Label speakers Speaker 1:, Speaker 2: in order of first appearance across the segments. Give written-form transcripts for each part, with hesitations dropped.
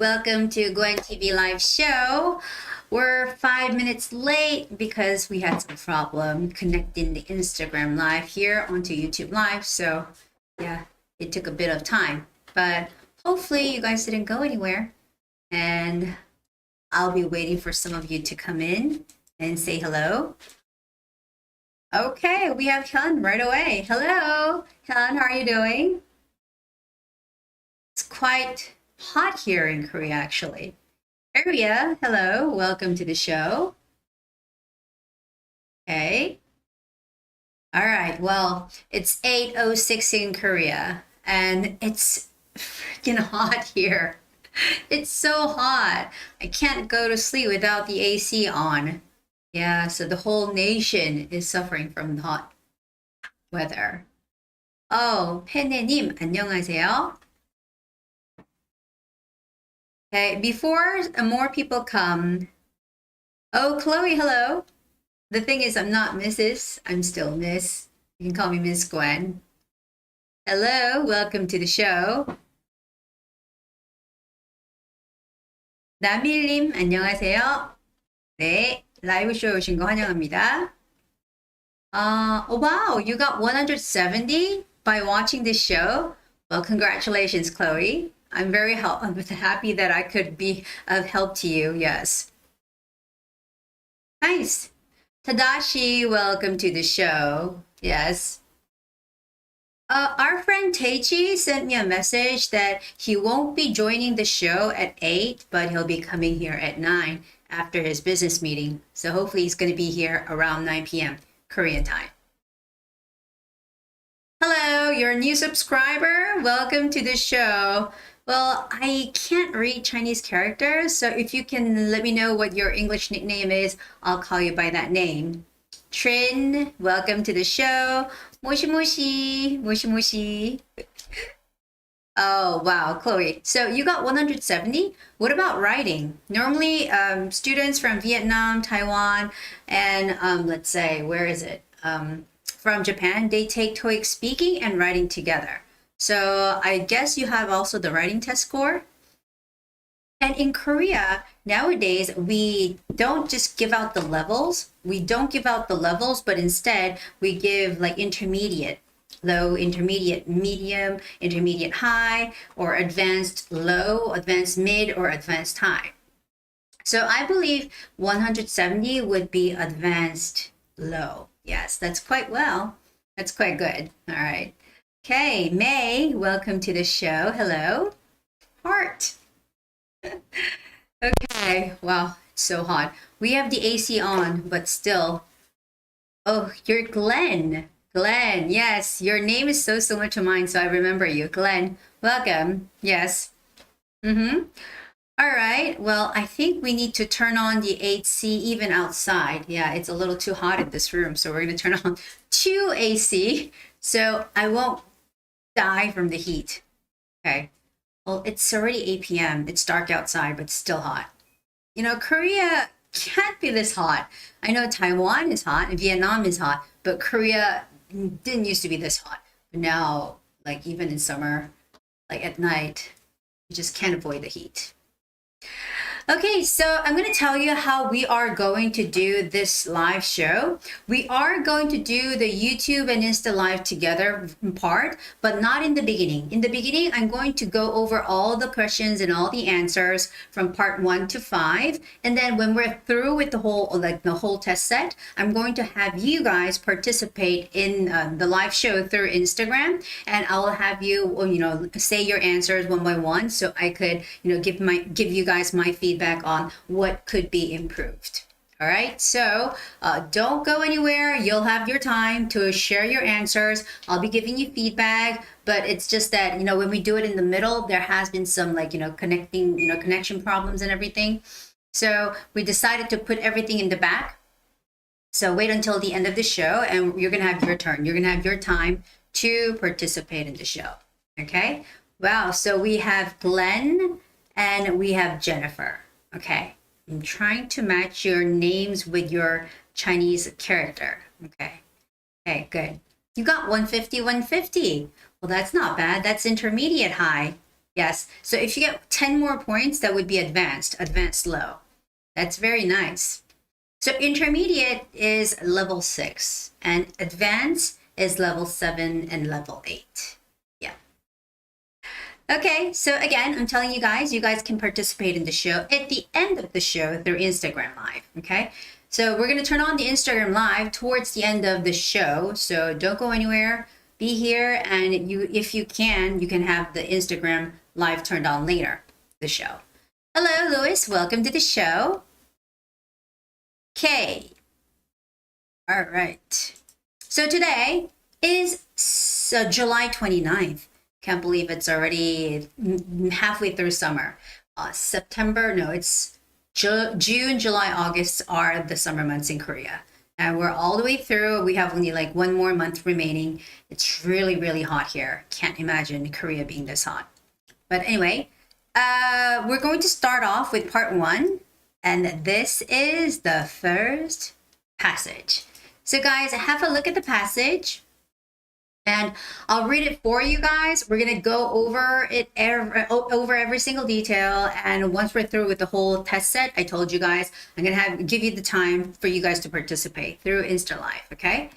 Speaker 1: welcome to Gwen TV live show. We're 5 minutes late because we had some problem connecting the Instagram live here onto YouTube live. So yeah, it took a bit of time, but hopefully you guys didn't go anywhere, and I'll be waiting for some of you to come in and say hello. Okay, we have Hyun right away. Hello, Hyun, how are you doing? It's quite hot here in Korea, actually. Area, hello, welcome to the show. Okay. All right, well, it's 8:06 in Korea, and it's freaking hot here. It's so hot. I can't go to sleep without the AC on. Yeah, so the whole nation is suffering from the hot weather. Oh, 페네님, 안녕하세요. Okay, before more people come. Oh, Chloe, hello. The thing is, I'm not Mrs. I'm still Miss. You can call me Miss Gwen. Hello, welcome to the show. 나밀님, 안녕하세요. 네, 라이브 쇼에 오신 거 환영합니다. Oh, wow, you got 170 by watching this show. Well, congratulations, Chloe. I'm very happy that I could be of help to you. Yes. Nice. Tadashi, welcome to the show. Yes. Our friend Teichi sent me a message that he won't be joining the show at 8, but he'll be coming here at 9 after his business meeting. So hopefully he's going to be here around 9 p.m. Korean time. Hello, you're a new subscriber. Welcome to the show. Well, I can't read Chinese characters, so if you can let me know what your English nickname is, I'll call you by that name. Trin, welcome to the show. Moshi moshi, moshi moshi. Oh, wow, Chloe. So you got 170. What about writing? Normally, students from Vietnam, Taiwan, and let's say, where is it? From Japan, they take TOEIC speaking and writing together. So I guess you have also the writing test score. And in Korea, nowadays, we don't just give out the levels. We don't give out the levels, but instead we give like intermediate, low, intermediate, medium, intermediate high, or advanced low, advanced mid, or advanced high. So I believe 170 would be advanced low. Yes, that's quite well. That's quite good. All right. Okay, May, welcome to the show. Hello. Heart. Okay, wow, it's so hot. We have the AC on, but still. Oh, you're Glenn. Glenn, yes, your name is so similar to mine, so I remember you. Glenn, welcome. Yes. All right, well, I think we need to turn on the AC even outside. Yeah, it's a little too hot in this room, so we're going to turn on 2 AC so I won't die from the heat. Okay. Well, it's already 8 p.m. It's dark outside, but still hot. You know, Korea can't be this hot. I know Taiwan is hot and Vietnam is hot, but Korea didn't used to be this hot. But now, like even in summer, like at night, you just can't avoid the heat. Okay, so I'm going to tell you how we are going to do this live show. We are going to do the YouTube and Insta Live together part, but not in the beginning. In the beginning, I'm going to go over all the questions and all the answers from part 1 to 5. And then when we're through with the whole test set, I'm going to have you guys participate in the live show through Instagram, and I will have you, say your answers one by one, so I could, give you guys my feedback on what could be improved. All right, so don't go anywhere. You'll have your time to share your answers. I'll be giving you feedback, but it's just that, when we do it in the middle, there has been some connection problems and everything. So we decided to put everything in the back. So wait until the end of the show and you're going to have your turn. You're going to have your time to participate in the show. Okay. Wow. So we have Glenn and we have Jennifer. Okay. I'm trying to match your names with your Chinese character. Okay. Okay, good. You got 150, 150. Well, that's not bad. That's intermediate high. Yes. So if you get 10 more points, that would be advanced, advanced low. That's very nice. So intermediate is level 6 and advanced is level 7 and level 8. Yeah. Okay, so again, I'm telling you guys can participate in the show at the end of the show through Instagram Live, okay? So we're going to turn on the Instagram Live towards the end of the show, so don't go anywhere. Be here, and if you can have the Instagram Live turned on later, the show. Hello, Louis. Welcome to the show. Okay. All right. So today is July 29th. Can't believe it's already halfway through summer. It's June, July, August are the summer months in Korea. And we're all the way through. We have only like one more month remaining. It's really, really hot here. Can't imagine Korea being this hot. But anyway, we're going to start off with part 1. And this is the first passage. So guys, have a look at the passage. And I'll read it for you guys. We're going to go over it over every single detail. And once we're through with the whole test set, I told you guys, I'm going to give you the time for you guys to participate through Insta Live, okay?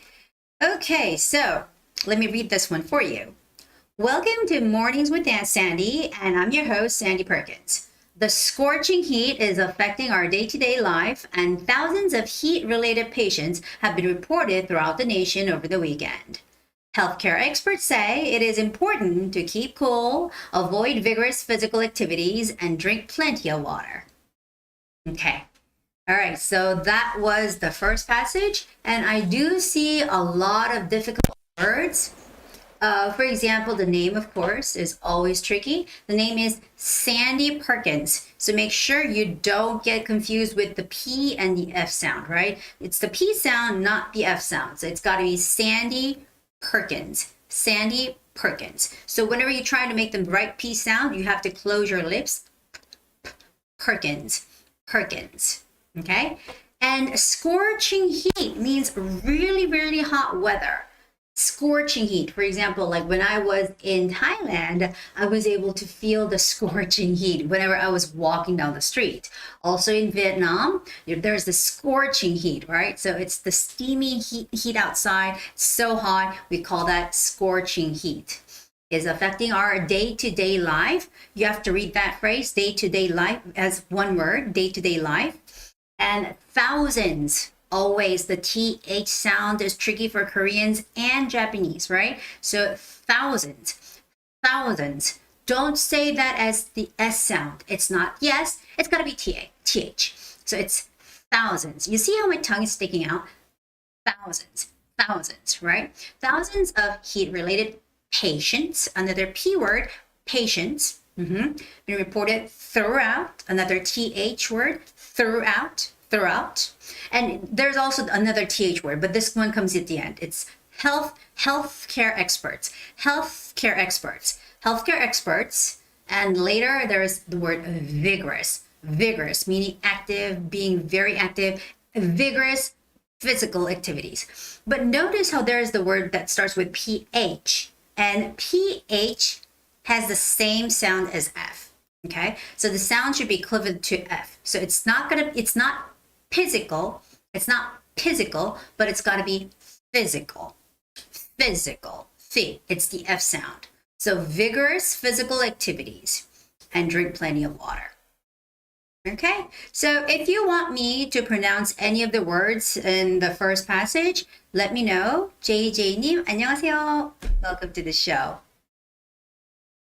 Speaker 1: Okay, so let me read this one for you. Welcome to Mornings with Aunt Sandy, and I'm your host, Sandy Perkins. The scorching heat is affecting our day-to-day life, and thousands of heat-related patients have been reported throughout the nation over the weekend. Healthcare experts say it is important to keep cool, avoid vigorous physical activities, and drink plenty of water. Okay. All right, so that was the first passage, and I do see a lot of difficult words. For example, the name, of course, is always tricky. The name is Sandy Perkins. So make sure you don't get confused with the P and the F sound, right? It's the P sound, not the F sound. So it's got to be Sandy Perkins. Sandy Perkins. So whenever you're trying to make the right P sound, you have to close your lips. Perkins. Perkins. Okay? And scorching heat means really, really hot weather. Scorching heat. For example, like when I was in Thailand, I was able to feel the scorching heat whenever I was walking down the street. Also in Vietnam, there's the scorching heat, right? So it's the steamy heat outside. It's so hot. We call that scorching heat. It's affecting our day-to-day life. You have to read that phrase, day-to-day life, as one word, day-to-day life. And thousands. Always the TH sound is tricky for Koreans and Japanese, right? So thousands. Don't say that as the S sound. It's not yes, it's got to be TH. So it's thousands. You see how my tongue is sticking out? Thousands, right? Thousands of heat-related patients, another P word, patients, been reported throughout, another TH word, throughout. And there's also another TH word, but this one comes at the end. It's healthcare experts, and later there's the word vigorous, meaning active, being very active, vigorous physical activities. But notice how there's the word that starts with PH, and PH has the same sound as F. Okay, so the sound should be equivalent to F. So it's not physical, but it's got to be physical. It's the F sound. So vigorous physical activities and drink plenty of water. Okay, so if you want me to pronounce any of the words in the first passage, let me know. JJ님, 안녕하세요. Welcome to the show.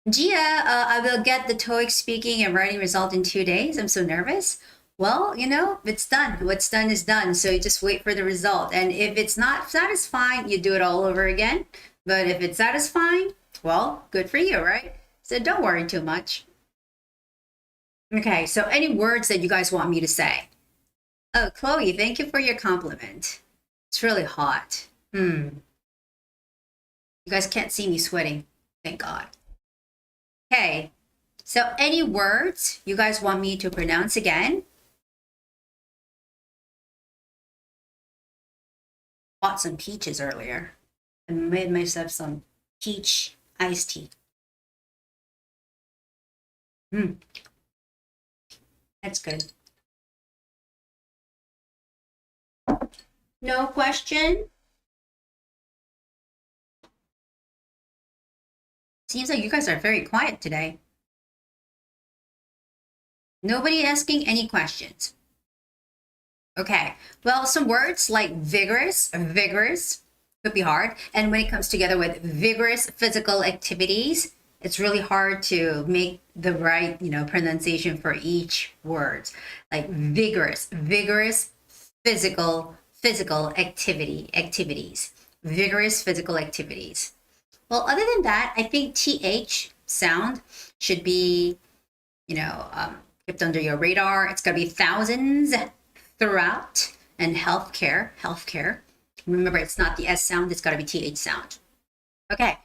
Speaker 1: Gia, I will get the TOEIC speaking and writing result in 2 days. I'm so nervous. Well, it's done. What's done is done. So you just wait for the result. And if it's not satisfying, you do it all over again. But if it's satisfying, well, good for you, right? So don't worry too much. Okay, so any words that you guys want me to say? Oh, Chloe, thank you for your compliment. It's really hot. You guys can't see me sweating. Thank God. Okay, so any words you guys want me to pronounce again? Bought some peaches earlier and made myself some peach iced tea. That's good. No question? Seems like you guys are very quiet today. Nobody asking any questions. Okay, well, some words like vigorous could be hard. And when it comes together with vigorous physical activities, it's really hard to make the right, pronunciation for each word. Like vigorous physical activities, vigorous physical activities. Well, other than that, I think TH sound should be, kept under your radar. It's going to be thousands throughout, and healthcare. Remember, it's not the S sound, it's got to be TH sound. Okay,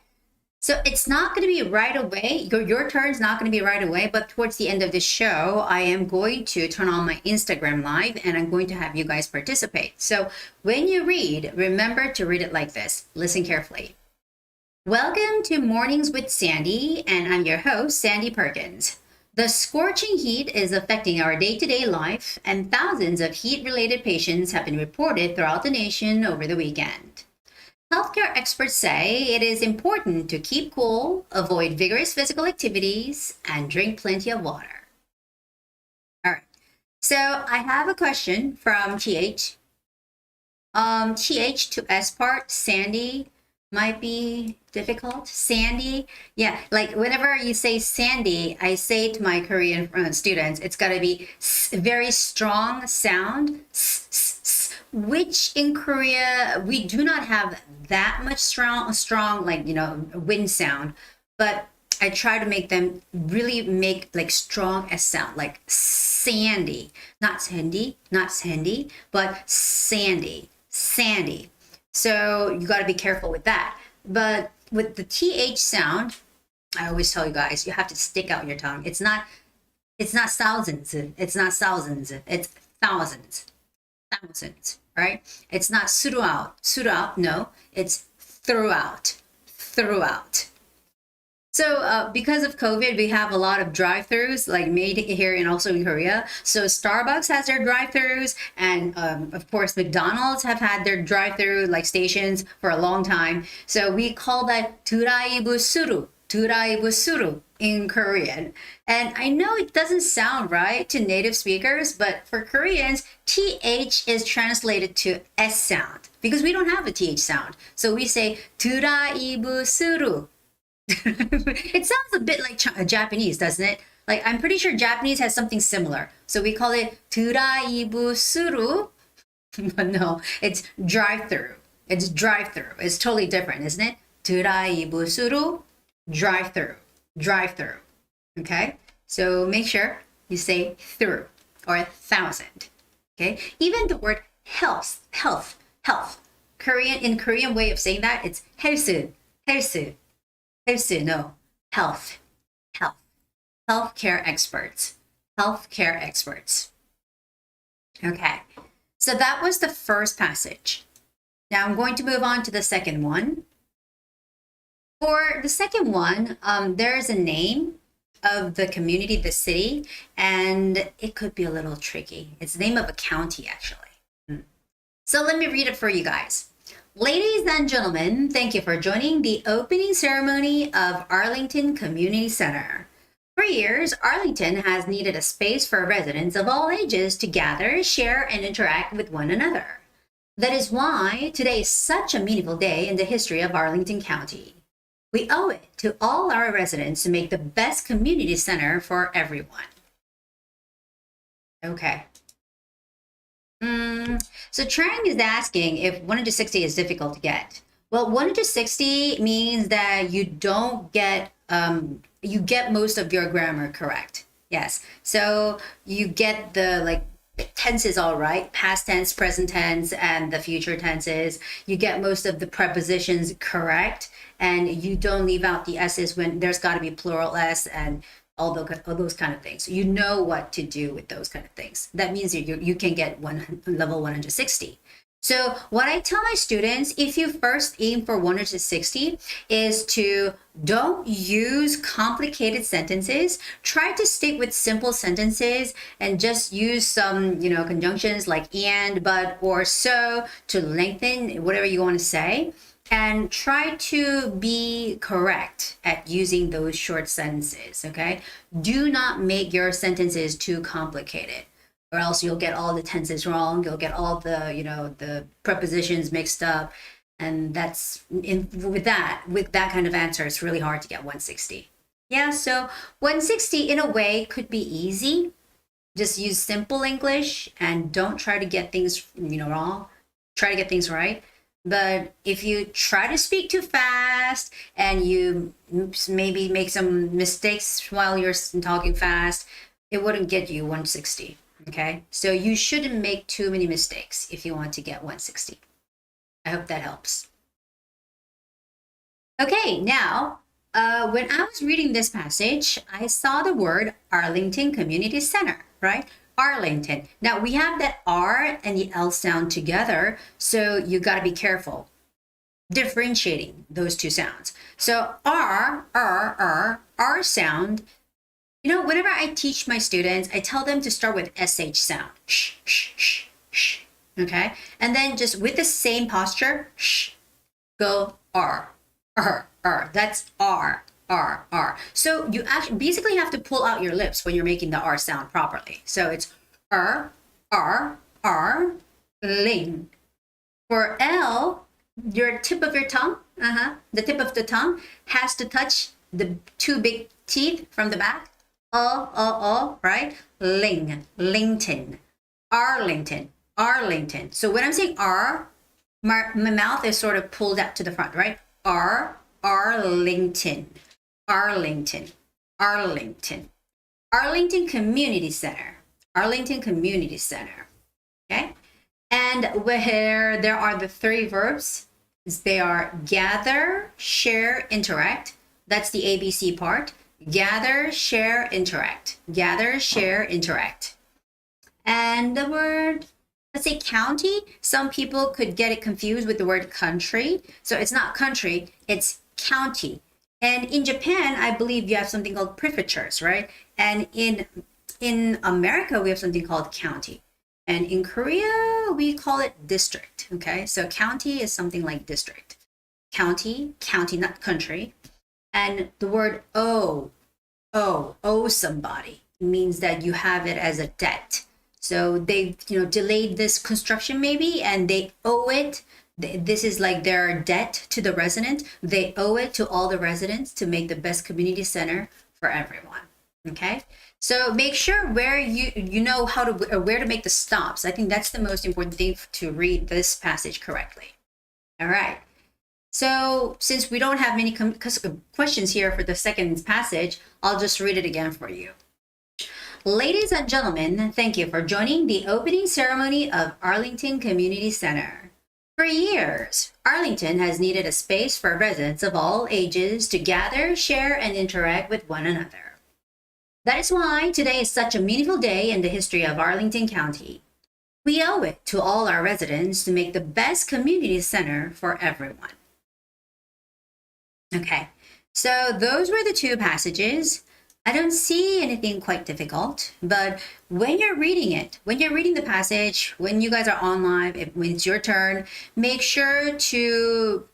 Speaker 1: so it's not going to be right away. Your turn's not going to be right away, but towards the end of the show, I am going to turn on my Instagram live and I'm going to have you guys participate. So when you read, remember to read it like this. Listen carefully. Welcome to Mornings with Sandy, and I'm your host, Sandy Perkins. The scorching heat is affecting our day-to-day life, and thousands of heat-related patients have been reported throughout the nation over the weekend. Healthcare experts say it is important to keep cool, avoid vigorous physical activities, and drink plenty of water. All right, so I have a question from TH. TH to S part, Sandy, might be difficult. Sandy, yeah, like whenever you say Sandy, I say to my Korean students, it's got to be very strong sound, which in Korea we do not have that much strong like wind sound, but I try to make them really make like strong S sound, like Sandy, not Sandy, but Sandy. So you got to be careful with that. But with the TH sound, I always tell you guys, you have to stick out your tongue. It's not thousands. It's not thousands. It's thousands. Right? It's not throughout. No, it's throughout. So because of COVID, we have a lot of drive-thrus like made here and also in Korea. So Starbucks has their drive-thrus, and of course McDonald's have had their drive-thru like stations for a long time. So we call that 드라이브스루 in Korean. And I know it doesn't sound right to native speakers, but for Koreans, TH is translated to S sound because we don't have a TH sound. So we say 드라이브스루. It sounds a bit like Japanese, doesn't it? Like, I'm pretty sure Japanese has something similar. So we call it 드라이브스루. But no, it's drive-through. It's drive-through. It's totally different, isn't it? 드라이브스루, drive-through. Okay? So make sure you say through or thousand. Okay? Even the word health. In Korean way of saying that, it's 헬스. No, health. Healthcare experts. Okay, so that was the first passage. Now I'm going to move on to the second one. For the second one, there's a name of the community, the city, and it could be a little tricky. It's the name of a county, actually. So let me read it for you guys. Ladies and gentlemen, thank you for joining the opening ceremony of Arlington Community Center. For years, Arlington has needed a space for residents of all ages to gather, share, and interact with one another. That is why today is such a meaningful day in the history of Arlington County. We owe it to all our residents to make the best community center for everyone. Okay. So Trang is asking if 160 is difficult to get. Well, 160 means that you don't get, you get most of your grammar correct. Yes. So you get the tenses all right, past tense, present tense, and the future tenses. You get most of the prepositions correct, and you don't leave out the S's when there's got to be plural S and all those kind of things. You know what to do with those kind of things. That means you can get level 160. So what I tell my students, if you first aim for 160, is to don't use complicated sentences. Try to stick with simple sentences and just use some, conjunctions like and, but, or so to lengthen whatever you want to say. And try to be correct at using those short sentences, okay? Do not make your sentences too complicated, or else you'll get all the tenses wrong. You'll get all the, the prepositions mixed up. And with that kind of answer, it's really hard to get 160. Yeah, so 160 in a way could be easy. Just use simple English and don't try to get things, wrong. Try to get things right. But if you try to speak too fast and you maybe make some mistakes while you're talking fast, it wouldn't get you 160. Okay, so you shouldn't make too many mistakes if you want to get 160. I hope that helps. Okay, now, when I was reading this passage, I saw the word Arlington Community Center, right? Arlington. Now, we have that R and the L sound together, so you got to be careful differentiating those two sounds. So R sound. Whenever I teach my students, I tell them to start with SH sound. Shh, shh, shh, shh. Okay? And then just with the same posture, shh, go R. That's R. So you actually basically have to pull out your lips when you're making the R sound properly. So it's R, ling. For L, your tip of your tongue, the tip of the tongue has to touch the two big teeth from the back. Right? Lington. Arlington. So when I'm saying R, my mouth is sort of pulled up to the front, right? Arlington. Arlington Community Center. Okay? And where there are the three verbs, they are gather, share, interact. That's the ABC part. Gather, share, interact. And the word, let's say county, some people could get it confused with the word country. So it's not country, it's county. And in Japan, I believe you have something called prefectures, right? And in America, we have something called county. And in Korea, we call it district, okay? So county is something like district. County, not country. And the word owe somebody means that you have it as a debt. So they, delayed this construction maybe, and they owe it. This is like their debt to the resident. They owe it to all the residents to make the best community center for everyone. Okay, so make sure where you know how to where to make the stops. I think that's the most important thing to read this passage correctly. All right. So since we don't have many questions here for the second passage, I'll just read it again for you. Ladies and gentlemen, thank you for joining the opening ceremony of Arlington Community Center. For years, Arlington has needed a space for residents of all ages to gather, share, and interact with one another. That is why today is such a meaningful day in the history of Arlington County. We owe it to all our residents to make the best community center for everyone. Okay, so those were the two passages. I don't see anything quite difficult, but when you're reading the passage, when you guys are on live, when it's your turn, make sure to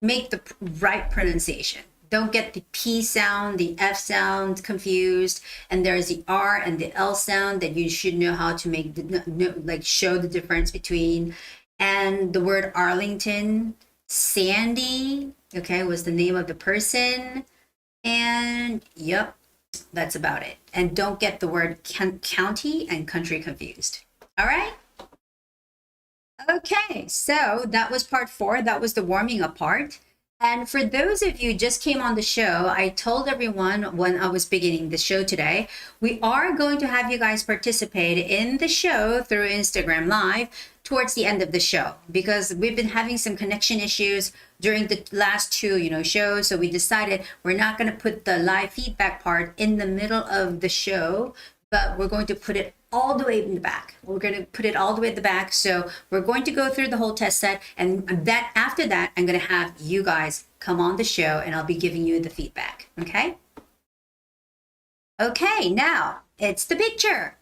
Speaker 1: make the right pronunciation. Don't get the P sound, the F sound confused, and there's the R and the L sound that you should know how to make, show the difference between. And the word Arlington, Sandy, okay, was the name of the person. And yep, that's about it. And don't get the word county and country confused. All right? Okay, so that was part 4. That was the warming up part. And for those of you who just came on the show, I told everyone when I was beginning the show today, we are going to have you guys participate in the show through Instagram Live towards the end of the show, because we've been having some connection issues during the last 2 shows. So we decided we're not going to put the live feedback part in the middle of the show, but we're going to put it all the way in the back. We're going to put it all the way at the back. So we're going to go through the whole test set, and that after that, I'm going to have you guys come on the show and I'll be giving you the feedback. Okay? Okay, now it's the picture.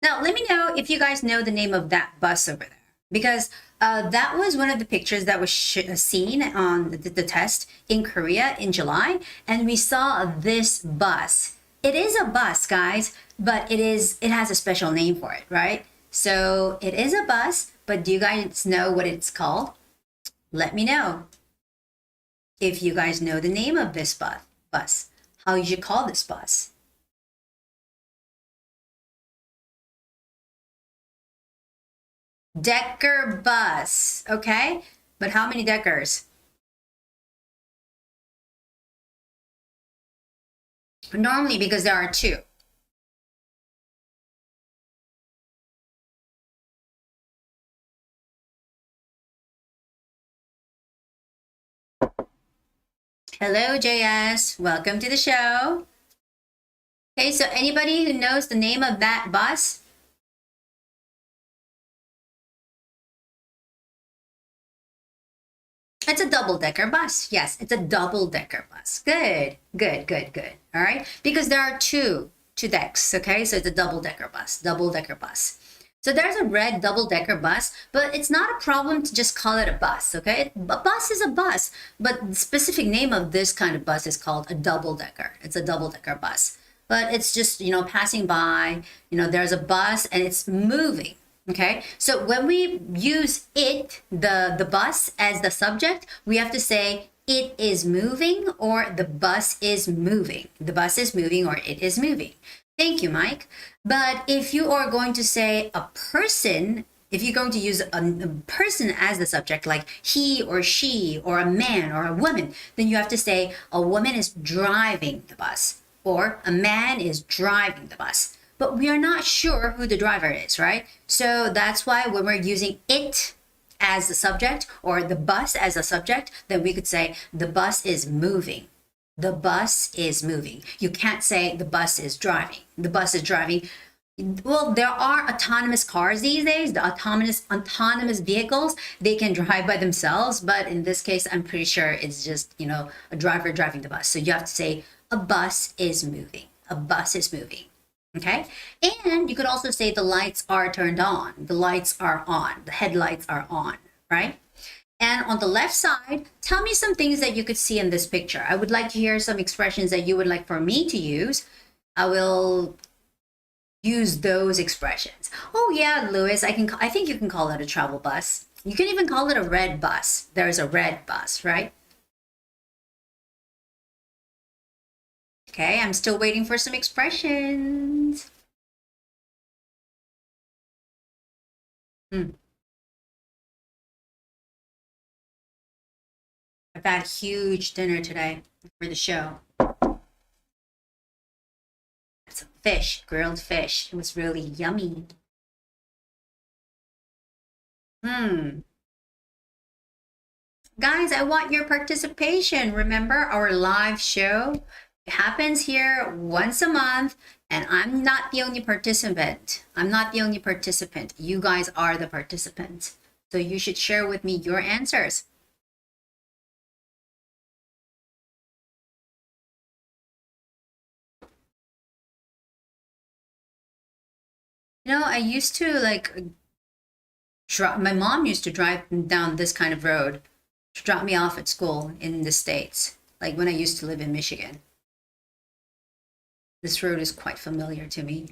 Speaker 1: Now, let me know if you guys know the name of that bus over there, because that was one of the pictures that was seen on the test in Korea in July, and we saw this bus. It is a bus, guys, but it has a special name for it, right? So it is a bus, but do you guys know what it's called? Let me know if you guys know the name of this bus. How you should call this bus? Decker bus, okay? But how many deckers? Normally, because there are two. Hello, JS. Welcome to the show. Okay, so anybody who knows the name of that bus? It's a double-decker bus. Yes, it's a double-decker bus. Good, good, good, good. All right, because there are two decks, okay? So it's a double-decker bus. So there's a red double-decker bus, but it's not a problem to just call it a bus, okay? A bus is a bus, but the specific name of this kind of bus is called a double-decker. It's a double-decker bus. But it's just, passing by, there's a bus and it's moving. Okay, so when we use it, the bus, as the subject, we have to say it is moving or the bus is moving. The bus is moving or it is moving. Thank you, Mike. But if you are going to say a person, if you're going to use a person as the subject, like he or she or a man or a woman, then you have to say a woman is driving the bus or a man is driving the bus. But we are not sure who the driver is, right? So that's why when we're using it as the subject or the bus as a subject, then we could say the bus is moving. The bus is moving. You can't say the bus is driving. The bus is driving. Well, there are autonomous cars these days, the autonomous vehicles, they can drive by themselves. But in this case, I'm pretty sure it's just, a driver driving the bus. So you have to say a bus is moving. A bus is moving. Okay, and you could also say the lights are turned on. The lights are on. The headlights are on, right? And on the left side, tell me some things that you could see in this picture. I would like to hear some expressions that you would like for me to use. I will use those expressions. Oh yeah, Louis, I think you can call it a travel bus. You can even call it a red bus. There's a red bus, right? Okay, I'm still waiting for some expressions. I've had a huge dinner today for the show. It's fish, grilled fish. It was really yummy. Guys, I want your participation. Remember our live show? It happens here once a month, and I'm not the only participant. I'm not the only participant. You guys are the participants. So you should share with me your answers. I used to my mom used to drive down this kind of road to drop me off at school in the States, like when I used to live in Michigan. This road is quite familiar to me.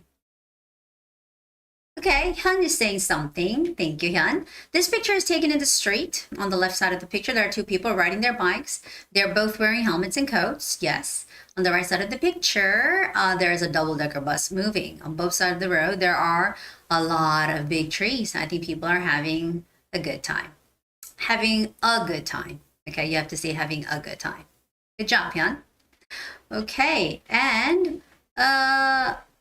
Speaker 1: Okay, Hyun is saying something. Thank you, Hyun. This picture is taken in the street. On the left side of the picture, there are two people riding their bikes. They're both wearing helmets and coats. Yes. On the right side of the picture, there is a double-decker bus moving. On both sides of the road, there are a lot of big trees. I think people are having a good time. Having a good time. Okay, you have to say having a good time. Good job, Hyun. Okay, and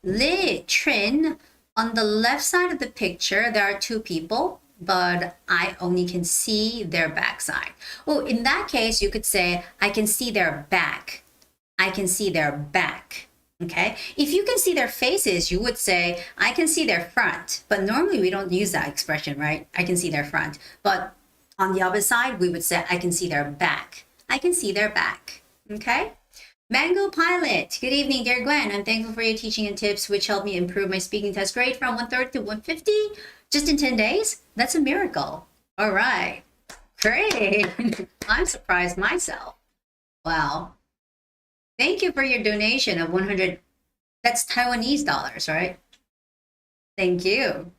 Speaker 1: Li Trin, on the left side of the picture, there are two people, but I only can see their backside. Oh, in that case, you could say, I can see their back. I can see their back. Okay, if you can see their faces, you would say, I can see their front. But normally we don't use that expression, right? I can see their front. But on the other side, we would say, I can see their back. I can see their back. Okay? Mango Pilot. Good evening, dear Gwen. I'm thankful for your teaching and tips, which helped me improve my speaking test grade from 130 to 150 just in 10 days. That's a miracle. All right. Great. I'm surprised myself. Wow. Thank you for your donation of 100. That's Taiwanese dollars, right? Thank you.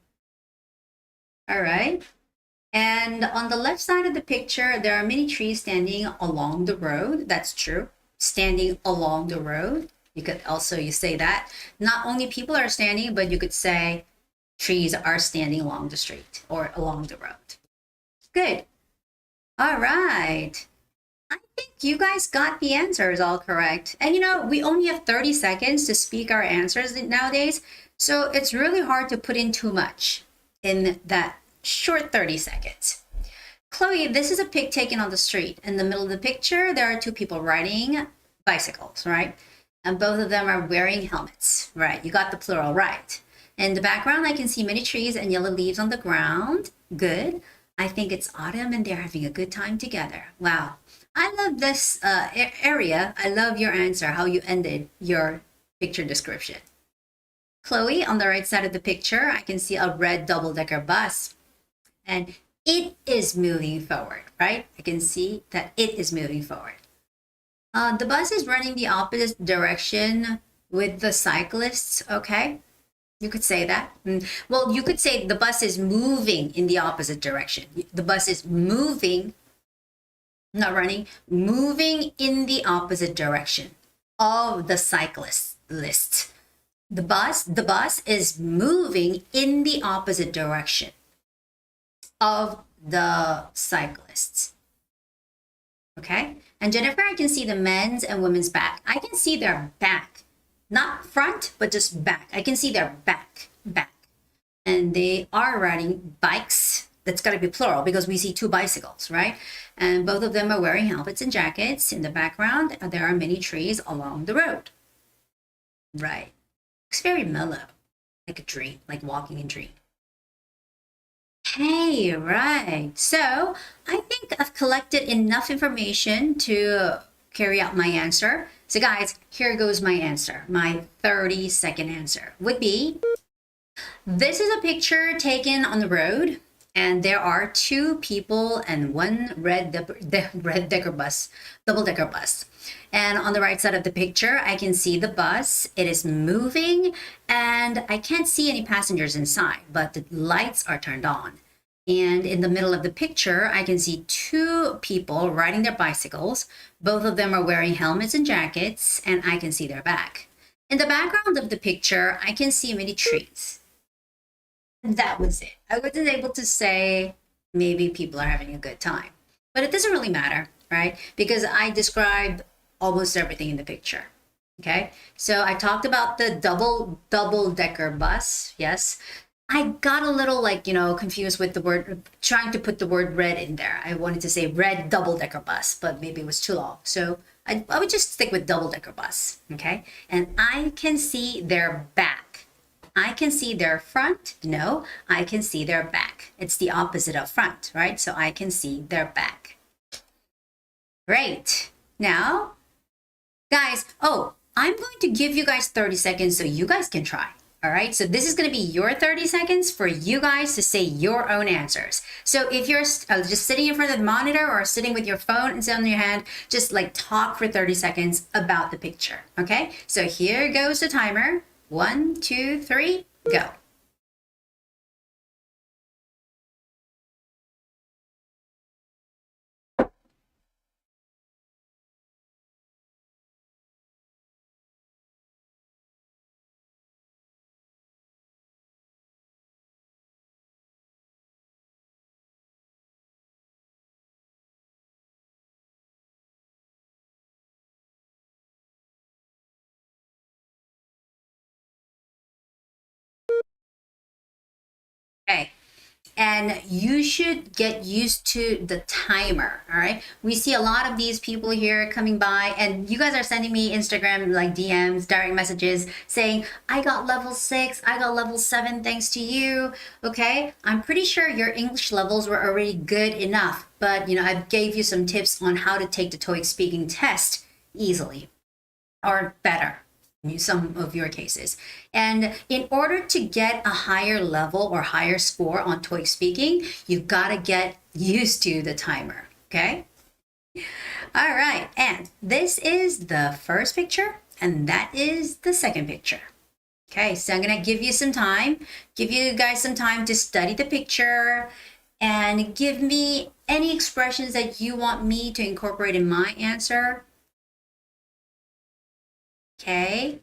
Speaker 1: All right. And on the left side of the picture, there are many trees standing along the road. That's true. Standing along the road. You could also you say that. Not only people are standing, but you could say trees are standing along the street or along the road. Good. All right. I think you guys got the answers all correct. And you know, we only have 30 seconds to speak our answers nowadays. So it's really hard to put in too much in that short 30 seconds. Chloe, this is a pic taken on the street. In the middle of the picture, there are two people riding bicycles, right? And both of them are wearing helmets, right? You got the plural right. In the background, I can see many trees and yellow leaves on the ground. Good. I think it's autumn and they're having a good time together. Wow. I love this area. I love your answer, how you ended your picture description. Chloe, on the right side of the picture, I can see a red double-decker bus. And it is moving forward, right? I can see that it is moving forward. The bus is running the opposite direction with the cyclists, okay? You could say that. Well, you could say the bus is moving in the opposite direction. The bus is moving, not running, moving in the opposite direction of the cyclist list. The bus is moving in the opposite direction of the cyclists. Okay? And Jennifer, I can see the men's and women's back. I can see their back. Not front, but just back. I can see their back. And they are riding bikes. That's got to be plural because we see two bicycles, right? And both of them are wearing helmets and jackets. In the background, there are many trees along the road. Right. It's very mellow, like a dream, like walking a dream. Hey, right. So I think I've collected enough information to carry out my answer. So guys, here goes my answer. My 30-second answer would be, this is a picture taken on the road. And there are two people and one double-decker bus. And on the right side of the picture, I can see the bus. It is moving and I can't see any passengers inside, but the lights are turned on. And in the middle of the picture, I can see two people riding their bicycles. Both of them are wearing helmets and jackets, and I can see their back. In the background of the picture, I can see many trees. That was it. I wasn't able to say maybe people are having a good time, but it doesn't really matter, right? Because I described almost everything in the picture. Okay, so I talked about the double-decker bus. Yes, I got a little confused with the word, trying to put the word red in there. I wanted to say red double-decker bus, but maybe it was too long. So I would just stick with double-decker bus. Okay, and I can see their back. I can see their front. No, I can see their back. It's the opposite of front, right? So I can see their back. Great. Now, guys, I'm going to give you guys 30 seconds so you guys can try. All right, so this is going to be your 30 seconds for you guys to say your own answers. So if you're just sitting in front of the monitor or sitting with your phone and on your hand, just talk for 30 seconds about the picture. Okay, so here goes the timer. 1, 2, 3, go. Okay, And you should get used to the timer. All right. We see a lot of these people here coming by, and you guys are sending me Instagram like DMs, direct messages saying, I got level 6, I got level 7 thanks to you. Okay. I'm pretty sure your English levels were already good enough, but I gave you some tips on how to take the TOEIC speaking test easily or better. Some of your cases. And in order to get a higher level or higher score on TOEIC speaking, you've got to get used to the timer. Okay. All right. And this is the first picture, and that is the second picture. Okay. So I'm going to give you guys some time to study the picture and give me any expressions that you want me to incorporate in my answer. Okay.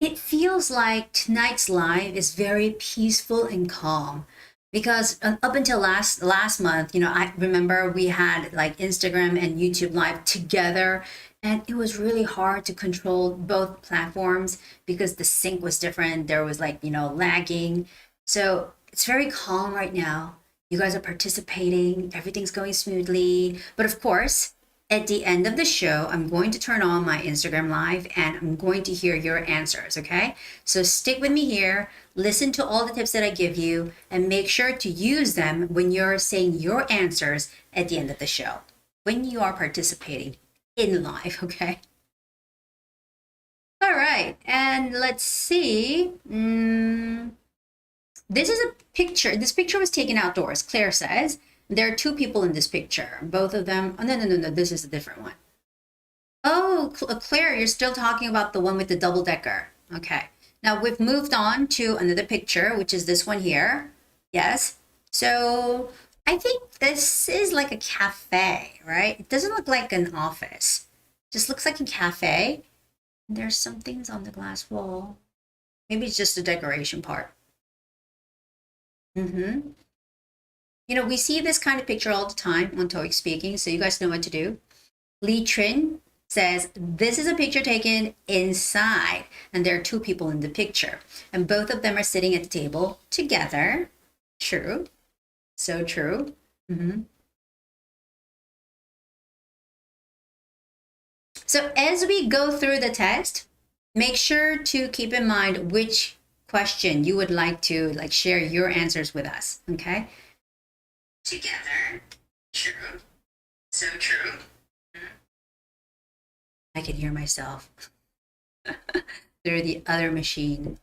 Speaker 1: It feels like tonight's live is very peaceful and calm because up until last month, I remember we had like Instagram and YouTube live together, and it was really hard to control both platforms because the sync was different. There was lagging. So it's very calm right now. You guys are participating. Everything's going smoothly. But of course, at the end of the show, I'm going to turn on my Instagram live and I'm going to hear your answers, okay? So stick with me here, listen to all the tips that I give you, and make sure to use them when you're saying your answers at the end of the show, when you are participating in live, okay? All right, and let's see. This is a picture. This picture was taken outdoors, Claire says. There are two people in this picture. Both of them. Oh, no. This is a different one. Oh, Claire, you're still talking about the one with the double decker. Okay. Now we've moved on to another picture, which is this one here. Yes. So I think this is like a cafe, right? It doesn't look like an office. It just looks like a cafe. There's some things on the glass wall. Maybe it's just the decoration part. We see this kind of picture all the time on TOEIC speaking, so you guys know what to do. Lee Trin says, this is a picture taken inside, and there are two people in the picture, and both of them are sitting at the table together. True. So true. So as we go through the test, make sure to keep in mind which question you would like to share your answers with us, okay? Together. True. So true. I can hear myself through the other machine.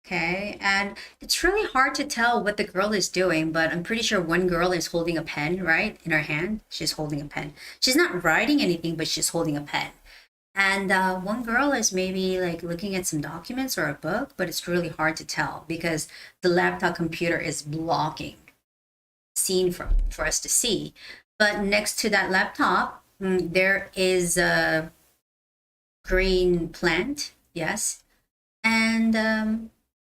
Speaker 1: Okay, and it's really hard to tell what the girl is doing, but I'm pretty sure one girl is holding a pen, right? In her hand, she's holding a pen. She's not writing anything, but she's holding a pen. And one girl is maybe looking at some documents or a book, but it's really hard to tell because the laptop computer is blocking scene for us to see. But next to that laptop, there is a green plant, yes. And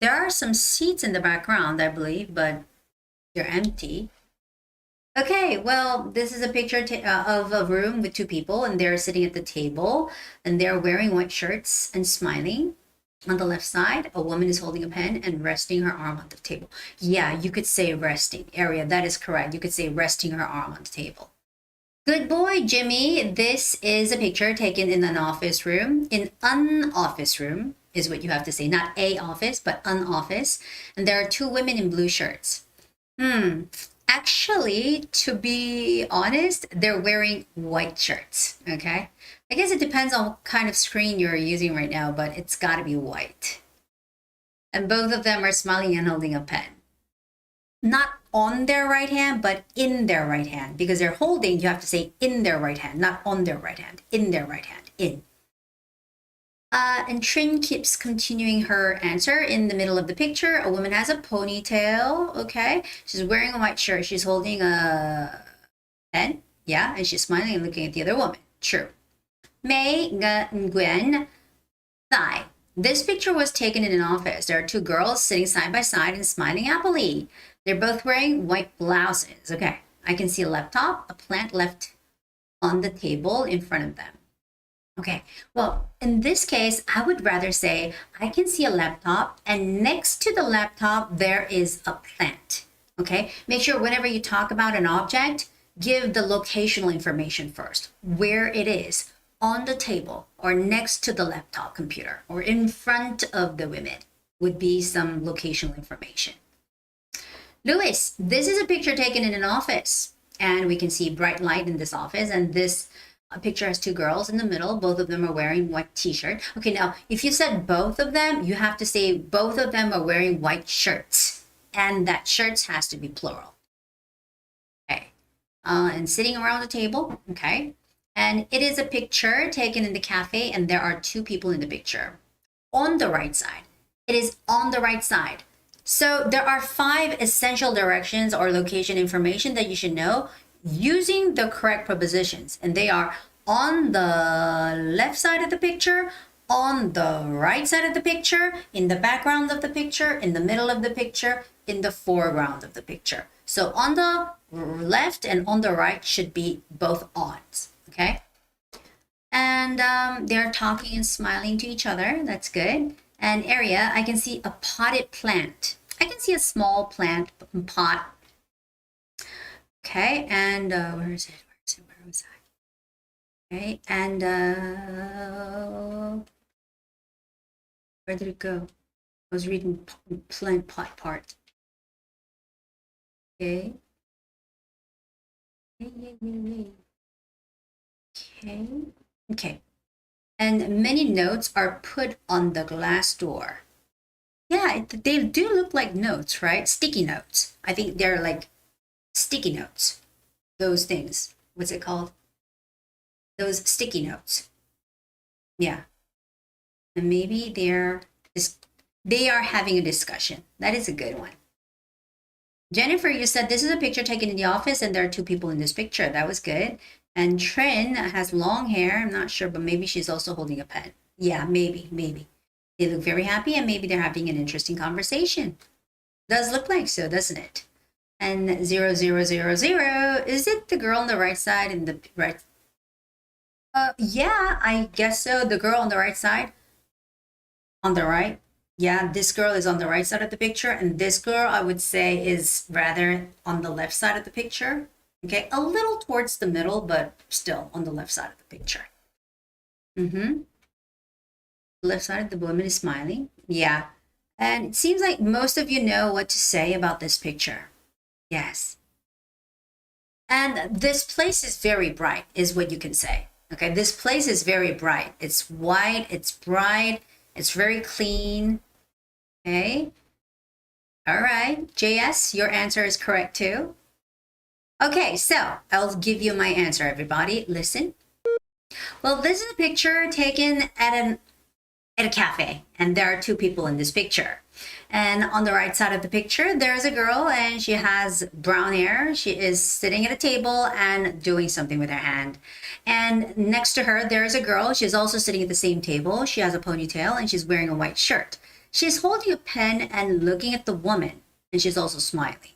Speaker 1: there are some seats in the background, I believe, but they're empty. Okay, well, this is a picture of a room with two people, and they're sitting at the table, and they're wearing white shirts and smiling. On the left side, a woman is holding a pen and resting her arm on the table. Yeah, you could say resting. Area, that is correct. You could say resting her arm on the table. Good boy, Jimmy. This is a picture taken in an office room. In an office room is what you have to say. Not a office, but an office. And there are two women in blue shirts. Actually, to be honest, they're wearing white shirts, okay? I guess it depends on what kind of screen you're using right now, but it's got to be white. And both of them are smiling and holding a pen. Not on their right hand, but in their right hand. Because they're holding, you have to say in their right hand, not on their right hand. In their right hand, in. And Trin keeps continuing her answer. In the middle of the picture, a woman has a ponytail, okay? She's wearing a white shirt. She's holding a pen, yeah? And she's smiling and looking at the other woman. True. May Nguyen Thai. This picture was taken in an office. There are two girls sitting side by side and smiling happily. They're both wearing white blouses. Okay, I can see a laptop, a plant left on the table in front of them. Okay, well, in this case, I would rather say I can see a laptop, and next to the laptop, there is a plant. Okay, make sure whenever you talk about an object, give the locational information first, where it is on the table or next to the laptop computer or in front of the women would be some locational information. Louis, this is a picture taken in an office, and we can see bright light in this office, and this picture has two girls in the middle. Both of them are wearing white t-shirt. Okay, now if you said both of them, you have to say both of them are wearing white shirts, and that shirts has to be plural. Okay, and sitting around the table. Okay, and it is a picture taken in the cafe, and there are two people in the picture. On the right side, it is on the right side. So there are 5 essential directions or location information that you should know using the correct prepositions, and they are on the left side of the picture, on the right side of the picture, in the background of the picture, in the middle of the picture, in the foreground of the picture. So on the left and on the right should be both ons, okay? And they're talking and smiling to each other. That's good. And area, I can see a potted plant. I can see a small plant pot. Okay, and where is it? Where was I? Okay, and where did it go? I was reading plant pot part. Okay. Okay. And many notes are put on the glass door. Yeah, they do look like notes, right? Sticky notes. I think they're like sticky notes. Those things. What's it called? Those sticky notes. Yeah. And maybe they are having a discussion. That is a good one. Jennifer, you said this is a picture taken in the office and there are two people in this picture. That was good. And Trin has long hair. I'm not sure, but maybe she's also holding a pen. Yeah, maybe. They look very happy and maybe they're having an interesting conversation. Does look like so, doesn't it? And 0000, is it the girl on the right side and the right? Yeah, I guess so. The girl on the right side. On the right. Yeah, this girl is on the right side of the picture, and this girl, I would say, is rather on the left side of the picture. Okay, a little towards the middle, but still on the left side of the picture. Left side of the woman is smiling. Yeah, and it seems like most of you know what to say about this picture. Yes. And this place is very bright, is what you can say. Okay, this place is very bright. It's white, it's bright, it's very clean. Okay. All right. JS, your answer is correct too. Okay, so I'll give you my answer, everybody. Listen. Well, this is a picture taken at a cafe, and there are two people in this picture. And on the right side of the picture, there's a girl, and she has brown hair. She is sitting at a table and doing something with her hand. And next to her, there's a girl. She's also sitting at the same table. She has a ponytail, and she's wearing a white shirt. She's holding a pen and looking at the woman, and she's also smiling.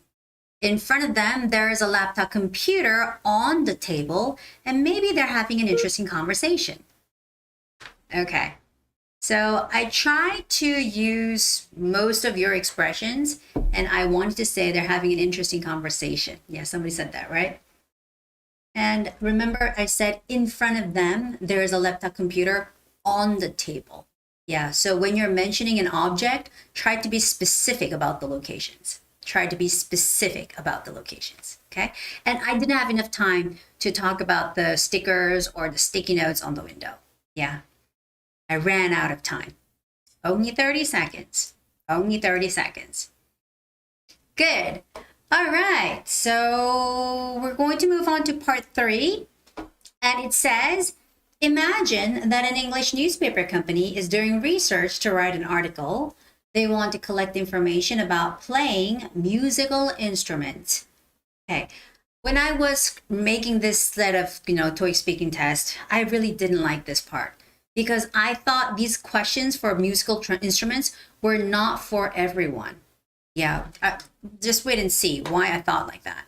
Speaker 1: In front of them, there is a laptop computer on the table, and maybe they're having an interesting conversation. Okay. So I tried to use most of your expressions, and I wanted to say they're having an interesting conversation. Yeah, somebody said that, right? And remember, I said in front of them, there is a laptop computer on the table. Yeah, so when you're mentioning an object, try to be specific about the locations. Try to be specific about the locations, okay? And I didn't have enough time to talk about the stickers or the sticky notes on the window. Yeah. I ran out of time. Only 30 seconds. Only 30 seconds. Good. All right. So we're going to move on to part 3. And it says, imagine that an English newspaper company is doing research to write an article. They want to collect information about playing musical instruments. Okay. When I was making this set of, TOEIC speaking test, I really didn't like this part, because I thought these questions for musical instruments were not for everyone. Yeah, just wait and see why I thought like that.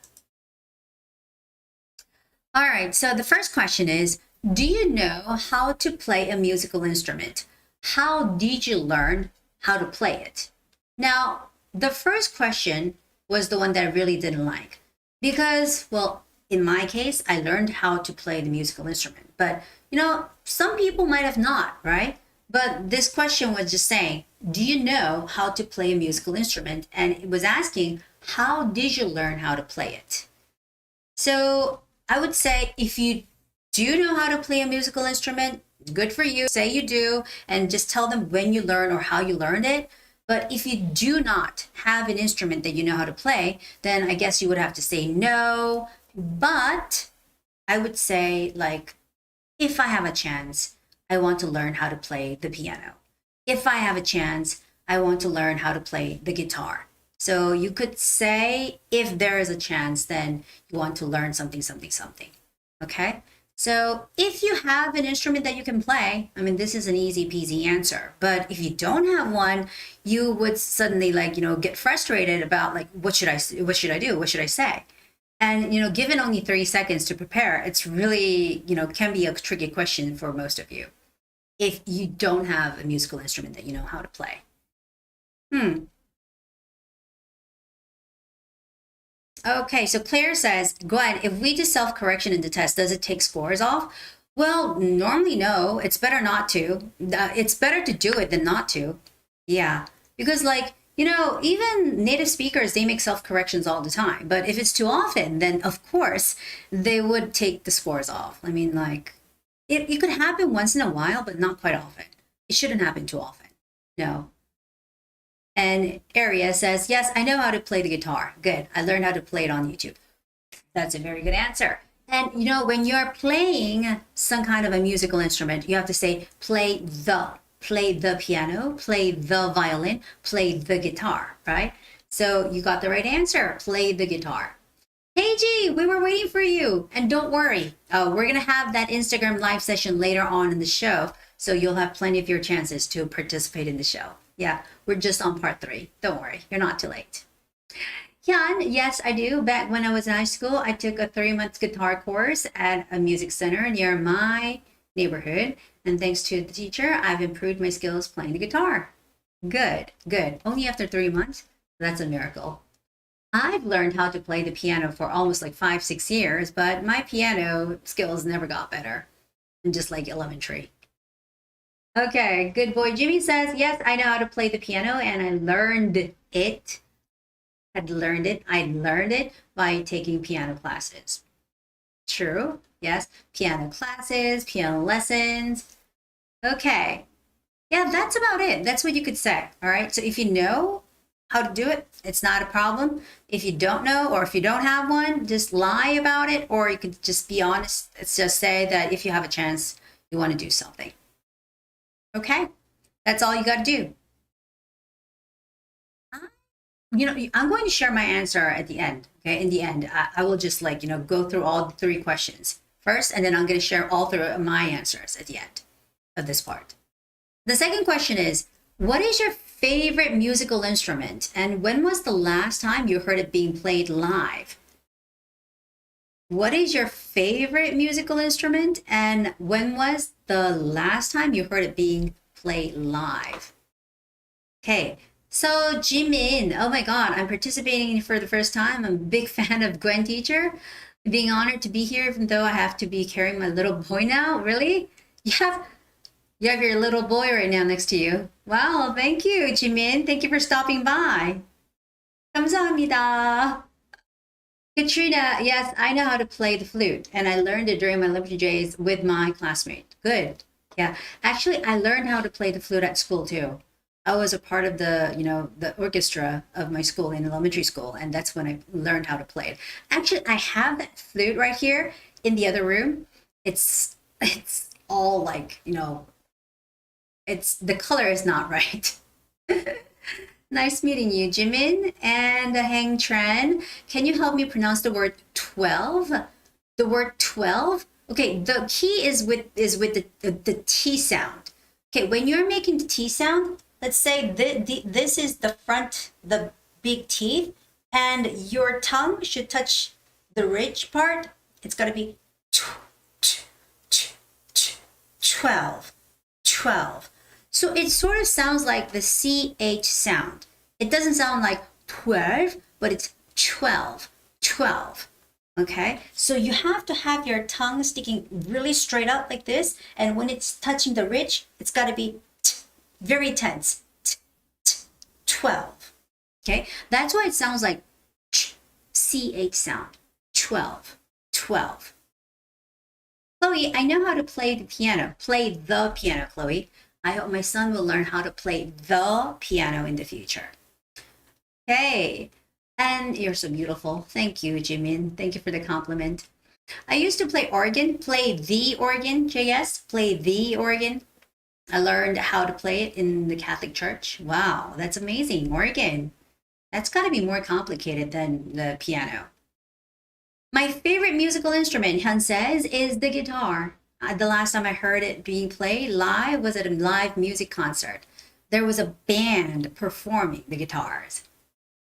Speaker 1: All right, so the first question is, do you know how to play a musical instrument? How did you learn how to play it? Now, the first question was the one that I really didn't like because, well, in my case, I learned how to play the musical instrument. But, some people might have not, right? But this question was just saying, do you know how to play a musical instrument? And it was asking, how did you learn how to play it? So I would say if you do know how to play a musical instrument, good for you. Say you do, and just tell them when you learn or how you learned it. But if you do not have an instrument that you know how to play, then I guess you would have to say no. But I would say, like, if I have a chance, I want to learn how to play the piano. If I have a chance, I want to learn how to play the guitar. So you could say, if there is a chance, then you want to learn something, something, something. Okay? So if you have an instrument that you can play, I mean, this is an easy peasy answer. But if you don't have one, you would suddenly get frustrated about what should I do? What should I say? And, given only 3 seconds to prepare, it's really, can be a tricky question for most of you if you don't have a musical instrument that you know how to play. Okay, so Claire says, Gwen, if we do self-correction in the test, does it take scores off? Well, normally no. It's better not to. It's better to do it than not to. Yeah, because even native speakers, they make self-corrections all the time. But if it's too often, then of course they would take the scores off. I mean, it could happen once in a while, but not quite often. It shouldn't happen too often. No. And Aria says, yes, I know how to play the guitar. Good. I learned how to play it on YouTube. That's a very good answer. And when you're playing some kind of a musical instrument, you have to say, play the piano, play the violin, play the guitar, right? So you got the right answer. Play the guitar. Hey, G, we were waiting for you. And don't worry. We're going to have that Instagram live session later on in the show. So you'll have plenty of your chances to participate in the show. Yeah, we're just on part 3. Don't worry, you're not too late. Yan, yes, I do. Back when I was in high school, I took a 3-month guitar course at a music center near my neighborhood. And thanks to the teacher, I've improved my skills playing the guitar. Good, good. Only after 3 months? That's a miracle. I've learned how to play the piano for almost 5-6 years, but my piano skills never got better. I'm just elementary. Okay, good boy. Jimmy says, yes, I know how to play the piano and I learned it. I learned it by taking piano classes. True. Yes, piano classes, piano lessons. Okay. Yeah, that's about it. That's what you could say. All right. So if you know how to do it, it's not a problem. If you don't know, or if you don't have one, just lie about it, or you could just be honest. It's just say that if you have a chance, you want to do something. Okay, that's all you got to do. I'm going to share my answer at the end. Okay, in the end, I will just go through all 3 questions first, and then I'm going to share all 3 of my answers at the end of this part. The second question is, what is your favorite musical instrument, and when was the last time you heard it being played live? What is your favorite musical instrument, and when was the last time you heard it being played live? Okay, so Jimin, oh my God, I'm participating for the first time. I'm a big fan of Gwen Teacher. Being honored to be here, even though I have to be carrying my little boy now. Really? You have your little boy right now next to you. Wow, thank you, Jimin. Thank you for stopping by. 감사합니다. Katrina, yes, I know how to play the flute, and I learned it during my elementary days with my classmate. Good. Yeah. Actually, I learned how to play the flute at school too. I was a part of the orchestra of my school in elementary school, and that's when I learned how to play it. Actually, I have that flute right here in the other room. It's all it's the color is not right. Nice meeting you, Jimin and Hang Tran. Can you help me pronounce the word 12? The word 12? Okay, the key is with the T sound. Okay, when you're making the T sound, let's say this is the front, the big teeth, and your tongue should touch the ridge part. It's got to be 12, 12. So it sort of sounds like the CH sound. It doesn't sound like 12, but it's 12, 12. Okay, so you have to have your tongue sticking really straight out like this. And when it's touching the ridge, it's got to be very tense. 12. Okay, that's why it sounds like CH sound. 12, 12. Chloe, I know how to play the piano. Play the piano, Chloe. I hope my son will learn how to play the piano in the future. Okay. And you're so beautiful. Thank you, Jimin. Thank you for the compliment. I used to play organ, play the organ, JS, play the organ. I learned how to play it in the Catholic Church. Wow, that's amazing. Organ. That's got to be more complicated than the piano. My favorite musical instrument, Hyun says, is the guitar. The last time I heard it being played live was at a live music concert. There was a band performing the guitars.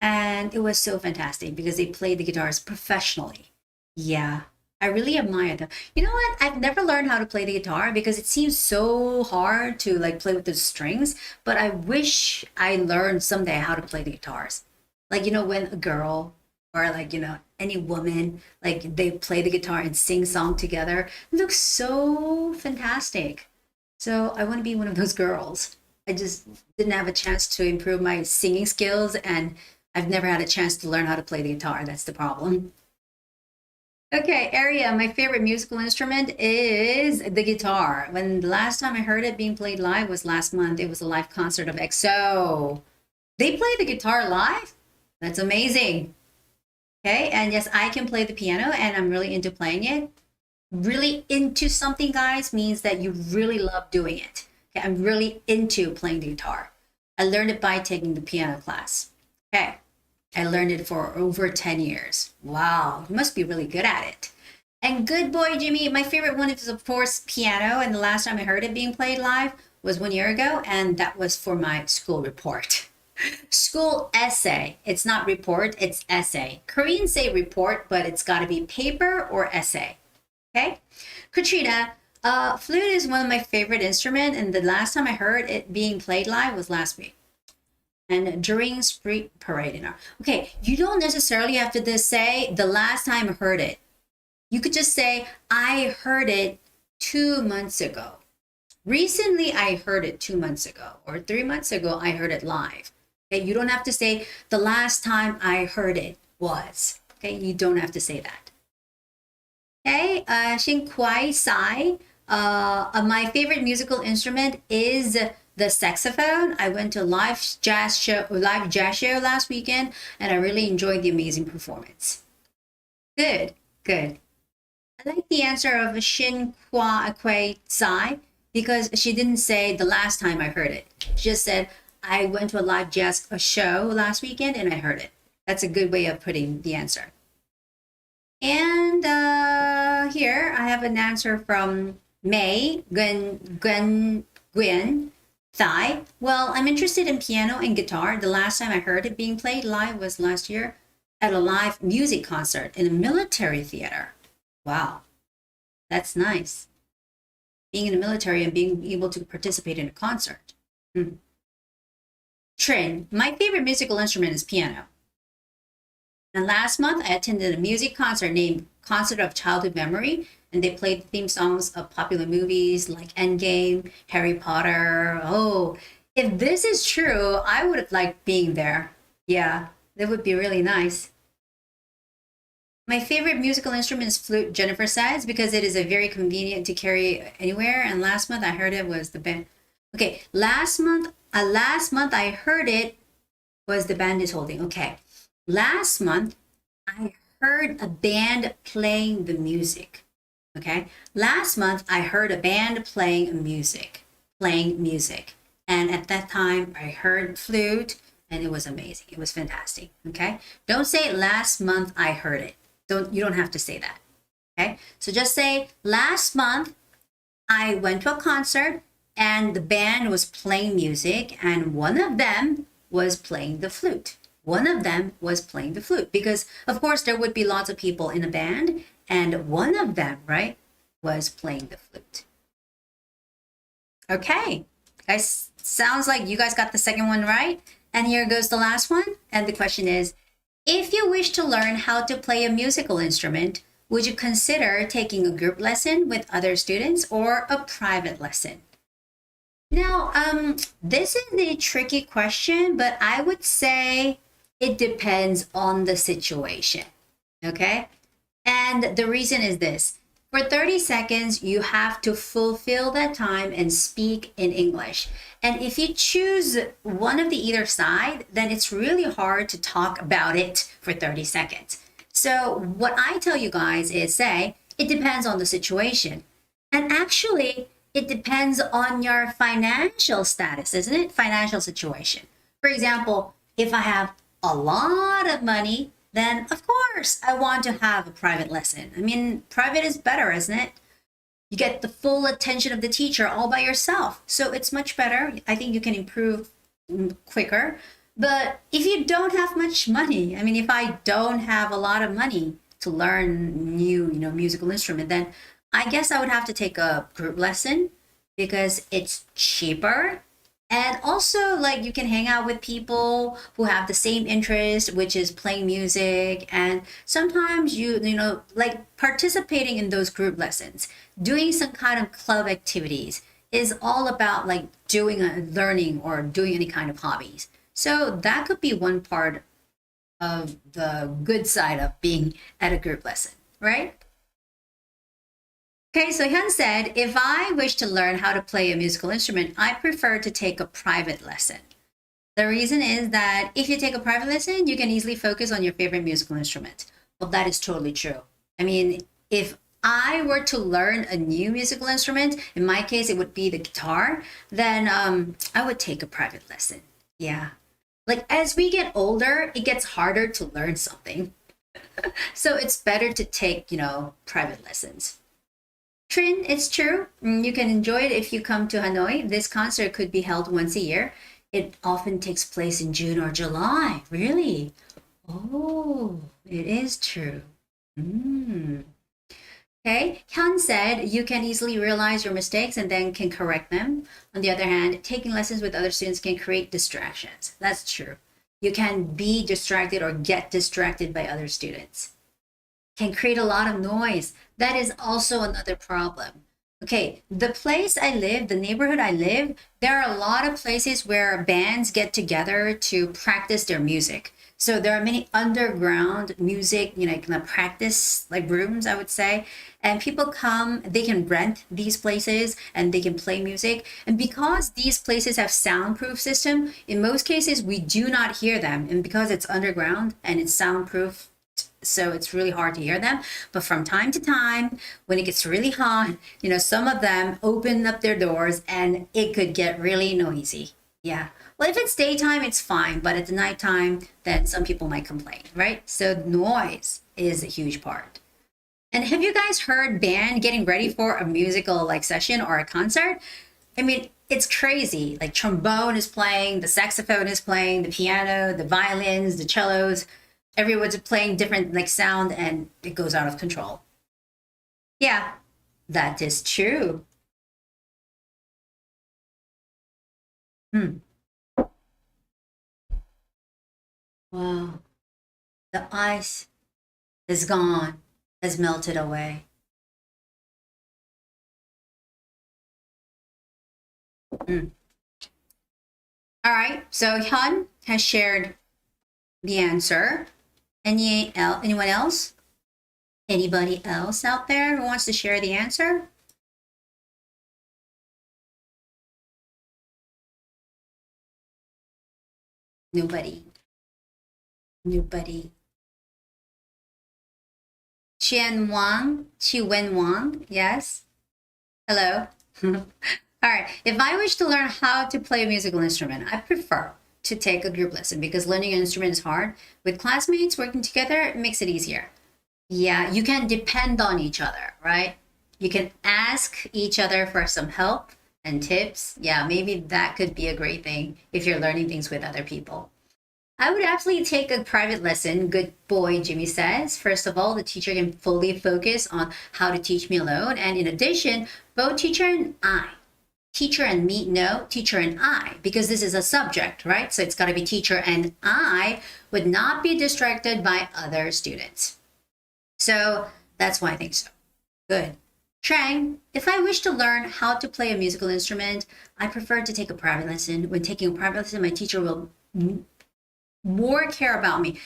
Speaker 1: And it was so fantastic because they played the guitars professionally. Yeah, I really admire them. You know what? I've never learned how to play the guitar because it seems so hard to like play with the strings. But I wish I learned someday how to play the guitars. Like, when a girl or like, any woman, like they play the guitar and sing song together. It looks so fantastic. So I want to be one of those girls. I just didn't have a chance to improve my singing skills, and I've never had a chance to learn how to play the guitar. That's the problem. Okay, Aria, my favorite musical instrument is the guitar. When the last time I heard it being played live was last month. It was a live concert of EXO. They play the guitar live? That's amazing. Okay, and yes, I can play the piano and I'm really into playing it. Really into something, guys, means that you really love doing it. Okay, I'm really into playing the guitar. I learned it by taking the piano class. Okay, I learned it for over 10 years. Wow, you must be really good at it. And good boy, Jimmy. My favorite one is, of course, piano. And the last time I heard it being played live was 1 year ago. And that was for my school report. School essay. It's not report, it's essay. Koreans say report, but it's got to be paper or essay. Okay? Katrina, flute is one of my favorite instruments. And the last time I heard it being played live was last week. And during spring parade. Okay, you don't necessarily have to just say the last time I heard it. You could just say, I heard it 2 months ago. Recently, I heard it 2 months ago. Or 3 months ago, I heard it live. Okay, you don't have to say the last time I heard it was. Okay, you don't have to say that. Okay, Shin Kwai Sai. My favorite musical instrument is the saxophone. I went to a live jazz show last weekend, and I really enjoyed the amazing performance. Good, good. I like the answer of Shin Kwai Sai because she didn't say the last time I heard it. She just said, I went to a live jazz show last weekend and I heard it. That's a good way of putting the answer. And here I have an answer from May Gwen Thai. Well, I'm interested in piano and guitar. The last time I heard it being played live was last year at a live music concert in a military theater. Wow, that's nice. Being in the military and being able to participate in a concert. Trin, my favorite musical instrument is piano. And last month, I attended a music concert named Concert of Childhood Memory, and they played the theme songs of popular movies like Endgame, Harry Potter. Oh, if this is true, I would have liked being there. Yeah, that would be really nice. My favorite musical instrument is flute, Jennifer says, because it is a very convenient to carry anywhere. And last month, I heard it was the band. Okay, last month I heard it was the band is holding. Okay, last month I heard a band playing the music. Okay, last month I heard a band playing music. And at that time I heard flute and it was amazing. It was fantastic. Okay, don't say last month I heard it. You don't have to say that. Okay, so just say last month I went to a concert and the band was playing music and one of them was playing the flute. Because of course there would be lots of people in a band and one of them, right, was playing the flute. Okay, guys, sounds like you guys got the second one right. And here goes the last one. And the question is, if you wish to learn how to play a musical instrument, would you consider taking a group lesson with other students or a private lesson? Now, this is a tricky question, but I would say it depends on the situation, okay? And the reason is this. For 30 seconds, you have to fulfill that time and speak in English. And if you choose one of the either side, then it's really hard to talk about it for 30 seconds. So what I tell you guys is say, it depends on the situation. And actually, it depends on your financial status, isn't it? Financial situation. For example, if I have a lot of money, then of course I want to have a private lesson. I mean, private is better, isn't it? You get the full attention of the teacher all by yourself. So it's much better. I think you can improve quicker. But if you don't have much money, I mean, if I don't have a lot of money to learn new, musical instrument, then I guess I would have to take a group lesson because it's cheaper. And also, like, you can hang out with people who have the same interest, which is playing music. And sometimes like participating in those group lessons, doing some kind of club activities is all about like doing learning or doing any kind of hobbies. So that could be one part of the good side of being at a group lesson, right? Okay, so Hyun said, if I wish to learn how to play a musical instrument, I prefer to take a private lesson. The reason is that if you take a private lesson, you can easily focus on your favorite musical instrument. Well, that is totally true. I mean, if I were to learn a new musical instrument, in my case, it would be the guitar, then I would take a private lesson. Yeah. Like as we get older, it gets harder to learn something. So it's better to take, private lessons. Trin, it's true. You can enjoy it if you come to Hanoi. This concert could be held once a year. It often takes place in June or July. Really? Oh, it is true. Okay, Hyun said you can easily realize your mistakes and then can correct them. On the other hand, taking lessons with other students can create distractions. That's true. You can be distracted or get distracted by other students. Can create a lot of noise. That is also another problem. Okay, the place I live, the neighborhood I live, there are a lot of places where bands get together to practice their music. So there are many underground music, kind of practice like rooms, I would say. And people come, they can rent these places and they can play music. And because these places have soundproof system, in most cases, we do not hear them. And because it's underground and it's soundproof, so it's really hard to hear them. But from time to time, when it gets really hot, some of them open up their doors and it could get really noisy. Yeah. Well, if it's daytime, it's fine. But at the nighttime, then some people might complain, right? So noise is a huge part. And have you guys heard band getting ready for a musical like session or a concert? I mean, it's crazy. Like trombone is playing, the saxophone is playing, the piano, the violins, the cellos. Everyone's playing different like sound and it goes out of control. Yeah, that is true. Wow. The ice is gone, has melted away. All right, so Hyun has shared the answer. Anyone else? Anybody else out there who wants to share the answer? Nobody. Wen Wang, yes. Hello. All right. If I wish to learn how to play a musical instrument, I prefer to take a group lesson because learning an instrument is hard. With classmates working together, it makes it easier. Yeah, you can depend on each other, right? You can ask each other for some help and tips. Yeah, maybe that could be a great thing if you're learning things with other people. I would absolutely take a private lesson. Good boy, Jimmy says. First of all, the teacher can fully focus on how to teach me alone. And in addition, both teacher and I teacher and me, no, teacher and I, because this is a subject, right? So it's got to be teacher and I would not be distracted by other students. So that's why I think so. Good. Trang, if I wish to learn how to play a musical instrument, I prefer to take a private lesson. When taking a private lesson, my teacher will more care about me,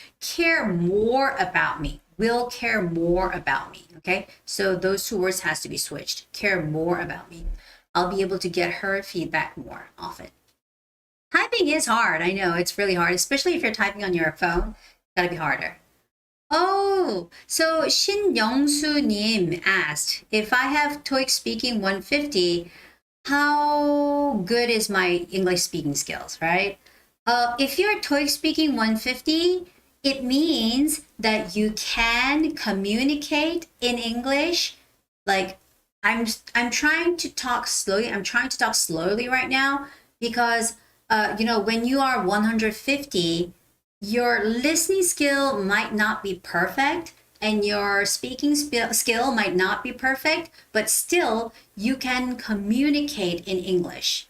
Speaker 1: will care more about me, okay? So those two words has to be switched, care more about me. I'll be able to get her feedback more often. Typing is hard, I know, it's really hard, especially if you're typing on your phone, it's gotta be harder. Oh, so Shin Young-soo-nim asked, if I have TOEIC speaking 150, how good is my English speaking skills, right? If you're TOEIC speaking 150, it means that you can communicate in English. Like I'm trying to talk slowly. I'm trying to talk slowly right now because when you are 150, your listening skill might not be perfect and your speaking skill might not be perfect, but still you can communicate in English.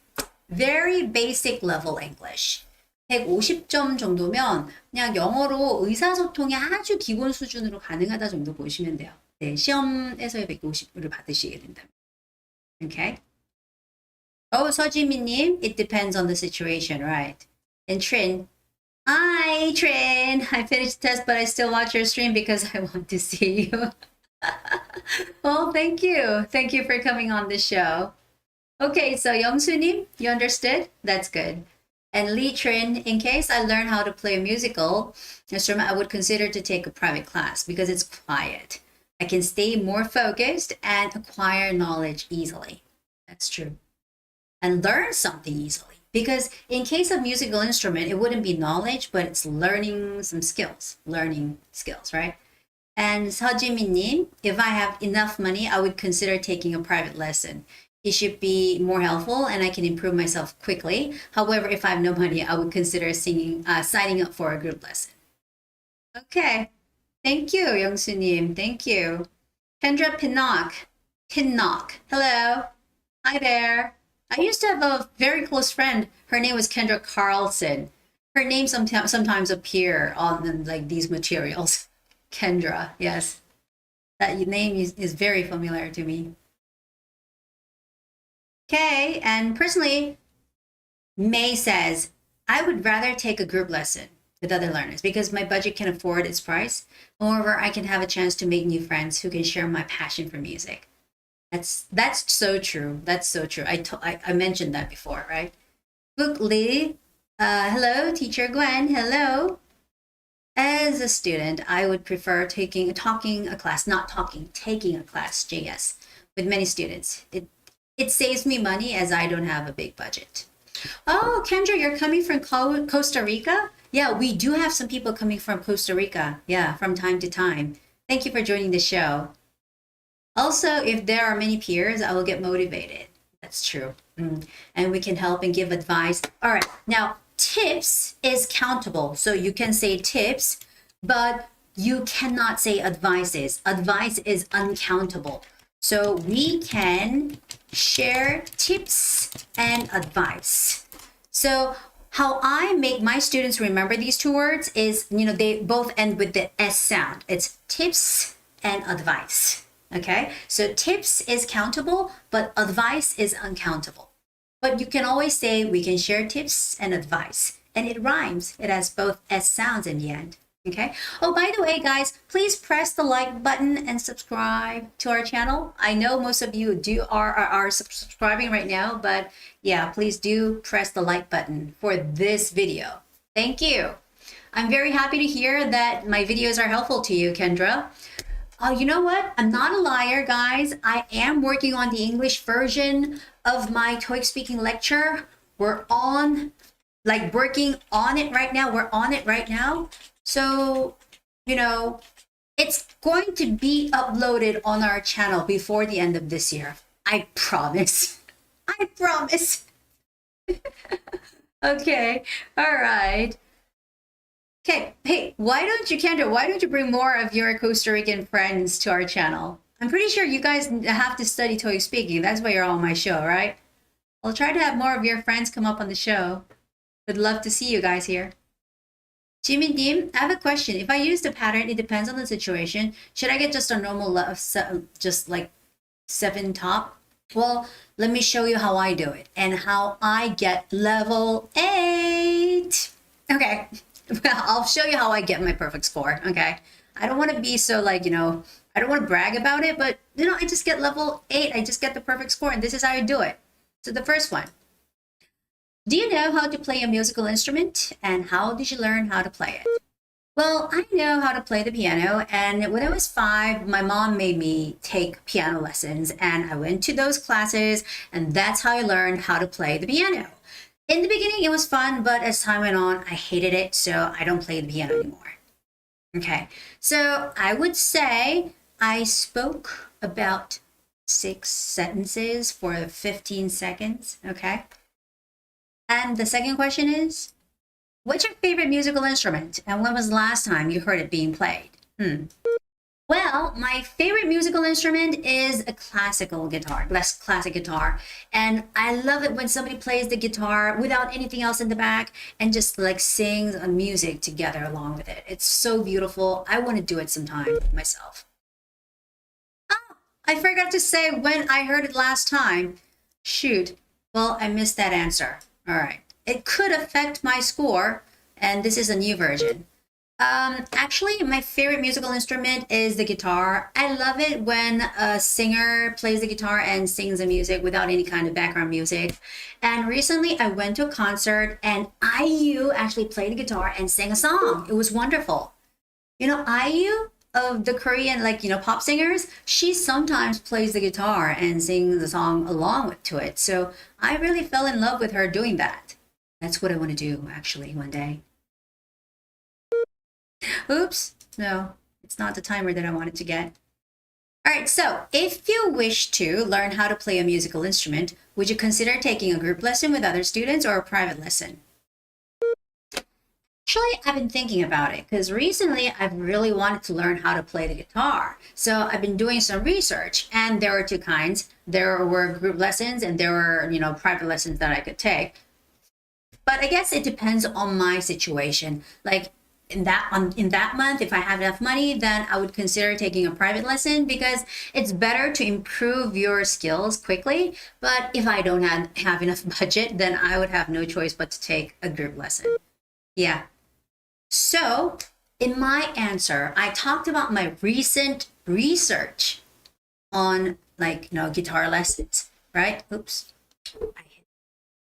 Speaker 1: Very basic level English. 150점 정도면 그냥 영어로 의사소통이 아주 기본 수준으로 가능하다 정도 보시면 돼요. 네, 시험에서의 150을 받으시게 된다면. Okay? Oh, 서지민님, it depends on the situation, right? And Trin, hi, Trin. I finished the test, but I still watch your stream because I want to see you. Well, thank you. Thank you for coming on the show. Okay, so Youngsu님, you understood? That's good. And Lee Trin, in case I learn how to play a musical instrument, I would consider to take a private class because it's quiet. I can stay more focused and acquire knowledge easily. That's true. And learn something easily. Because in case of musical instrument, it wouldn't be knowledge, but it's learning some skills. Learning skills, right? And 서지민님, if I have enough money, I would consider taking a private lesson. It should be more helpful and I can improve myself quickly. However, if I have no money, I would consider signing up for a group lesson. Okay. Thank you, Youngsu님. Thank you. Kendra Pinnock. Hello. Hi there. I used to have a very close friend. Her name was Kendra Carlson. Her name sometimes appear on like these materials. Kendra, yes. That name is very familiar to me. Okay, and personally, May says, I would rather take a group lesson with other learners because my budget can afford its price. Moreover, I can have a chance to make new friends who can share my passion for music. That's so true. That's so true. I mentioned that before, right? Book Lee, hello, teacher Gwen, hello. As a student, I would prefer taking a class, JS, with many students. It saves me money as I don't have a big budget. Oh, Kendra, you're coming from Costa Rica? Yeah, we do have some people coming from Costa Rica. Yeah, from time to time. Thank you for joining the show. Also, if there are many peers, I will get motivated. That's true. And we can help and give advice. All right, now tips is countable. So you can say tips, but you cannot say advices. Advice is uncountable. So we can share tips and advice. So how I make my students remember these two words is, they both end with the S sound. It's tips and advice. Okay, so tips is countable, but advice is uncountable. But you can always say we can share tips and advice. And it rhymes. It has both S sounds in the end. Okay. Oh, by the way, guys, please press the like button and subscribe to our channel. I know most of you are subscribing right now, but yeah, please do press the like button for this video. Thank you. I'm very happy to hear that my videos are helpful to you, Kendra. Oh, you know what? I'm not a liar, guys. I am working on the English version of my TOEIC speaking lecture. We're working on it right now. We're on it right now. So, it's going to be uploaded on our channel before the end of this year. I promise. I promise. Okay. All right. Okay. Hey, Kendra, why don't you bring more of your Costa Rican friends to our channel? I'm pretty sure you guys have to study TOEIC speaking. That's why you're on my show, right? I'll try to have more of your friends come up on the show. Would love to see you guys here. Jimin-nim, I have a question. If I use the pattern, it depends on the situation. Should I get just a normal, just like 7 top? Well, let me show you how I do it and how I get level 8. Okay, well, I'll show you how I get my perfect score, okay? I don't want to be so like, I don't want to brag about it, but I just get level 8. I just get the perfect score, and this is how I do it. So the first one. Do you know how to play a musical instrument, and how did you learn how to play it? Well, I know how to play the piano, and when I was 5, my mom made me take piano lessons, and I went to those classes, and that's how I learned how to play the piano. In the beginning, it was fun, but as time went on, I hated it, so I don't play the piano anymore. Okay, so I would say I spoke about 6 sentences for 15 seconds, okay? And the second question is, what's your favorite musical instrument? And when was the last time you heard it being played? Well, my favorite musical instrument is a classical guitar, classic guitar. And I love it when somebody plays the guitar without anything else in the back and just like sings a music together along with it. It's so beautiful. I want to do it sometime myself. Oh, I forgot to say when I heard it last time. Shoot. Well, I missed that answer. All right. It could affect my score, and this is a new version. Actually, my favorite musical instrument is the guitar. I love it when a singer plays the guitar and sings the music without any kind of background music. And recently I went to a concert and IU actually played the guitar and sang a song. It was wonderful. IU of the Korean, pop singers, she sometimes plays the guitar and sings the song along to it. So I really fell in love with her doing that. That's what I want to do actually one day. Oops, no, it's not the timer that I wanted to get. All right, so if you wish to learn how to play a musical instrument, would you consider taking a group lesson with other students or a private lesson? Actually, I've been thinking about it because recently I've really wanted to learn how to play the guitar. So I've been doing some research, and there are 2 kinds. There were group lessons and there were, private lessons that I could take. But I guess it depends on my situation. Like in that month, if I have enough money, then I would consider taking a private lesson because it's better to improve your skills quickly. But if I don't have enough budget, then I would have no choice but to take a group lesson. Yeah. So in my answer, I talked about my recent research on guitar lessons, right? Oops, I hit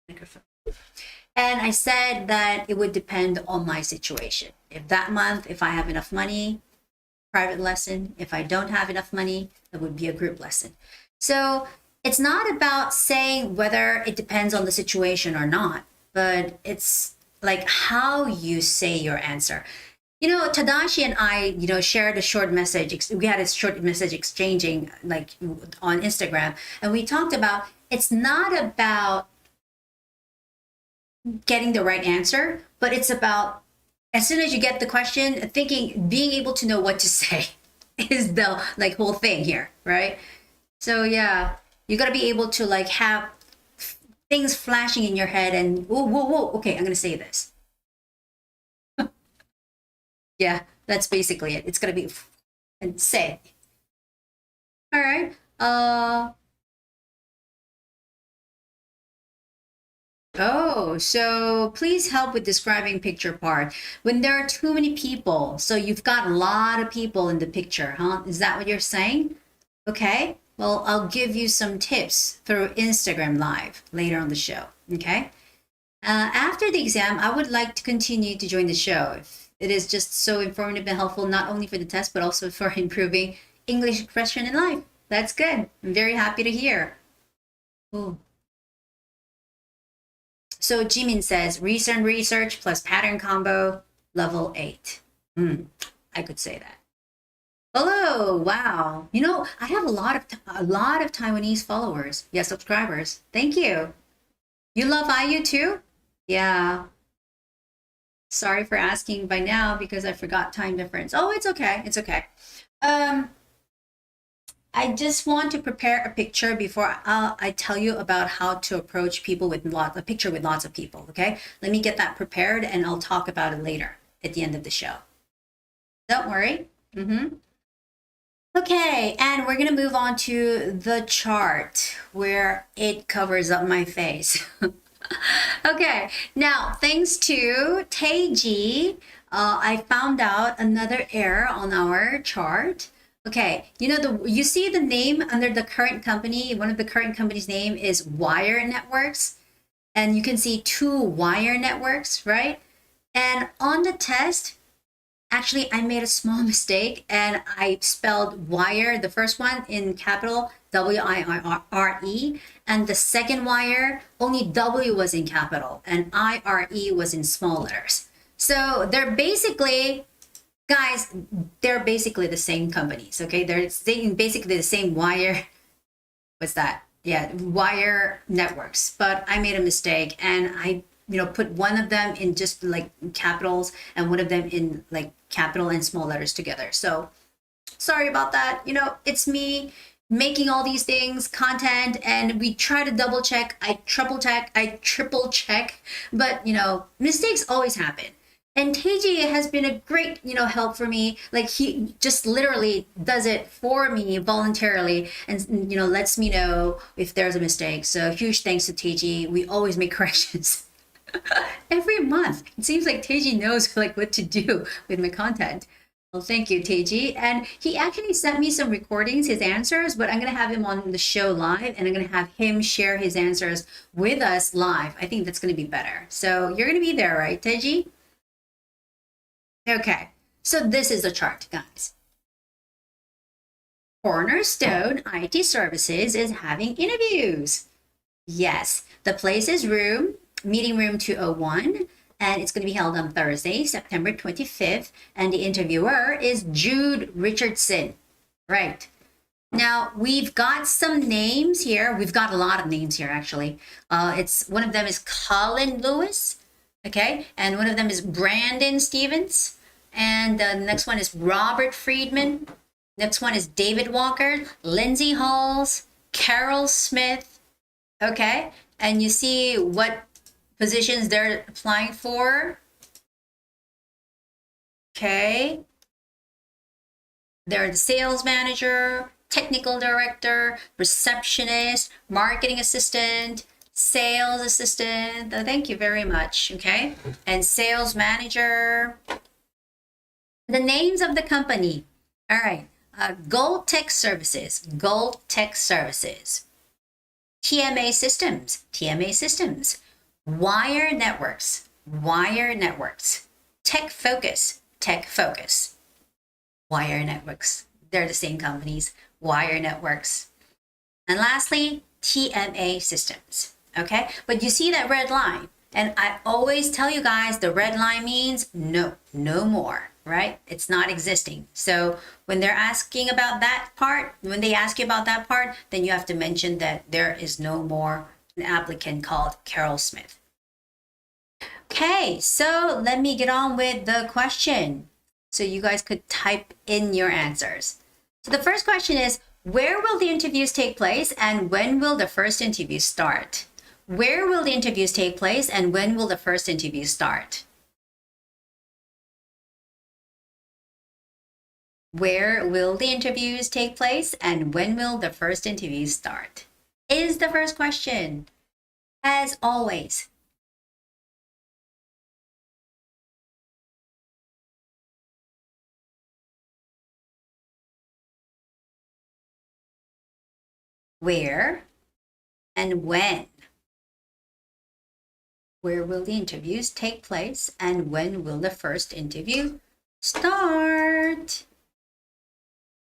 Speaker 1: the microphone. And I said that it would depend on my situation. If that month, if I have enough money, private lesson. If I don't have enough money, it would be a group lesson. So it's not about saying whether it depends on the situation or not, but it's like how you say your answer. Tadashi and I, shared a short message. We had a short message exchanging on Instagram. And we talked about, it's not about getting the right answer, but it's about as soon as you get the question, being able to know what to say is the whole thing here, right? So yeah, you got to be able to have things flashing in your head and whoa, okay, I'm gonna say this. Yeah, that's basically it. It's gonna be and say. All right. Oh, so please help with describing picture part. When there are too many people, so you've got a lot of people in the picture, huh? Is that what you're saying? Okay, well, I'll give you some tips through Instagram Live later on the show, okay? After the exam, I would like to continue to join the show. It is just so informative and helpful, not only for the test, but also for improving English expression in life. That's good. I'm very happy to hear. Ooh. So Jimin says, recent research plus pattern combo, level 8. I could say that. Hello, wow. I have a lot of Taiwanese followers. Yeah, subscribers. Thank you. You love IU too? Yeah. Sorry for asking by now because I forgot time difference. Oh, it's okay. It's okay. I just want to prepare a picture before I tell you about how to approach people with a picture with lots of people, okay? Let me get that prepared and I'll talk about it later at the end of the show. Don't worry. Okay, and we're gonna move on to the chart where it covers up my face. Okay, now thanks to Taiji, I found out another error on our chart. Okay, you see the name under the current company, one of the current company's name is Wire Networks, and you can see 2 wire networks, right? And on the test, actually, I made a small mistake and I spelled wire, the first one in capital, W-I-R-E, and the second wire, only W was in capital and I-R-E was in small letters. So they're basically, guys, they're basically the same companies, okay? They're basically the same wire, what's that? Yeah, wire networks, but I made a mistake and I put one of them in just like capitals and one of them in like capital and small letters together. So sorry about that. It's me making all these things, content, and we try to double check, I triple check, but mistakes always happen. And Teiji has been a great, help for me. Like he just literally does it for me voluntarily and, lets me know if there's a mistake. So huge thanks to Teiji. We always make corrections. Every month. It seems like Teiji knows like what to do with my content. Well, thank you, Teiji. And he actually sent me some recordings, his answers, but I'm going to have him on the show live and I'm going to have him share his answers with us live. I think that's going to be better. So you're going to be there, right, Teiji? Okay. So this is the chart, guys. Cornerstone IT Services is having interviews. Yes, the place is meeting room 201, and it's going to be held on Thursday, September 25th, and the interviewer is Jude Richardson. Right. Now, we've got some names here. We've got a lot of names here, actually. One of them is Colin Lewis, okay? And one of them is Brandon Stevens. And the next one is Robert Friedman. Next one is David Walker, Lindsay Halls, Carol Smith, okay? And you see what positions they're applying for. Okay. They're the sales manager, technical director, receptionist, marketing assistant, sales assistant. Thank you very much. Okay. And sales manager. The names of the company. All right. Gold Tech Services, TMA Systems, Wire Networks, Tech Focus, Wire Networks. They're the same companies, Wire Networks. And lastly, TMA Systems, okay? But you see that red line, and I always tell you guys the red line means no more, right? It's not existing. So when they're asking about that part, when they ask you about that part, then you have to mention that there is no more an applicant called Carol Smith. Okay, so let me get on with the question so you guys could type in your answers. So the first question is, where will the interviews take place and when will the first interview start? Where will the interviews take place and when will the first interview start? Where will the interviews take place and when will the first interview start? Is the first question. As always, where and when? Where will the interviews take place and when will the first interview start?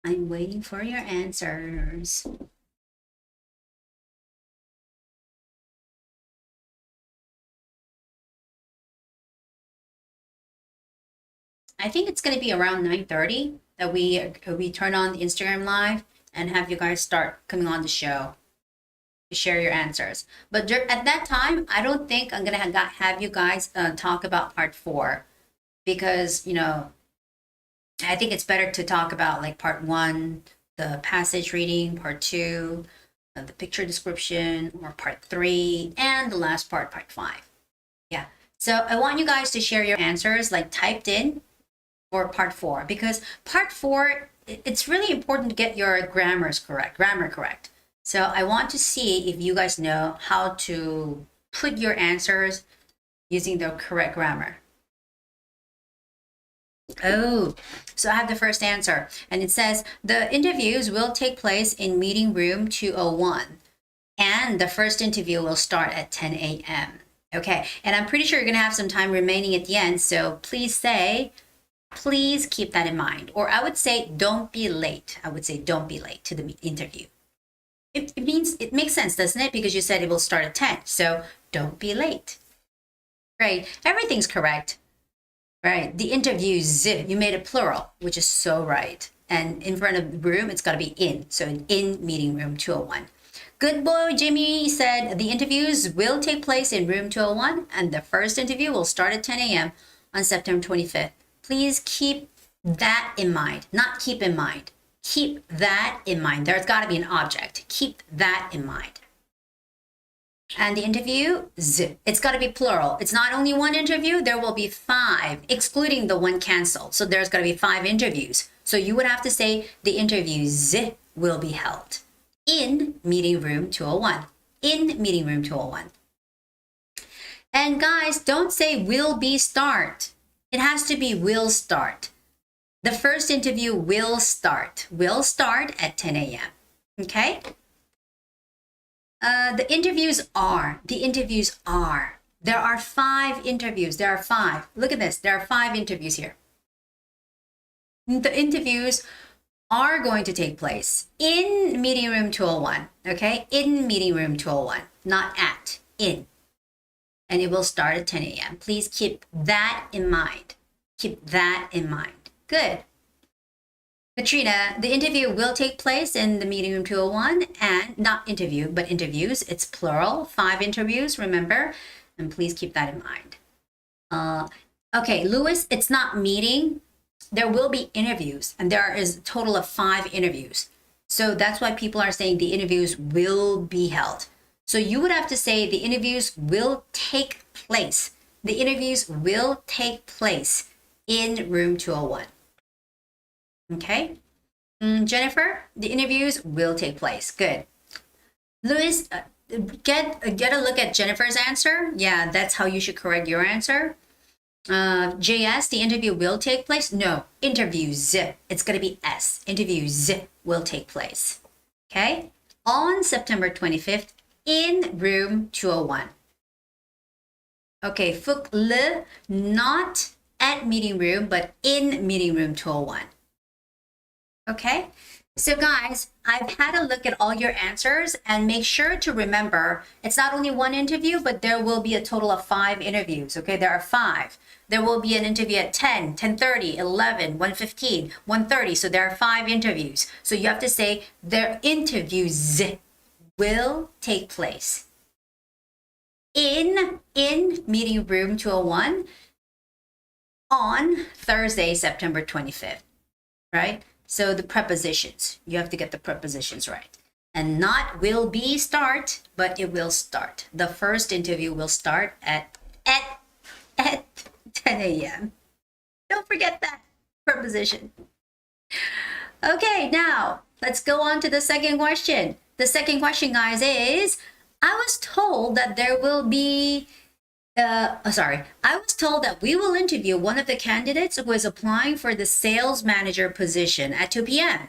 Speaker 1: I'm waiting for your answers. I think it's going to be around 9:30 that we turn on the Instagram live and have you guys start coming on the show to share your answers. But at that time, I don't think I'm going to have you guys talk about part 4 because, I think it's better to talk about like part 1, the passage reading, part 2, the picture description, or part 3, and the last part, part 5. Yeah. So I want you guys to share your answers like typed in for part 4, because part 4, it's really important to get your grammar correct. So I want to see if you guys know how to put your answers using the correct grammar. Oh, so I have the first answer, and it says the interviews will take place in meeting room 201, and the first interview will start at 10 a.m. Okay, and I'm pretty sure you're gonna have some time remaining at the end, so please keep that in mind. Or I would say don't be late. I would say don't be late to the interview. It makes sense, doesn't it? Because you said it will start at 10, so don't be late. Right, everything's correct. Right, the interviews, you made it plural, which is so right. And in front of the room, it's got to be in. So in meeting room 201. Good boy, Jimmy said the interviews will take place in room 201, and the first interview will start at 10 a.m. on September 25th. Please keep that in mind. Not keep in mind. Keep that in mind. There's got to be an object. Keep that in mind. And the interview, it's got to be plural. It's not only one interview, there will be 5, excluding the one canceled. So there's got to be 5 interviews. So you would have to say the interviews will be held in meeting room 201. In meeting room 201. And guys, don't say will be start. It has to be will start. The first interview will start. Will start at 10 a.m. Okay? The interviews are. There are 5 interviews. There are 5. Look at this. There are 5 interviews here. The interviews are going to take place in meeting room 201. Okay? In meeting room 201. Not at. In. And it will start at 10 a.m. Please keep that in mind. Keep that in mind. Good. Katrina, the interview will take place in the meeting room 201, and not interview, but interviews. It's plural, 5 interviews, remember? And please keep that in mind. Okay, Lewis, it's not meeting. There will be interviews, and there is a total of 5 interviews. So that's why people are saying the interviews will be held. So you would have to say the interviews will take place. The interviews will take place in room 201. Okay. Jennifer, the interviews will take place. Good. Louis, get a look at Jennifer's answer. Yeah, that's how you should correct your answer. JS, the interview will take place. No, interviews. It's going to be S. Interviews will take place. Okay. On September 25th in room 201. Okay, Phúc Le, not at meeting room, but in meeting room 201. Okay, so guys, I've had a look at all your answers, and make sure to remember it's not only one interview, but there will be a total of 5 interviews. Okay, there are 5. There will be an interview at 10, 10:30, 11, 1:15, 1:30. So there are 5 interviews. So you have to say their interviews will take place in meeting room 201 on Thursday, September 25th, right? So the prepositions, you have to get the prepositions right. And not will be start, but it will start. The first interview will start at 10 a.m. Don't forget that preposition. Okay, now let's go on to the second question. The second question, guys, is I was told that there will be I was told that we will interview one of the candidates who is applying for the sales manager position at 2 p.m.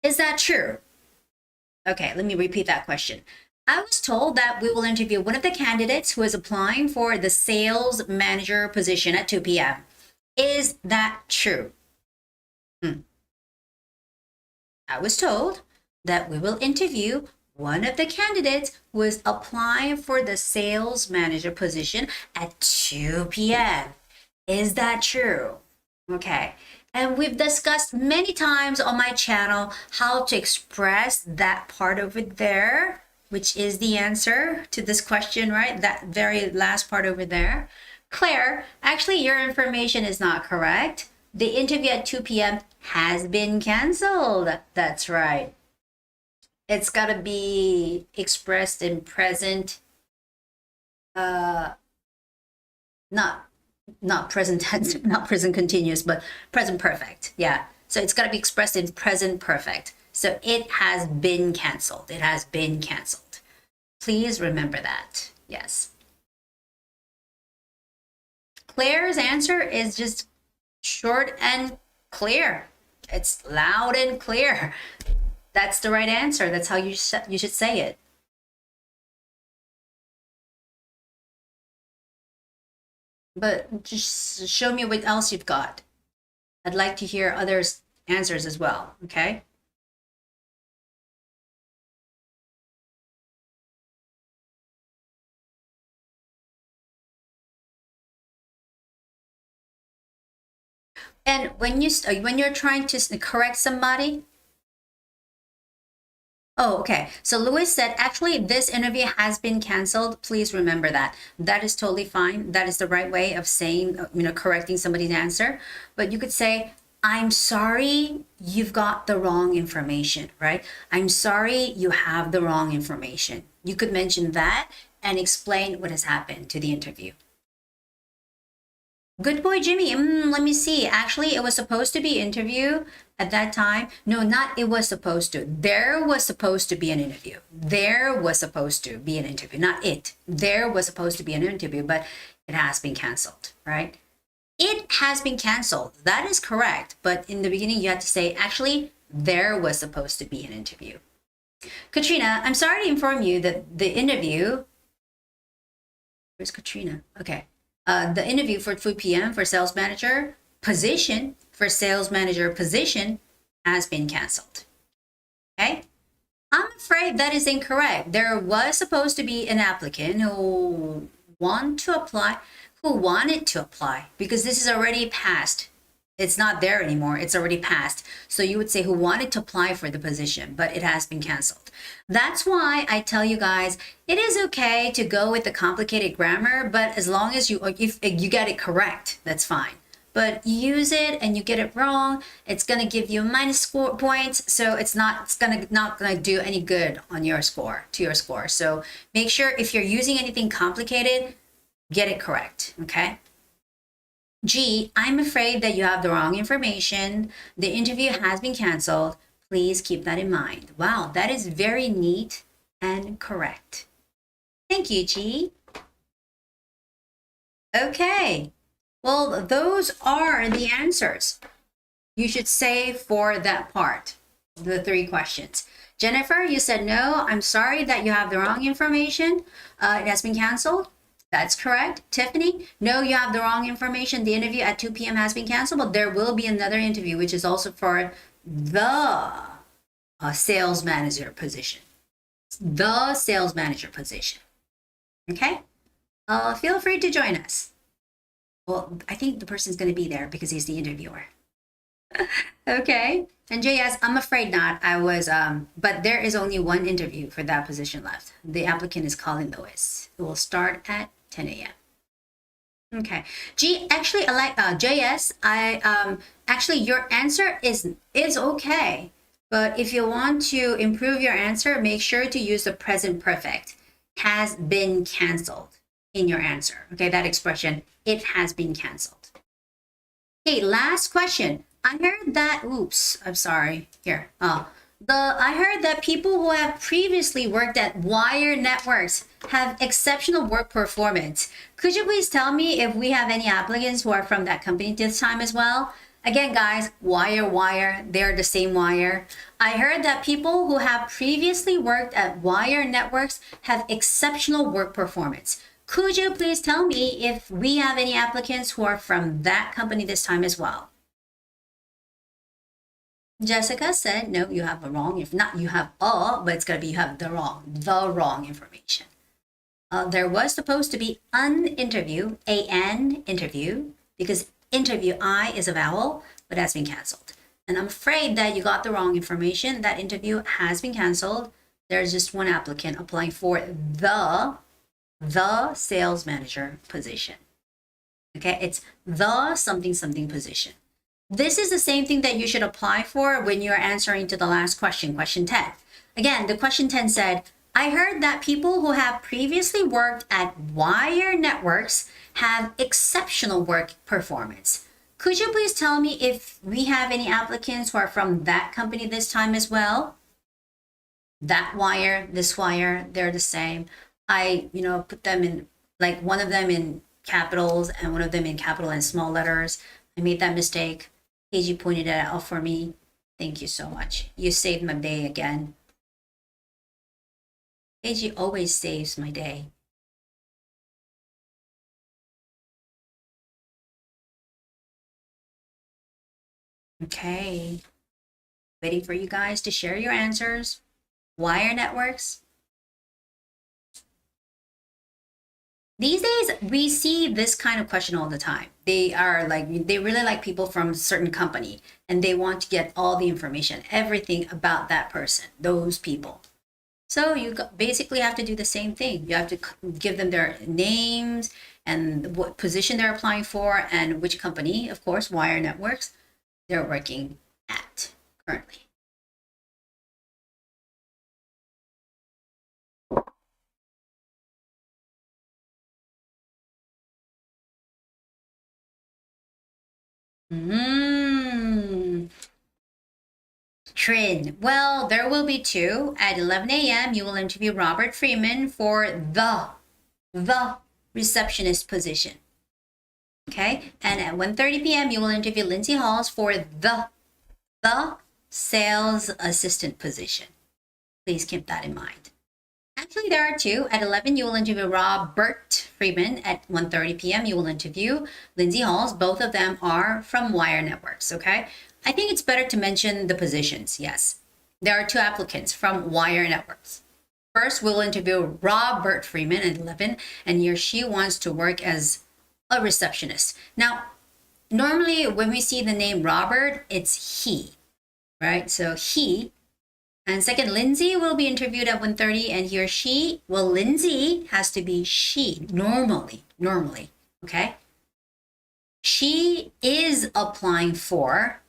Speaker 1: Is that true? Okay, let me repeat that question. I was told that we will interview one of the candidates who is applying for the sales manager position at 2 p.m. Is that true? I was told that we will interview one of the candidates who is applying for the sales manager position at 2 p.m. Is that true? Okay. And we've discussed many times on my channel how to express that part over there, which is the answer to this question, right? That very last part over there. Claire, actually your information is not correct. The interview at 2 p.m. has been canceled. That's right. It's got to be expressed in present, not present tense, not present continuous, but present perfect. Yeah. So it's got to be expressed in present perfect. So it has been canceled. It has been canceled. Please remember that. Yes. Claire's answer is just short and clear. It's loud and clear. That's the right answer. That's how you should say it. But just show me what else you've got. I'd like to hear others' answers as well, okay? And when you're trying to correct somebody, oh, okay. So Louis said, actually, this interview has been canceled. Please remember that. That is totally fine. That is the right way of saying, correcting somebody's answer. But you could say, I'm sorry, you've got the wrong information, right? I'm sorry, you have the wrong information. You could mention that and explain what has happened to the interview. Good boy, Jimmy. Let me see. Actually, it was supposed to be interview at that time. No, not it was supposed to. There was supposed to be an interview. There was supposed to be an interview. Not it. There was supposed to be an interview, but it has been canceled, right? It has been canceled. That is correct. But in the beginning, you had to say, actually, there was supposed to be an interview. Katrina, I'm sorry to inform you that the interview... Where's Katrina? Okay. The interview for 2 p.m. for sales manager position has been canceled. Okay? I'm afraid that is incorrect. There was supposed to be an applicant who wanted to apply because this is already past. It's not there anymore. It's already passed. So you would say who wanted to apply for the position, but it has been canceled. That's why I tell you guys, it is okay to go with the complicated grammar, but as long as if you get it correct, that's fine. But you use it and you get it wrong, it's going to give you minus points. So it's not going to do any good on your score, to your score. So make sure if you're using anything complicated, get it correct. Okay. G, I'm afraid that you have the wrong information. The interview has been canceled. Please keep that in mind. Wow, that is very neat and correct. Thank you, G. Okay, well, those are the answers you should say for that part, the 3 questions. Jennifer, you said no. I'm sorry that you have the wrong information. It has been canceled. That's correct. Tiffany, no, you have the wrong information. The interview at 2 p.m. has been canceled, but there will be another interview, which is also for the sales manager position. The sales manager position. Okay? Feel free to join us. Well, I think the person's going to be there because he's the interviewer. Okay. And JS, I'm afraid not. But there is only one interview for that position left. The applicant is Colin Lewis. It will start at 10 a.m. Okay. G, actually, I like JS. Actually, your answer is okay. But if you want to improve your answer, make sure to use the present perfect. Has been canceled in your answer. Okay, that expression, it has been canceled. Okay, last question. I heard that, oops, I'm sorry. Here. I heard that people who have previously worked at Wire Networks have exceptional work performance. Could you please tell me if we have any applicants who are from that company this time as well? Again, guys, Wire, they're the same Wire. I heard that people who have previously worked at Wire Networks have exceptional work performance. Could you please tell me if we have any applicants who are from that company this time as well? Jessica said, no, you have the wrong, if not you have but it's going to be you have the wrong information. There was supposed to be an interview, because interview I is a vowel, but has been canceled. And I'm afraid that you got the wrong information. That interview has been canceled. There's just one applicant applying for the sales manager position. Okay, it's the something position. This is the same thing that you should apply for when you're answering to the last question, question 10. Again, the question 10 said, I heard that people who have previously worked at wire networks have exceptional work performance. Could you please tell me if we have any applicants who are from that company this time as well? That wire, this wire, they're the same. I, put them in, like one of them in capitals and one of them in capital and small letters. I made that mistake. KG pointed it out for me. Thank you so much. You saved my day again. KG always saves my day. Okay. Waiting for you guys to share your answers. Wire networks. These days, we see this kind of question all the time. They really like people from a certain company and they want to get all the information, everything about that person, those people. So you basically have to do the same thing. You have to give them their names and what position they're applying for and which company, of course, wire networks, they're working at currently. Trin. Well, there will be two. At 11 a.m., you will interview Robert Freeman for the receptionist position. Okay? And at 1:30 p.m., you will interview Lindsay Halls for the sales assistant position. Please keep that in mind. Actually, there are two. At 11, you will interview Robert Freeman. At 1:30 p.m., you will interview Lindsay Halls. Both of them are from Wire Networks, okay? I think it's better to mention the positions, yes. There are two applicants from Wire Networks. First, we'll interview Robert Freeman at 11, and he or she wants to work as a receptionist. Now, normally when we see the name Robert, it's he, right? So he. And second, Lindsay will be interviewed at 1:30 and he or she, well, Lindsay has to be she, normally, okay? She is applying for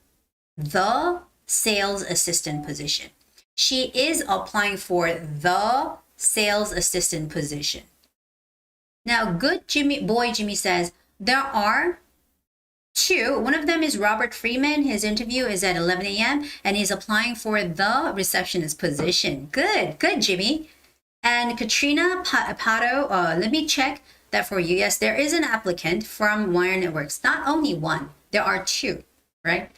Speaker 1: the sales assistant position. She is applying for the sales assistant position. Now, good Jimmy says, there are two. One of them is Robert Freeman. His interview is at 11 a.m. and he's applying for the receptionist position. Good, Jimmy. And Katrina Pato, let me check that for you. Yes, there is an applicant from Wire Networks. Not only one, there are two, right?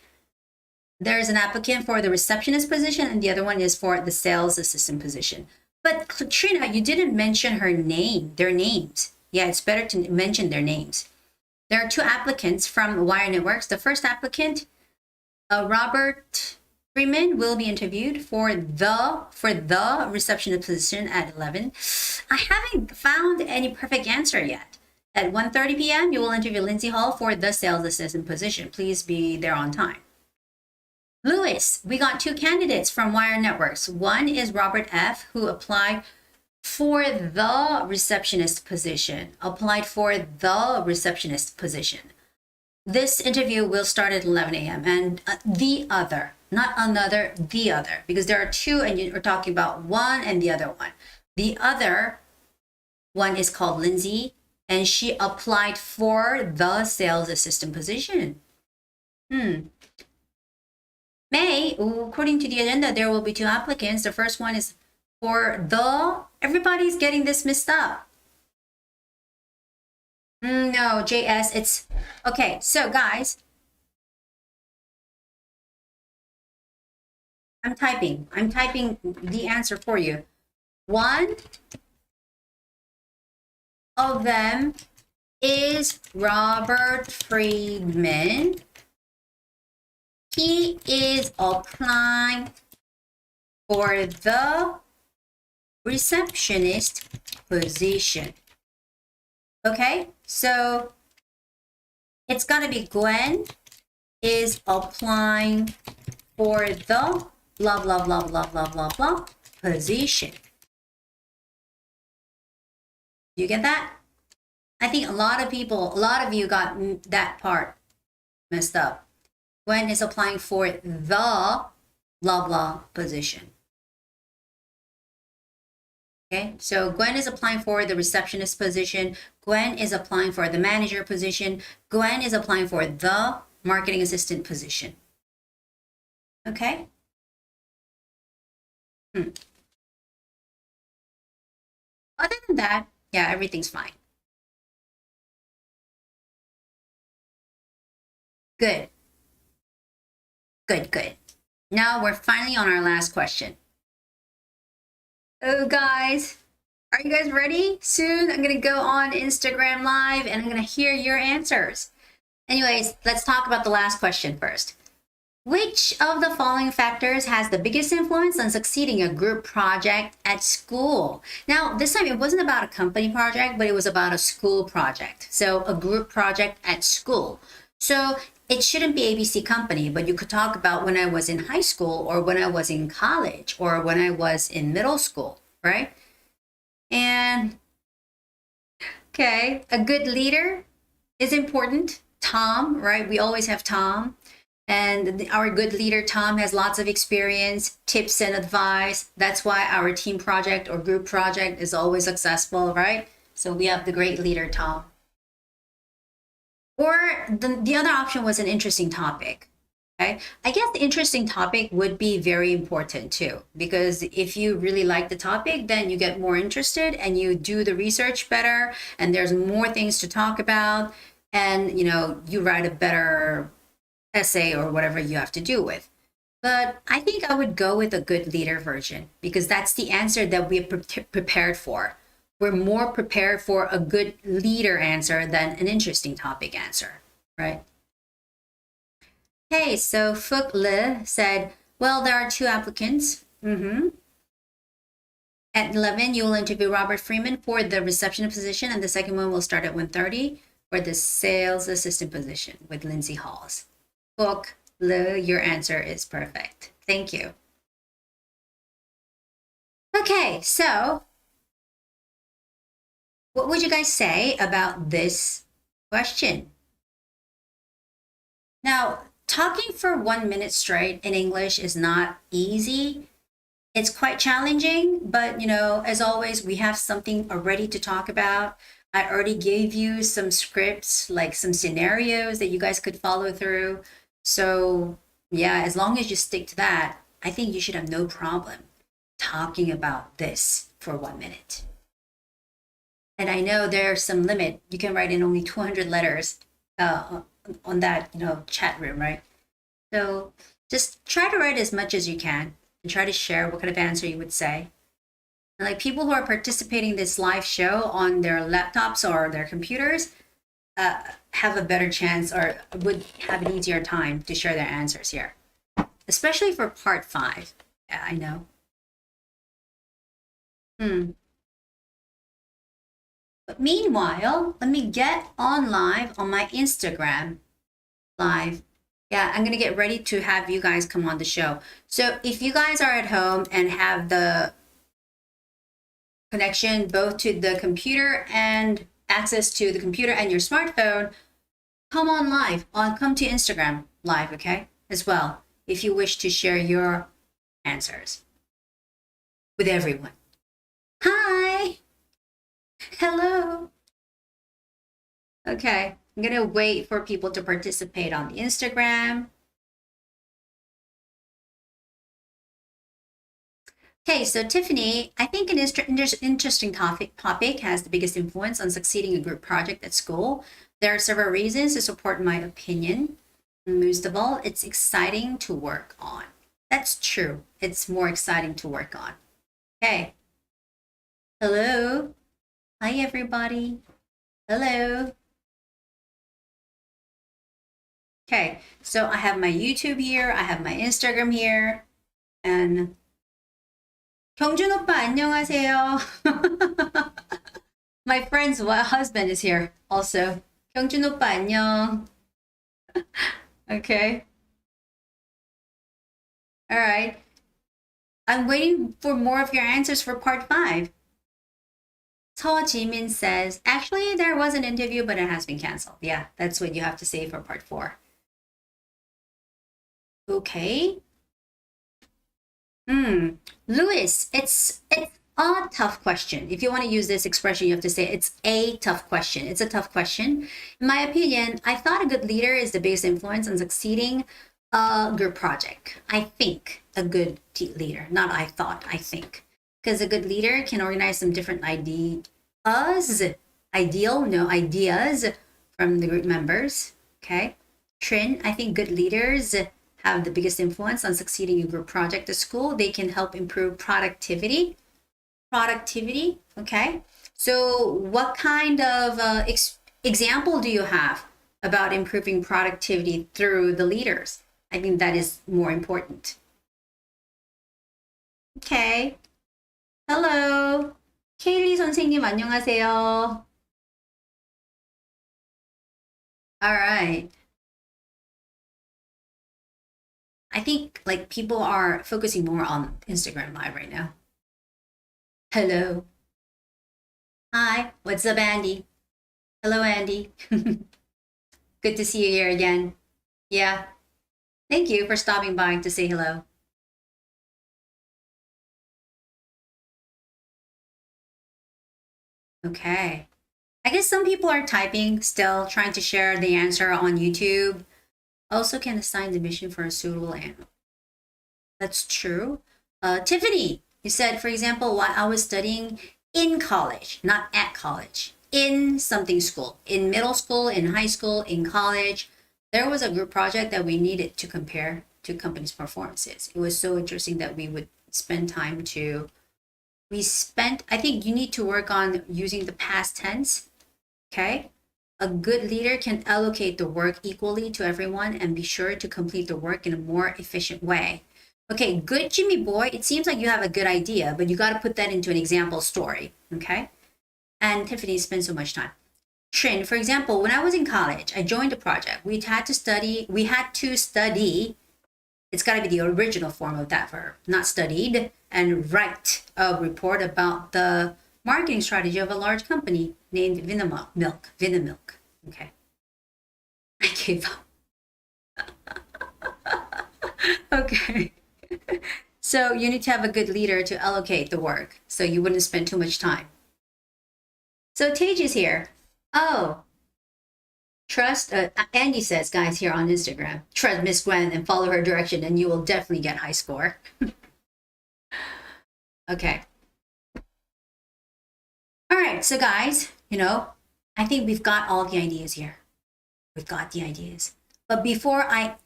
Speaker 1: There's an applicant for the receptionist position and the other one is for the sales assistant position. But Katrina, you didn't mention their names. Yeah, it's better to mention their names. There are two applicants from Wire Networks. The first applicant, Robert Freeman, will be interviewed for the receptionist position at 11. I haven't found any perfect answer yet. At 1:30 p.m., you will interview Lindsay Hall for the sales assistant position. Please be there on time. Lewis, we got two candidates from Wire Networks. One is Robert F., who applied for the receptionist position. This interview will start at 11 a.m. And the other, not another, the other, because there are two and you're talking about one and the other one. The other one is called Lindsay and she applied for the sales assistant position. May, according to the agenda, there will be two applicants. The first one is for everybody's getting this mixed up. No, JS, it's, okay, so guys, I'm typing the answer for you. One of them is Robert Friedman. He is applying for the receptionist position. Okay, so it's gonna be Gwen is applying for the blah, blah, blah, blah, blah, blah, blah position. You get that? I think a lot of you got that part messed up. Gwen is applying for the blah blah position. Okay, so Gwen is applying for the receptionist position. Gwen is applying for the manager position. Gwen is applying for the marketing assistant position. Okay? Other than that, yeah, everything's fine. Good. Good, good. Now we're finally on our last question. Oh, guys, are you guys ready? Soon I'm going to go on Instagram Live and I'm going to hear your answers. Anyways, let's talk about the last question first. Which of the following factors has the biggest influence on succeeding a group project at school? Now, this time it wasn't about a company project, but it was about a school project. So a group project at school. So it shouldn't be ABC Company, but you could talk about when I was in high school or when I was in college or when I was in middle school, right? And, okay, a good leader is important. Tom, right? We always have Tom. And our good leader, Tom, has lots of experience, tips and advice. That's why our team project or group project is always successful, right? So we have the great leader, Tom. Or the other option was an interesting topic. Okay, I guess the interesting topic would be very important too, because if you really like the topic, then you get more interested and you do the research better, and there's more things to talk about, and you write a better essay or whatever you have to do with. But I think I would go with a good leader version because that's the answer that we're prepared for. We're more prepared for a good leader answer than an interesting topic answer, right? Okay, so Phúc Le said, well, there are 2 applicants. At 11, you will interview Robert Freeman for the receptionist position, and the second one will start at 1:30 for the sales assistant position with Lindsay Halls. Phúc Le, your answer is perfect. Thank you. Okay, so what would you guys say about this question? Now, talking for 1 minute straight in English is not easy. It's quite challenging, but as always, we have something already to talk about. I already gave you some scripts, like some scenarios that you guys could follow through. So yeah, as long as you stick to that, I think you should have no problem talking about this for 1 minute. And I know there's some limit. You can write in only 200 letters on that, chat room, right? So just try to write as much as you can and try to share what kind of answer you would say. And like people who are participating in this live show on their laptops or their computers have a better chance or would have an easier time to share their answers here, especially for part 5. Yeah, I know. But meanwhile, let me get on live on my Instagram live. Yeah, I'm going to get ready to have you guys come on the show. So if you guys are at home and have the connection both to the computer and access to the computer and your smartphone, come on live. Come to Instagram live, okay, as well, if you wish to share your answers with everyone. Hi. Hello. Okay, I'm going to wait for people to participate on the Instagram. Okay, so Tiffany, I think an interesting topic has the biggest influence on succeeding a group project at school. There are several reasons to support my opinion. Most of all, it's exciting to work on. That's true. It's more exciting to work on. Okay. Hello. Hi, everybody. Hello. Okay, so I have my YouTube here. I have my Instagram here. And 경준 오빠, 안녕하세요. My friend's husband is here also. 경준 오빠, 안녕. Okay. All right. I'm waiting for more of your answers for part 5. Seo Jimin says, actually, there was an interview, but it has been canceled. Yeah, that's what you have to say for part 4. Okay. Louis, it's a tough question. If you want to use this expression, you have to say it's a tough question. It's a tough question. In my opinion, I thought a good leader is the biggest influence on succeeding a group project. I think a good leader, not I thought, I think. Because a good leader can organize some different ideas from the group members. Okay. Trin, I think good leaders have the biggest influence on succeeding a group project at school. They can help improve productivity. Okay. So what kind of example do you have about improving productivity through the leaders? I think that is more important. Okay. Hello. 케일리 선생님 안녕하세요. All right. I think like people are focusing more on Instagram Live right now. Hello. Hi, what's up, Andy? Hello, Andy. Good to see you here again. Yeah. Thank you for stopping by to say hello. Okay. I guess some people are typing still, trying to share the answer on YouTube. Also can assign the mission for a suitable animal. That's true. Tiffany, you said, for example, while I was studying in college, not at college, in something school, in middle school, in high school, in college, there was a group project that we needed to compare to companies' performances. It was so interesting that we would spend time to, I think you need to work on using the past tense, okay? A good leader can allocate the work equally to everyone and be sure to complete the work in a more efficient way. Okay, good Jimmy boy. It seems like you have a good idea, but you got to put that into an example story, okay? And Tiffany spent so much time. Trin, for example, when I was in college, I joined a project. We had to study, it's got to be the original form of that verb, not studied, and write a report about the marketing strategy of a large company named Vinamilk. Okay. I gave up. Okay. So you need to have a good leader to allocate the work so you wouldn't spend too much time. So Tage is here. Oh, trust, Andy says, guys, here on Instagram, trust Miss Gwen and follow her direction and you will definitely get high score. Okay. All right, so guys, I think we've got all the ideas here. We've got the ideas. But before I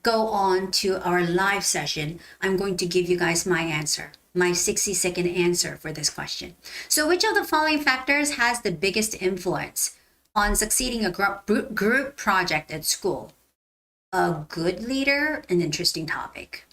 Speaker 1: go on to our live session, I'm going to give you guys my answer, my 60-second answer for this question. So which of the following factors has the biggest influence on succeeding a group project at school? A good leader, an interesting topic.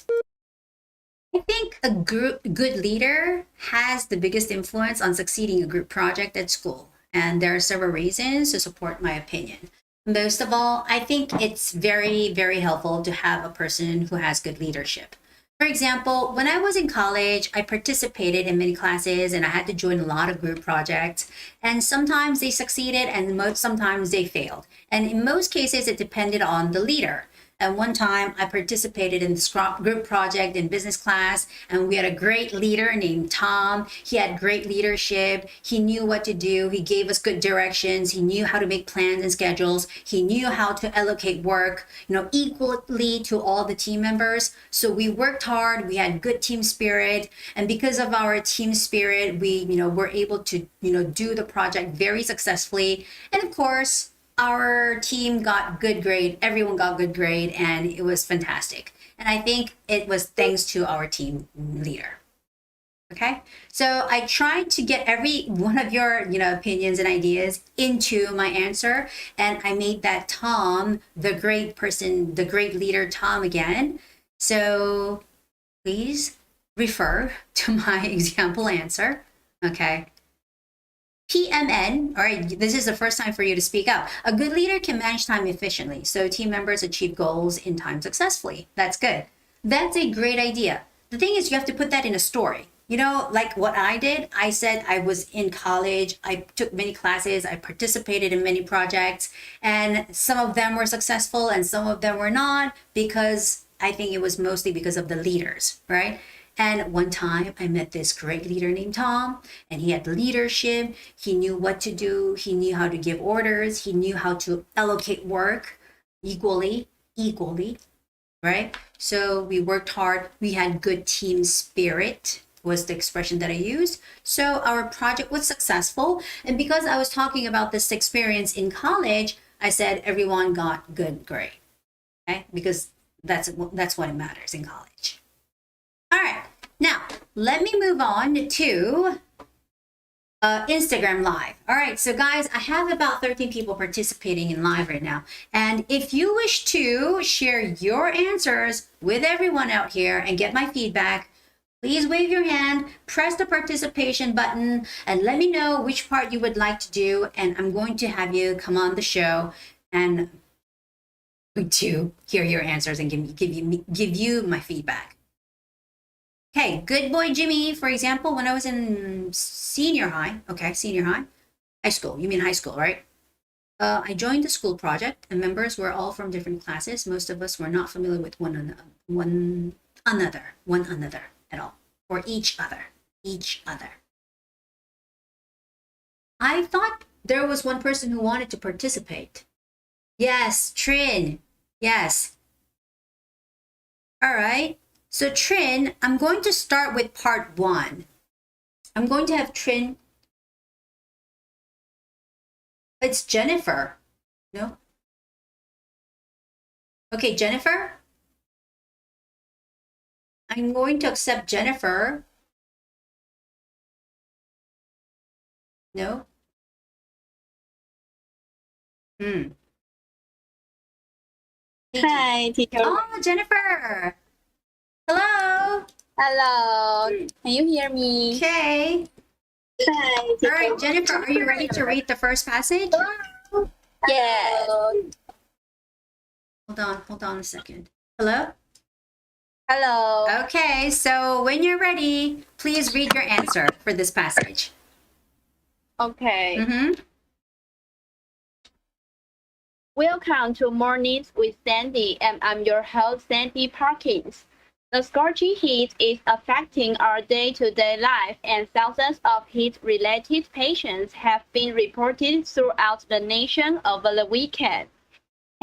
Speaker 1: I think a good leader has the biggest influence on succeeding a group project at school. And there are several reasons to support my opinion. Most of all, I think it's very, very helpful to have a person who has good leadership. For example, when I was in college, I participated in many classes and I had to join a lot of group projects. And sometimes they succeeded and sometimes they failed. And in most cases, it depended on the leader. And one time I participated in this group project in business class, and we had a great leader named Tom. He had great leadership. He knew what to do. He gave us good directions. He knew how to make plans and schedules. He knew how to allocate work, equally to all the team members. So we worked hard. We had good team spirit. And because of our team spirit, we, were able to, do the project very successfully. And of course, our team got good grade, everyone got good grade, and it was fantastic. And I think it was thanks to our team leader. Okay, so I tried to get every one of your opinions and ideas into my answer, and I made that Tom the great person, the great leader Tom again. So please refer to my example answer. Okay. PMN, all right, this is the first time for you to speak up. A good leader can manage time efficiently, so team members achieve goals in time successfully. That's good. That's a great idea. The thing is, you have to put that in a story. You know, like what I did, I said I was in college, I took many classes, I participated in many projects, and some of them were successful and some of them were not, because I think it was mostly because of the leaders, right? And one time I met this great leader named Tom, and he had leadership. He knew what to do. He knew how to give orders. He knew how to allocate work equally, right? So we worked hard. We had good team spirit, was the expression that I used. So our project was successful. And because I was talking about this experience in college, I said everyone got good grade, okay? Because that's what matters in college. All right, now let me move on to Instagram Live. All right, so guys, I have about 13 people participating in live right now. And if you wish to share your answers with everyone out here and get my feedback, please wave your hand, press the participation button, and let me know which part you would like to do. And I'm going to have you come on the show and to hear your answers and give you my feedback. Okay, good boy Jimmy, for example, when I was in senior high, high school, you mean high school, right? I joined the school project, and members were all from different classes. Most of us were not familiar with one another at all, or each other. I thought there was one person who wanted to participate. Yes, Trin, yes. All right, so Trin, I'm going to start with part 1. I'm going to have Trin. It's Jennifer. No? Okay, Jennifer. I'm going to accept Jennifer. No?
Speaker 2: Hi, teacher.
Speaker 1: Oh, Jennifer. Hello.
Speaker 2: Hello. Can you hear me?
Speaker 1: Okay.
Speaker 2: Hi, teacher.
Speaker 1: All right, Jennifer, are you ready to read the first passage?
Speaker 2: Yes.
Speaker 1: Hold on a second. Hello?
Speaker 2: Hello.
Speaker 1: Okay, so when you're ready, please read your answer for this passage.
Speaker 2: Okay.
Speaker 1: Mm-hmm.
Speaker 2: Welcome to Mornings with Sandy, and I'm your host, Sandy Parkins. The scorching heat is affecting our day-to-day life, and thousands of heat-related patients have been reported throughout the nation over the weekend.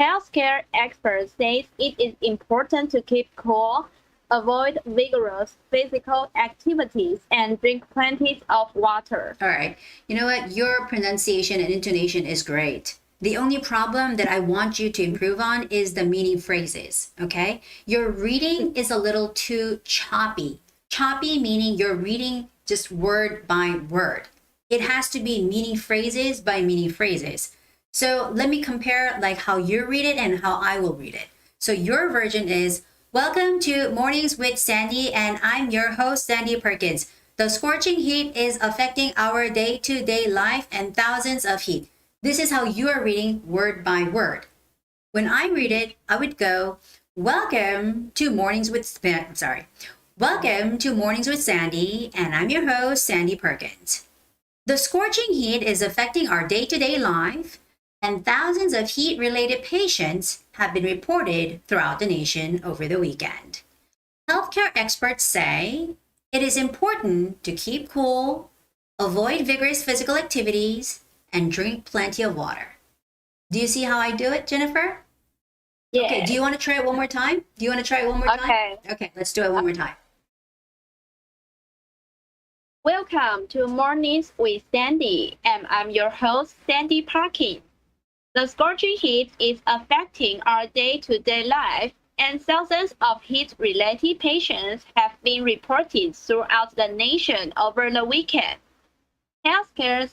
Speaker 2: Healthcare experts say it is important to keep cool, avoid vigorous physical activities, and drink plenty of water.
Speaker 1: All right. You know what? Your pronunciation and intonation is great. The only problem that I want you to improve on is the meaning phrases, okay? Your reading is a little too choppy. Choppy meaning you're reading just word by word. It has to be meaning phrases by meaning phrases. So let me compare like how you read it and how I will read it. So your version is, welcome to Mornings with Sandy, and I'm your host, Sandy Perkins. The scorching heat is affecting our day-to-day life and thousands of heat. This is how you are reading word by word. When I read it, I would go, welcome to Mornings with Sandy, and I'm your host, Sandy Perkins. The scorching heat is affecting our day-to-day life, and thousands of heat-related patients have been reported throughout the nation over the weekend. Healthcare experts say it is important to keep cool, avoid vigorous physical activities, and drink plenty of water. Do you see how I do it, Jennifer?
Speaker 2: Yeah.
Speaker 1: Okay, do you want to try it one more time?
Speaker 2: Okay.
Speaker 1: Okay, let's do it one more time.
Speaker 2: Welcome to Mornings with Sandy, and I'm your host, Sandy Parkins. The scorching heat is affecting our day-to-day life, and thousands of heat-related patients have been reported throughout the nation over the weekend. Healthcare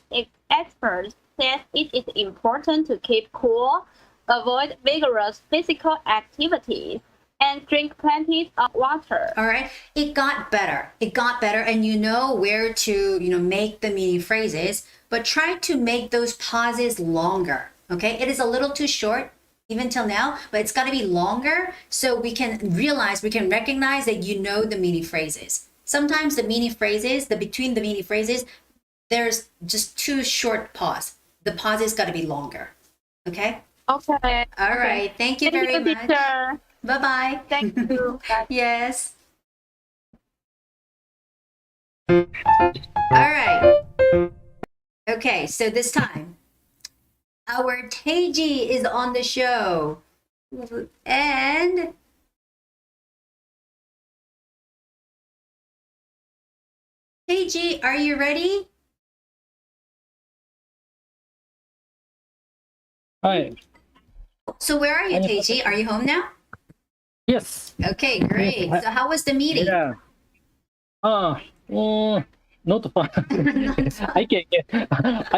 Speaker 2: experts say it is important to keep cool, avoid vigorous physical activities, and drink plenty of water.
Speaker 1: All right, it got better, and you know where to, make the meaning phrases, but try to make those pauses longer, okay? It is a little too short, even till now, but it's got to be longer so we can recognize that you know the meaning phrases. sometimes the meaning phrases, the between the meaning phrases, there's just too short pause. The pause has got to be longer. Okay?
Speaker 2: Okay.
Speaker 1: All right. Thank you very much.
Speaker 2: Teacher.
Speaker 1: Bye-bye.
Speaker 2: Thank you. Bye.
Speaker 1: Yes. All right. Okay, so this time, our Taiji is on the show. And Taiji, are you ready?
Speaker 3: Hi.
Speaker 1: So where are you, Taiji? Are you home now?
Speaker 3: Yes.
Speaker 1: Okay, great.
Speaker 3: Yes.
Speaker 1: So how was the meeting?
Speaker 3: Yeah. Not fun. I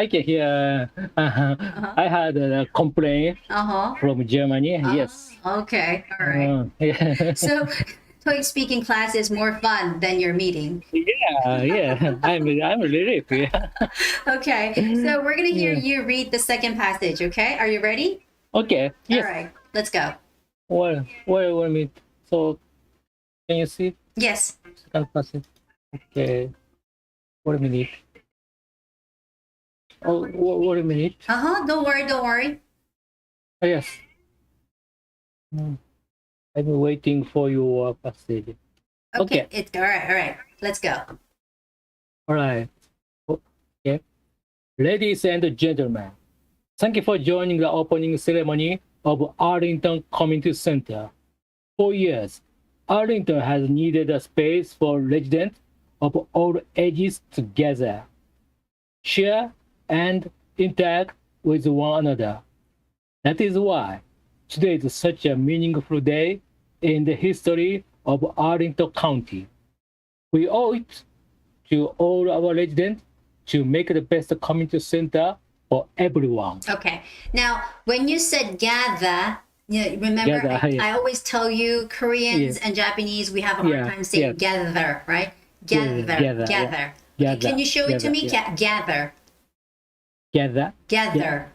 Speaker 3: can hear. I had a complaint
Speaker 1: Uh-huh.
Speaker 3: from Germany. Yes.
Speaker 1: Okay, all right.
Speaker 3: Yeah.
Speaker 1: So TOEIC speaking class is more fun than your meeting.
Speaker 3: Yeah. I'm really free.
Speaker 1: Okay, so we're gonna hear you read the second passage, okay? Are you ready?
Speaker 3: Okay. Yes.
Speaker 1: All right, let's go.
Speaker 3: Well, a minute. So, can you see
Speaker 1: Yes.
Speaker 3: second passage? Okay. 1 minute. Oh, 1 minute.
Speaker 1: Uh-huh, don't worry, don't worry.
Speaker 3: Oh, yes. I'm waiting for your passage.
Speaker 1: Okay,
Speaker 3: Okay.
Speaker 1: it's all right. Let's go.
Speaker 3: All right. Okay. Ladies and gentlemen, thank you for joining the opening ceremony of Arlington Community Center. For years, Arlington has needed a space for residents of all ages to gather, share, and interact with one another. That is why today is such a meaningful day in the history of Arlington County. We owe it to all our residents to make the best community center for everyone.
Speaker 1: Okay. Now, when you said gather, remember,
Speaker 3: Gather, yeah.
Speaker 1: I always tell you Koreans
Speaker 3: Yeah.
Speaker 1: and Japanese, we have a hard
Speaker 3: Yeah,
Speaker 1: time saying
Speaker 3: yeah.
Speaker 1: gather, right?
Speaker 3: Yeah,
Speaker 1: Gather,
Speaker 3: gather,
Speaker 1: gather.
Speaker 3: yeah.
Speaker 1: Okay, can you show it to
Speaker 3: Gather,
Speaker 1: me?
Speaker 3: yeah.
Speaker 1: Gather,
Speaker 3: Gather,
Speaker 1: gather.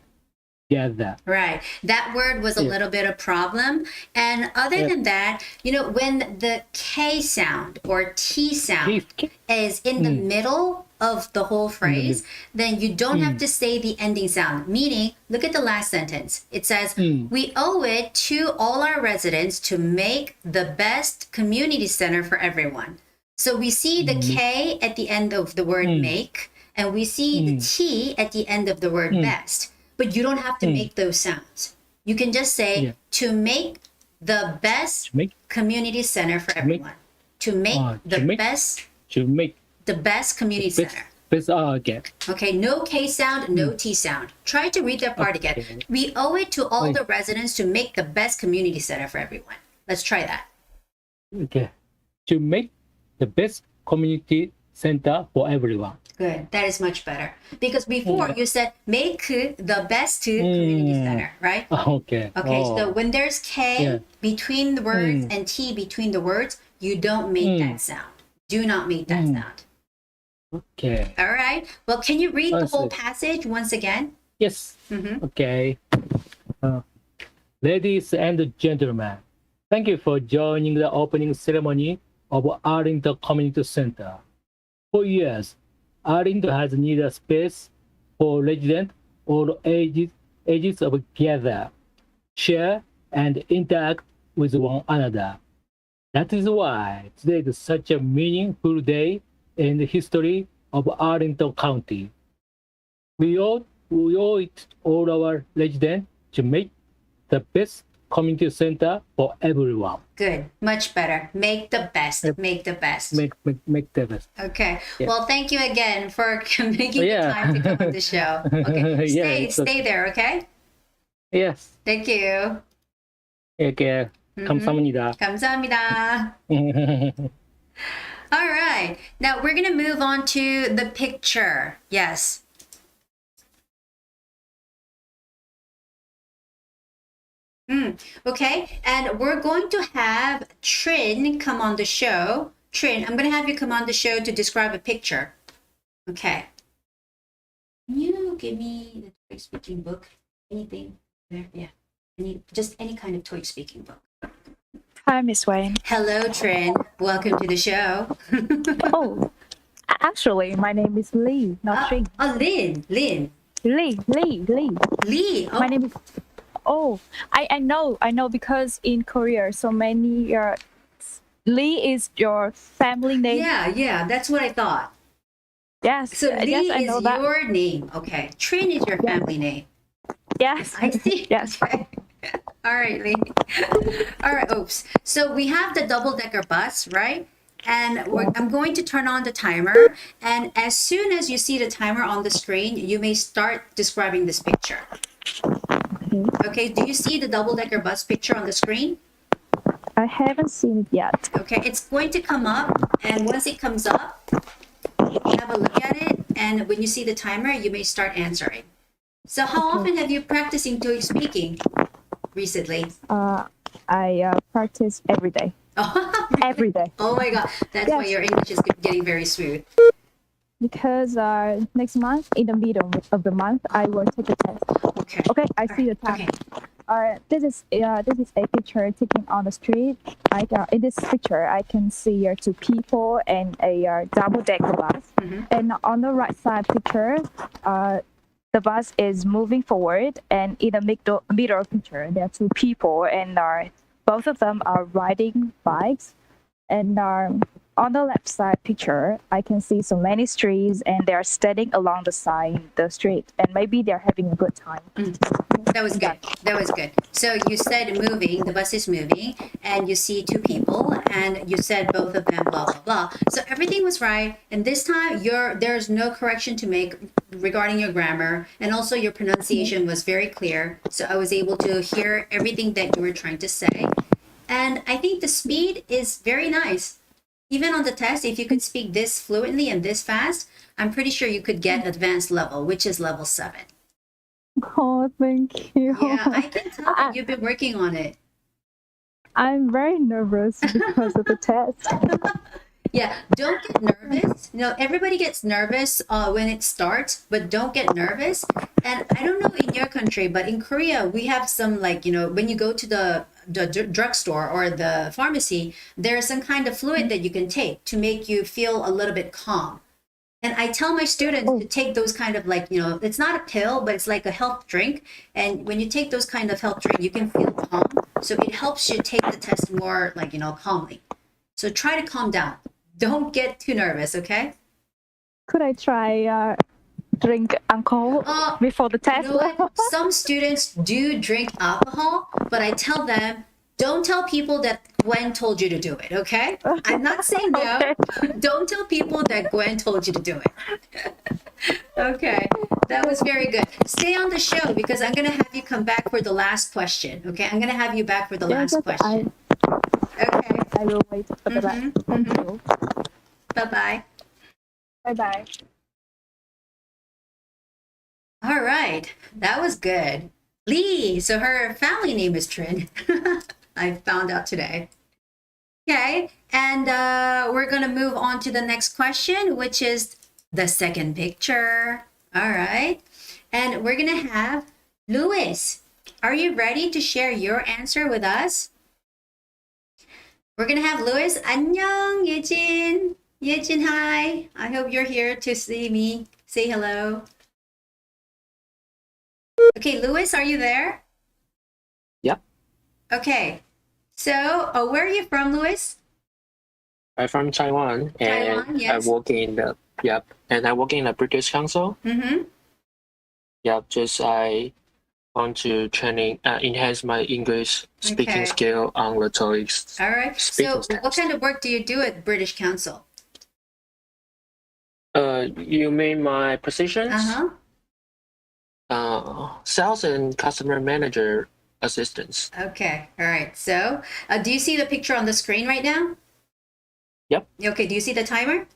Speaker 3: gather.
Speaker 1: Right. That word was a
Speaker 3: Yeah.
Speaker 1: little bit of problem. And other
Speaker 3: Yeah.
Speaker 1: than that, when the K sound or T sound is in the middle of the whole phrase, then you don't have to say the ending sound. Meaning, look at the last sentence. It says, we owe it to all our residents to make the best community center for everyone. So we see the K at the end of the word make, and we see the T at the end of the word best. But you don't have to make those sounds. You can just say, to make the best community center for everyone. To make the best community center.
Speaker 3: Okay.
Speaker 1: Okay, no K sound, no T sound. Try to read that part again. We owe it to all the residents to make the best community center for everyone. Let's try that.
Speaker 3: Okay. To make the best community center for everyone.
Speaker 1: Good. That is much better. Because before you said make the best community center, right?
Speaker 3: Okay.
Speaker 1: Okay, so when there's K between the words and T between the words, you don't make that sound. Do not make that sound.
Speaker 3: Okay.
Speaker 1: All right. Well, can you read the
Speaker 3: That's
Speaker 1: whole
Speaker 3: it.
Speaker 1: passage once again?
Speaker 3: Yes. Okay. Ladies and gentlemen, thank you for joining the opening ceremony of Arlington Community Center. For years, Arlington has needed a space for residents all ages of gather, share, and interact with one another. That is why today is such a meaningful day in the history of Arlington County. We owe it all our residents to make the best community center for everyone.
Speaker 1: Good. Much better. Make the best. Make the best.
Speaker 3: Make the best.
Speaker 1: Okay.
Speaker 3: Yeah.
Speaker 1: Well, thank you again for making the
Speaker 3: Yeah.
Speaker 1: time to come on the show. Okay.
Speaker 3: Yeah,
Speaker 1: Stay there, okay?
Speaker 3: Yes.
Speaker 1: Thank you.
Speaker 3: Okay. 감사합니다.
Speaker 1: 감사합니다. All right. Now we're going to move on to the picture. Yes. Okay. And we're going to have Trin come on the show. Trin, I'm going to have you come on the show to describe a picture. Okay. Can you give me the TOEIC speaking book? Anything there? Yeah. Just any kind of TOEIC speaking book.
Speaker 4: Hi, Miss Wayne.
Speaker 1: Hello, Trin. Welcome to the show.
Speaker 4: Oh, actually, my name is Lee, not Trinh.
Speaker 1: Lin.
Speaker 4: Lee.
Speaker 1: Lee. Oh,
Speaker 4: My name is. Oh, I know because in Korea, so many Lee is your family name.
Speaker 1: yeah, that's what I thought.
Speaker 4: Yes.
Speaker 1: So Lee
Speaker 4: yes, I
Speaker 1: is
Speaker 4: know that.
Speaker 1: your name. Okay. Trin is your family name.
Speaker 4: Yes.
Speaker 1: I see.
Speaker 4: Yes.
Speaker 1: Okay. All right, Lee. All right, oops. So we have the double-decker bus, right? And I'm going to turn on the timer. And as soon as you see the timer on the screen, you may start describing this picture. Okay, do you see the double-decker bus picture on the screen?
Speaker 4: I haven't seen it yet.
Speaker 1: Okay, it's going to come up. And once it comes up, have a look at it. And when you see the timer, you may start answering. So how often have you practicing TOEIC speaking recently?
Speaker 4: I practice every day. Every day.
Speaker 1: Oh my God, that's why
Speaker 4: Yes.
Speaker 1: your English is getting very smooth.
Speaker 4: Because next month, in the middle of the month, I will take a test.
Speaker 1: Okay.
Speaker 4: Okay, I see the time.
Speaker 1: Okay.
Speaker 4: This is a picture taken on the street. In this picture, I can see two people and a double-decker bus. And on the right side picture, the bus is moving forward, and in the middle picture, there are two people, and both of them are riding bikes. And on the left side picture, I can see so many streets, and they are standing along the street, and maybe they're having a good time.
Speaker 1: That was good. That was good. So you said moving, the bus is moving, and you see two people, and you said both of them, blah, blah, blah. So everything was right. And this time, there's no correction to make regarding your grammar. And also your pronunciation was very clear. So I was able to hear everything that you were trying to say. And I think the speed is very nice. Even on the test, if you could speak this fluently and this fast, I'm pretty sure you could get advanced level, which is level 7.
Speaker 4: Oh, thank you.
Speaker 1: Yeah, I can tell that you've been working on it.
Speaker 4: I'm very nervous because of the test.
Speaker 1: Yeah, don't get nervous. No, everybody gets nervous when it starts, but don't get nervous. And I don't know in your country, but in Korea, we have some when you go to the drugstore or the pharmacy, there's some kind of fluid that you can take to make you feel a little bit calm. And I tell my students to take those kind of it's not a pill, but it's like a health drink. And when you take those kind of health drink, you can feel calm. So it helps you take the test more calmly. So try to calm down. Don't get too nervous, okay?
Speaker 4: Could I try drink alcohol before the test?
Speaker 1: You know what? Some students do drink alcohol, but I tell them, don't tell people that Gwen told you to do it, okay? I'm not saying no. Don't tell people that Gwen told you to do it. Okay, that was very good. Stay on the show because I'm going to have you come back for the last question, okay? I'm going to have you back for the last question. Okay.
Speaker 4: I will wait for the rest. Thank you.
Speaker 1: Bye-bye.
Speaker 4: Bye-bye.
Speaker 1: All right, that was good. Lee, so her family name is Trin. I found out today. Okay, and we're going to move on to the next question, which is the second picture. All right, and we're going to have Louis. Are you ready to share your answer with us? We're going to have Louis. 안녕, 예진. Yejin, hi. I hope you're here to see me. Say hello. Okay, Louis, are you there?
Speaker 5: Yep.
Speaker 1: Okay. So, where are you from, Louis?
Speaker 5: I'm from Taiwan, and
Speaker 1: Taiwan, yes.
Speaker 5: I work in the British Council.
Speaker 1: Mm-hmm.
Speaker 5: Yep. Just I want to enhance my English speaking
Speaker 1: Okay.
Speaker 5: skill on the TOEIC.
Speaker 1: All right.
Speaker 5: Speaking
Speaker 1: So, what
Speaker 5: test.
Speaker 1: kind of work do you do at British Council?
Speaker 5: You mean my positions? Sales and customer manager assistants.
Speaker 1: Okay. All right. So, do you see the picture on the screen right now?
Speaker 5: Yep.
Speaker 1: Okay. Do you see the timer?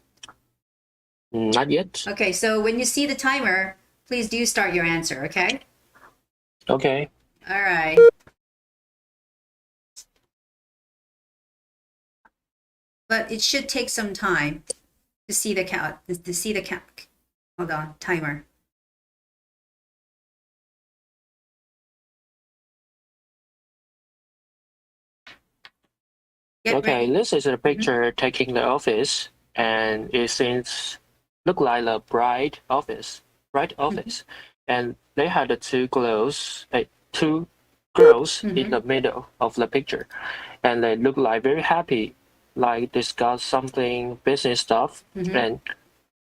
Speaker 5: Not yet.
Speaker 1: Okay. So, when you see the timer, please do start your answer. Okay.
Speaker 5: Okay.
Speaker 1: All right. But it should take some time to see the count. Hold on, timer. Get
Speaker 5: Okay,
Speaker 1: ready.
Speaker 5: this is a picture taking the office, and it seems look like a bright office, and they had the two girls in the middle of the picture, and they look like very happy, like discuss something business stuff, and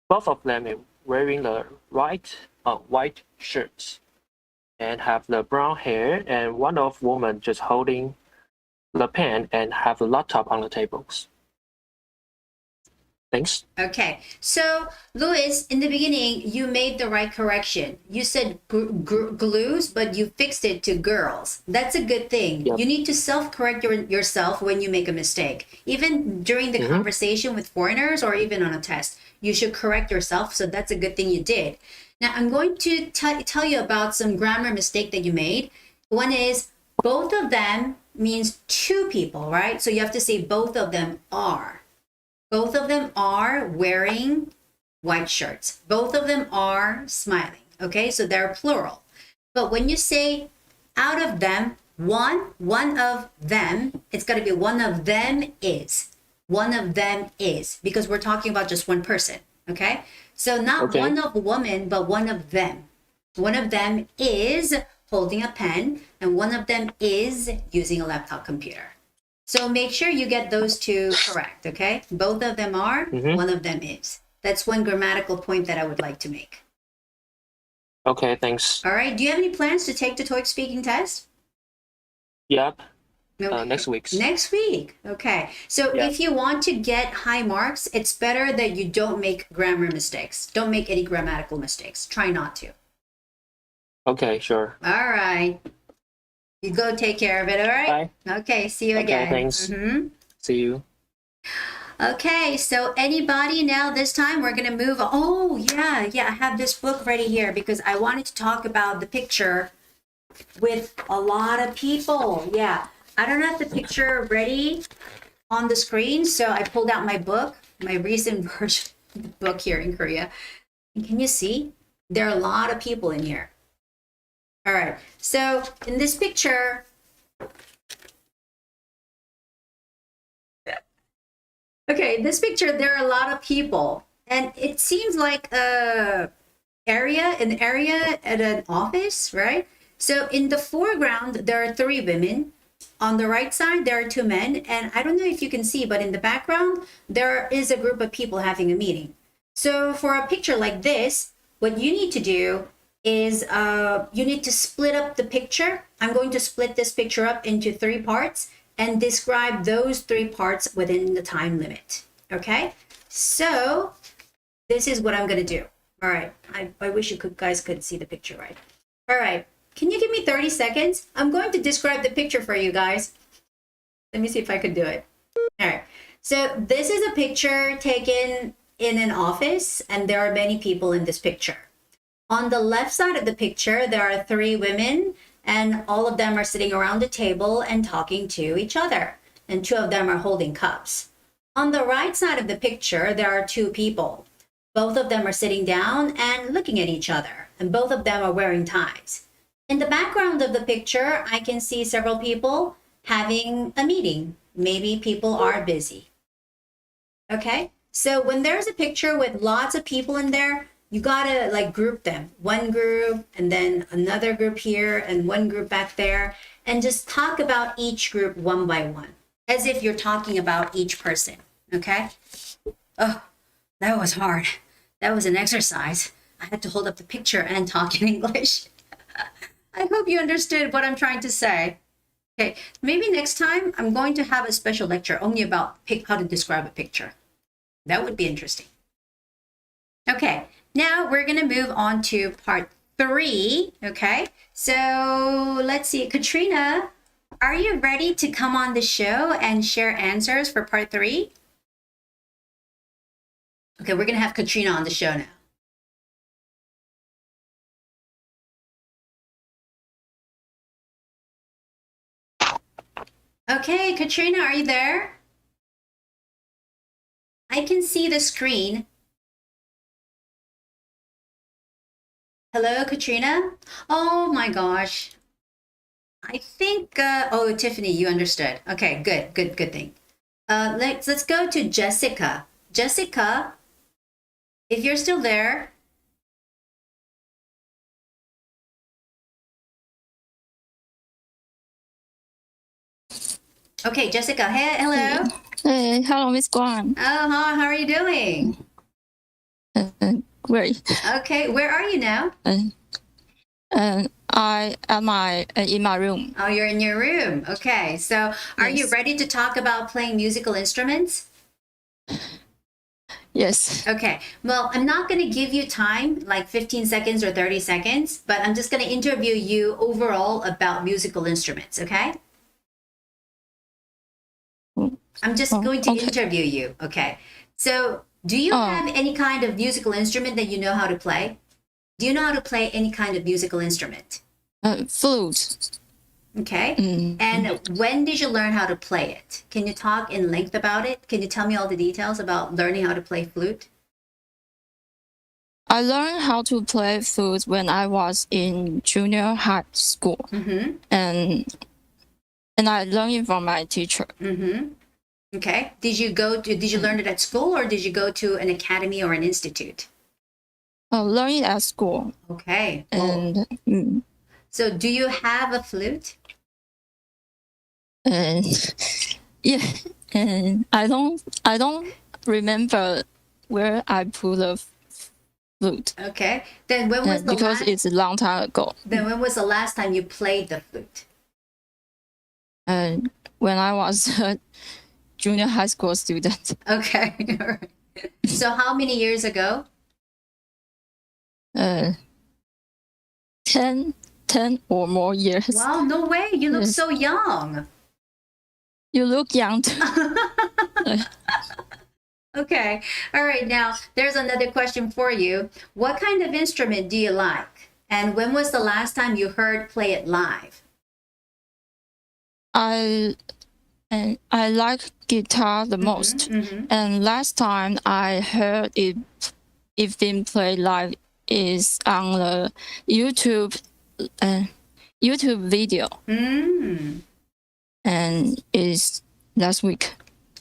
Speaker 5: both of them are wearing the white shirts, and have the brown hair, and one of woman just holding the pen and have a laptop on the tables. Thanks.
Speaker 1: Okay, so Louis, in the beginning, you made the right correction. You said glues, but you fixed it to girls. That's a good thing.
Speaker 5: Yep.
Speaker 1: You need to self-correct yourself when you make a mistake. Even during the conversation with foreigners or even on a test, you should correct yourself. So that's a good thing you did. Now, I'm going to tell you about some grammar mistake that you made. One is both of them means two people, right? So you have to say both of them are. Both of them are wearing white shirts. Both of them are smiling. Okay, so they're plural. But when you say out of them, one of them, it's got to be one of them is. One of them is, because we're talking about just one person. Okay, so not one of a woman, but one of them. One of them is holding a pen, and one of them is using a laptop computer. So make sure you get those two correct, okay? Both of them are, one of them is. That's one grammatical point that I would like to make.
Speaker 5: Okay, thanks.
Speaker 1: All right, do you have any plans to take the TOEIC speaking test?
Speaker 5: Yep.
Speaker 1: Okay.
Speaker 5: Next week.
Speaker 1: Next week, okay. So if you want to get high marks, it's better that you don't make grammar mistakes. Don't make any grammatical mistakes. Try not to.
Speaker 5: Okay, sure.
Speaker 1: All right. You go take care of it, all right?
Speaker 5: Bye.
Speaker 1: Okay, see you again.
Speaker 5: Thanks. See you.
Speaker 1: Okay, so anybody now, this time we're going to move. Oh, yeah, I have this book ready here because I wanted to talk about the picture with a lot of people. Yeah, I don't have the picture ready on the screen, so I pulled out my book, my recent version of the book here in Korea. And can you see? There are a lot of people in here. All right, so in this picture, this picture, there are a lot of people, and it seems like an area at an office, right? So in the foreground, there are 3 women. On the right side, there are 2 men, and I don't know if you can see, but in the background, there is a group of people having a meeting. So for a picture like this, what you need to do is you need to split up the picture. I'm going to split this picture up into 3 parts and describe those 3 parts within the time limit. Okay, so this is what I'm going to do. All right, I wish you guys could see the picture right. All right, can you give me 30 seconds? I'm going to describe the picture for you guys. Let me see if I could do it. All right, so this is a picture taken in an office, and there are many people in this picture. On the left side of the picture, there are 3 women, and all of them are sitting around the table and talking to each other, and 2 of them are holding cups. On the right side of the picture, there are 2 people. Both of them are sitting down and looking at each other, and both of them are wearing ties. In the background of the picture, I can see several people having a meeting. Maybe people are busy. Okay, so when there's a picture with lots of people in there, you gotta like group them. One group and then another group here and one group back there, and just talk about each group one by one, as if you're talking about each person, okay? Oh, that was hard. That was an exercise. I had to hold up the picture and talk in English. I hope you understood what I'm trying to say. Okay, maybe next time I'm going to have a special lecture only about how to describe a picture. That would be interesting. Okay, now we're going to move on to part 3, okay? So let's see, Katrina, are you ready to come on the show and share answers for part 3? Okay, we're going to have Katrina on the show now. Okay, Katrina, are you there? I can see the screen. Hello, Katrina? Oh my gosh. I think, oh, Tiffany, you understood. Okay, good thing. Let's go to Jessica. Jessica, if you're still there. Okay, Jessica. Hey, hello.
Speaker 6: Hey, hello, Miss Guan.
Speaker 1: Oh, hi. How are you doing?
Speaker 6: Great.
Speaker 1: Okay, where are you now?
Speaker 6: I am in my room.
Speaker 1: Oh, you're in your room. Okay, so are you
Speaker 6: Yes.
Speaker 1: ready to talk about playing musical instruments?
Speaker 6: Yes.
Speaker 1: Okay, well, I'm not going to give you time, like 15 seconds or 30 seconds, but I'm just going to interview you overall about musical instruments, okay? I'm just going to
Speaker 6: okay.
Speaker 1: interview you, okay? So, do you have any kind of musical instrument that you know how to play? Do you know how to play any kind of musical instrument?
Speaker 6: Flute.
Speaker 1: Okay.
Speaker 6: Mm.
Speaker 1: And when did you learn how to play it? Can you talk in length about it? Can you tell me all the details about learning how to play flute?
Speaker 6: I learned how to play flute when I was in junior high school,
Speaker 1: Mm-hmm.
Speaker 6: and I learned it from my teacher.
Speaker 1: Mm-hmm. Okay. Did you learn it at school or did you go to an academy or an institute?
Speaker 6: Learn it at school,
Speaker 1: Okay.
Speaker 6: and
Speaker 1: So do you have a flute?
Speaker 6: and yeah, and I don't remember where I put the flute.
Speaker 1: Okay. Then when was the
Speaker 6: Because
Speaker 1: last
Speaker 6: it's a long time ago.
Speaker 1: then when was the last time you played the flute?
Speaker 6: When I was a junior high school student.
Speaker 1: Okay. All right. So how many years ago?
Speaker 6: 10 or more years.
Speaker 1: Wow, no way. You look
Speaker 6: Yes.
Speaker 1: so young.
Speaker 6: You look young too.
Speaker 1: Okay. All right. Now, there's another question for you. What kind of instrument do you like? And when was the last time you heard play it live?
Speaker 6: I like guitar the most.
Speaker 1: Mm-hmm.
Speaker 6: And last time I heard it being played live is on the YouTube video,
Speaker 1: Mm.
Speaker 6: and is last week.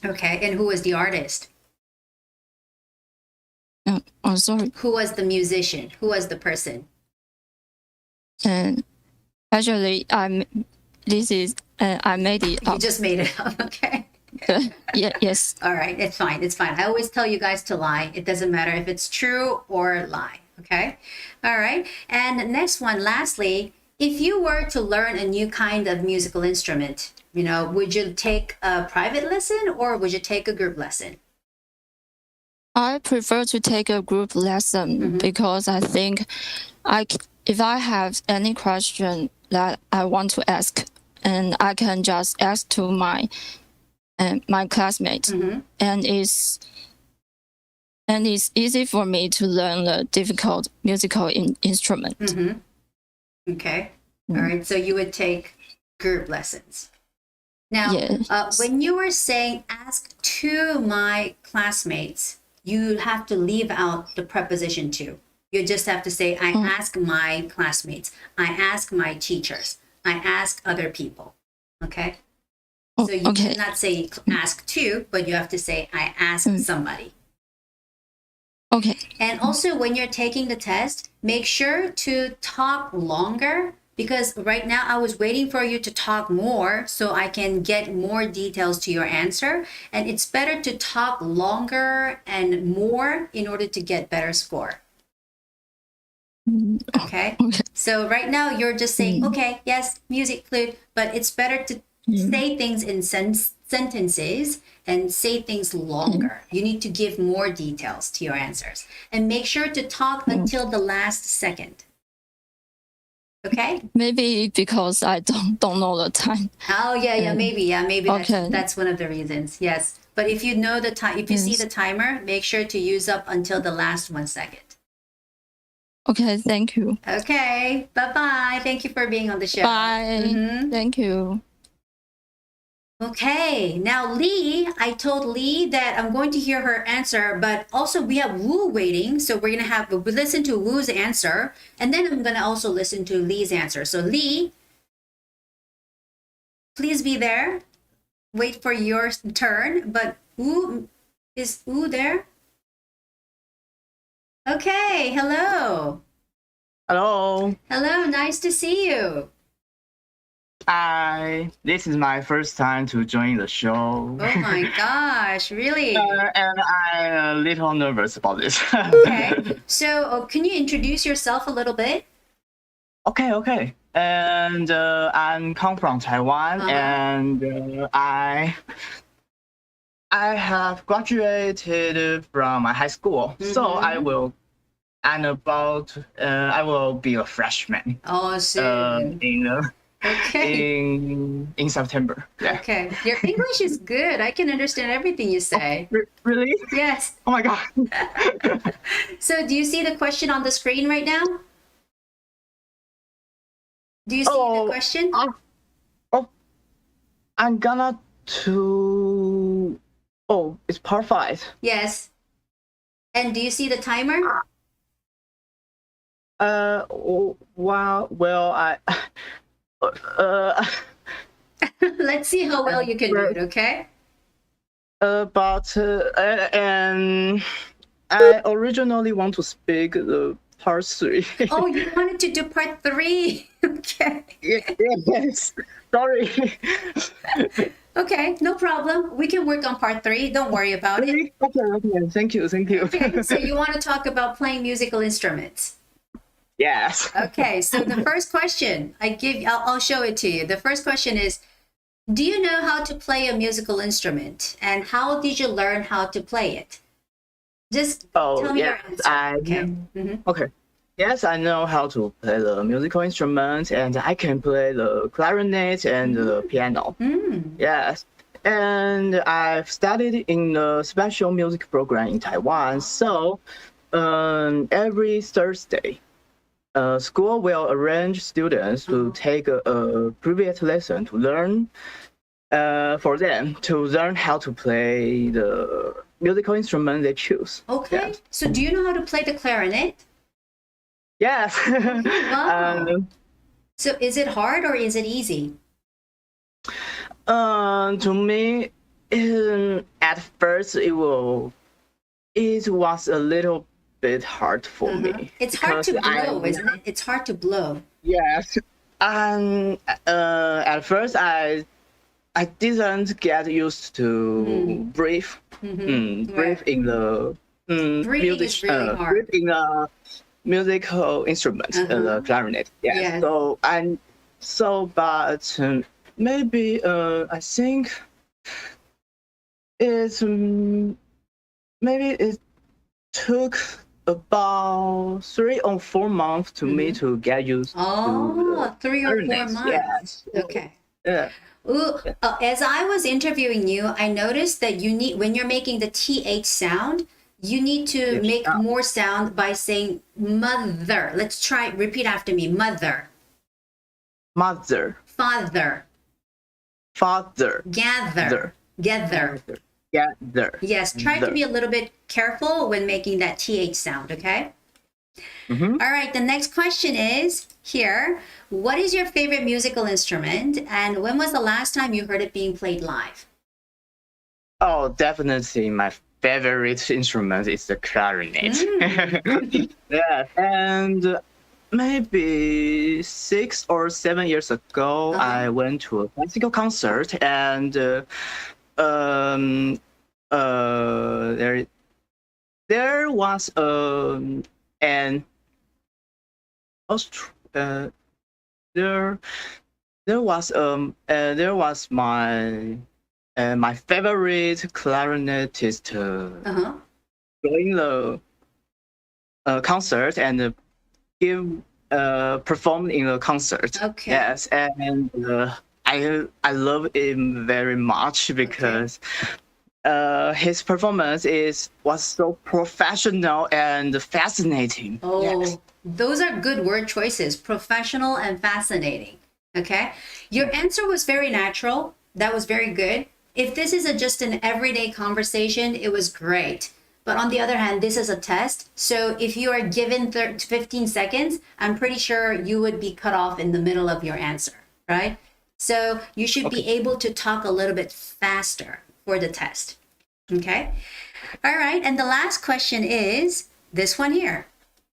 Speaker 1: Okay. And who was the artist?
Speaker 6: Oh, sorry.
Speaker 1: Who was the musician? Who was the person?
Speaker 6: And actually, I made it
Speaker 1: You
Speaker 6: up.
Speaker 1: just made it up. Okay.
Speaker 6: Yes.
Speaker 1: All right. It's fine. It's fine. I always tell you guys to lie. It doesn't matter if it's true or lie. Okay. All right. And next one, lastly, if you were to learn a new kind of musical instrument, would you take a private lesson or would you take a group lesson?
Speaker 6: I prefer to take a group lesson because I think if I have any question that I want to ask, and I can just ask to my classmates, and it's easy for me to learn the difficult musical instrument.
Speaker 1: Okay. All right. So you would take group lessons. Now,
Speaker 6: Yes.
Speaker 1: when you were saying ask to my classmates, you have to leave out the preposition to. You just have to say, I ask my classmates. I ask my teachers. I ask other people. Okay? So you
Speaker 6: Okay.
Speaker 1: cannot say ask to, but you have to say, I ask somebody.
Speaker 6: Okay.
Speaker 1: And also, when you're taking the test, make sure to talk longer because right now I was waiting for you to talk more so I can get more details to your answer. And it's better to talk longer and more in order to get better score. Okay?
Speaker 6: Okay.
Speaker 1: So right now you're just saying, okay, yes, music, flute, but it's better to say things in sentences and say things longer. You need to give more details to your answers and make sure to talk until the last second. Okay?
Speaker 6: Maybe because I don't know the time.
Speaker 1: Oh yeah, maybe
Speaker 6: Okay.
Speaker 1: that's one of the reasons. Yes, but if you know the time, if you see the timer, make sure to use up until the last 1 second.
Speaker 6: Okay. Thank you.
Speaker 1: Okay, bye bye. Thank you for being on the show.
Speaker 6: Bye. Thank you.
Speaker 1: Okay, now Lee, I told Lee that I'm going to hear her answer, but also we have Wu waiting, so we're gonna listen to Wu's answer, and then I'm gonna also listen to Lee's answer. So Lee, please be there. wait for your turn, but is Wu there? Okay, hello.
Speaker 7: Hello.
Speaker 1: Hello, nice to see you.
Speaker 7: Hi. This is my first time to join the show.
Speaker 1: Oh my gosh, really?
Speaker 7: And I'm a little nervous about this.
Speaker 1: Okay, so can you introduce yourself a little bit?
Speaker 7: Okay. And I'm come from Taiwan, and I have graduated from my high school, so I will be a freshman.
Speaker 1: Oh, soon. Okay.
Speaker 7: In September. Yeah.
Speaker 1: Okay. Your English is good. I can understand everything you say.
Speaker 7: Really?
Speaker 1: Yes.
Speaker 7: Oh my god.
Speaker 1: So do you see the question on the screen right now? Do you see the question?
Speaker 7: I'm gonna to. Oh, it's part 5.
Speaker 1: Yes. And do you see the timer?
Speaker 7: Well, I.
Speaker 1: Let's see how well you can do it, okay?
Speaker 7: And I originally want to speak the part 3.
Speaker 1: Oh, you wanted to do part 3. Okay.
Speaker 7: Yes. Sorry.
Speaker 1: Okay, no problem. We can work on part 3. Don't worry about it.
Speaker 7: Okay. Thank you.
Speaker 1: Okay, so you want to talk about playing musical instruments?
Speaker 7: Yes.
Speaker 1: Okay, so the first question I'll show it to you. The first question is, do you know how to play a musical instrument, and how did you learn how to play it? Just tell me your answer.
Speaker 7: Okay. Yes, I know how to play the musical instrument, and I can play the clarinet and the piano. Yes. And I've studied in the special music program in Taiwan. So every Thursday, school will arrange students to take a private lesson to learn for them to learn how to play the musical instrument they choose.
Speaker 1: Okay.
Speaker 7: Yes.
Speaker 1: So do you know how to play the clarinet?
Speaker 7: Yes.
Speaker 1: Wow. So is it hard or is it easy?
Speaker 7: To me, at first it was a little bit hard for me.
Speaker 1: It's hard to
Speaker 7: because
Speaker 1: blow, isn't it? It's hard to blow.
Speaker 7: Yes. And at first I didn't get used to breathe. Breathe in the
Speaker 1: Breathing is really hard.
Speaker 7: breathe in the musical instrument, the clarinet. Yes.
Speaker 1: Yeah.
Speaker 7: But maybe I think maybe it took about 3 or 4 months to me to get used to
Speaker 1: 3 or 4
Speaker 7: clarinet.
Speaker 1: months.
Speaker 7: Yes.
Speaker 1: Okay.
Speaker 7: Yeah.
Speaker 1: Ooh, as I was interviewing you, I noticed that you need, when you're making the TH sound, you need to make more sound by saying mother. Let's try, repeat after me. Mother.
Speaker 7: Mother.
Speaker 1: Father.
Speaker 7: Father.
Speaker 1: Gather. Gather.
Speaker 7: Gather.
Speaker 1: Yes, try to be a little bit careful when making that TH sound, okay? All right, the next question is here. What is your favorite musical instrument, and when was the last time you heard it being played live?
Speaker 7: Oh, definitely my favorite instrument is the clarinet. Yeah, and maybe 6 or 7 years ago, I went to a classical concert, and there was my favorite clarinetist join the concert and performed in the concert.
Speaker 1: Okay.
Speaker 7: Yes, and I love him very much because his performance was so professional and fascinating.
Speaker 1: Oh,
Speaker 7: yes.
Speaker 1: Those are good word choices, professional and fascinating. Okay. Your answer was very natural. That was very good. If this is just an everyday conversation, it was great. But on the other hand, this is a test. So if you are given 15 seconds, I'm pretty sure you would be cut off in the middle of your answer, right? So you should be able to talk a little bit faster for the test. Okay? All right. And the last question is this one here.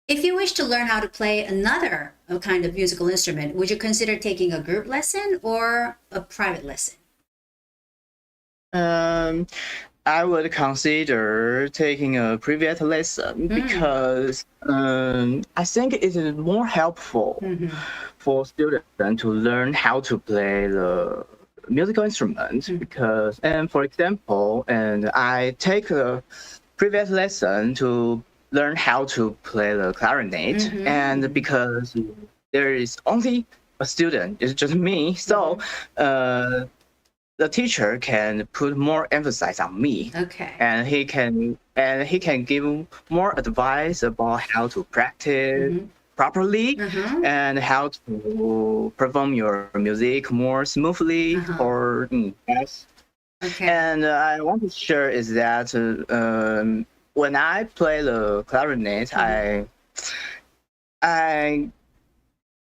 Speaker 1: If you wish to learn how to play another kind of musical instrument, would you consider taking a group lesson or a private lesson?
Speaker 7: I would consider taking a private lesson because I think it is more helpful for students to learn how to play the musical instrument because, and for example, and I take a private lesson to learn how to play the clarinet, and because there is only a student, it's just me, so the teacher can put more emphasis on me.
Speaker 1: Okay.
Speaker 7: And he can give more advice about how to practice properly and how to perform your music more smoothly or yes.
Speaker 1: Okay.
Speaker 7: And I want to share is that when I play the clarinet,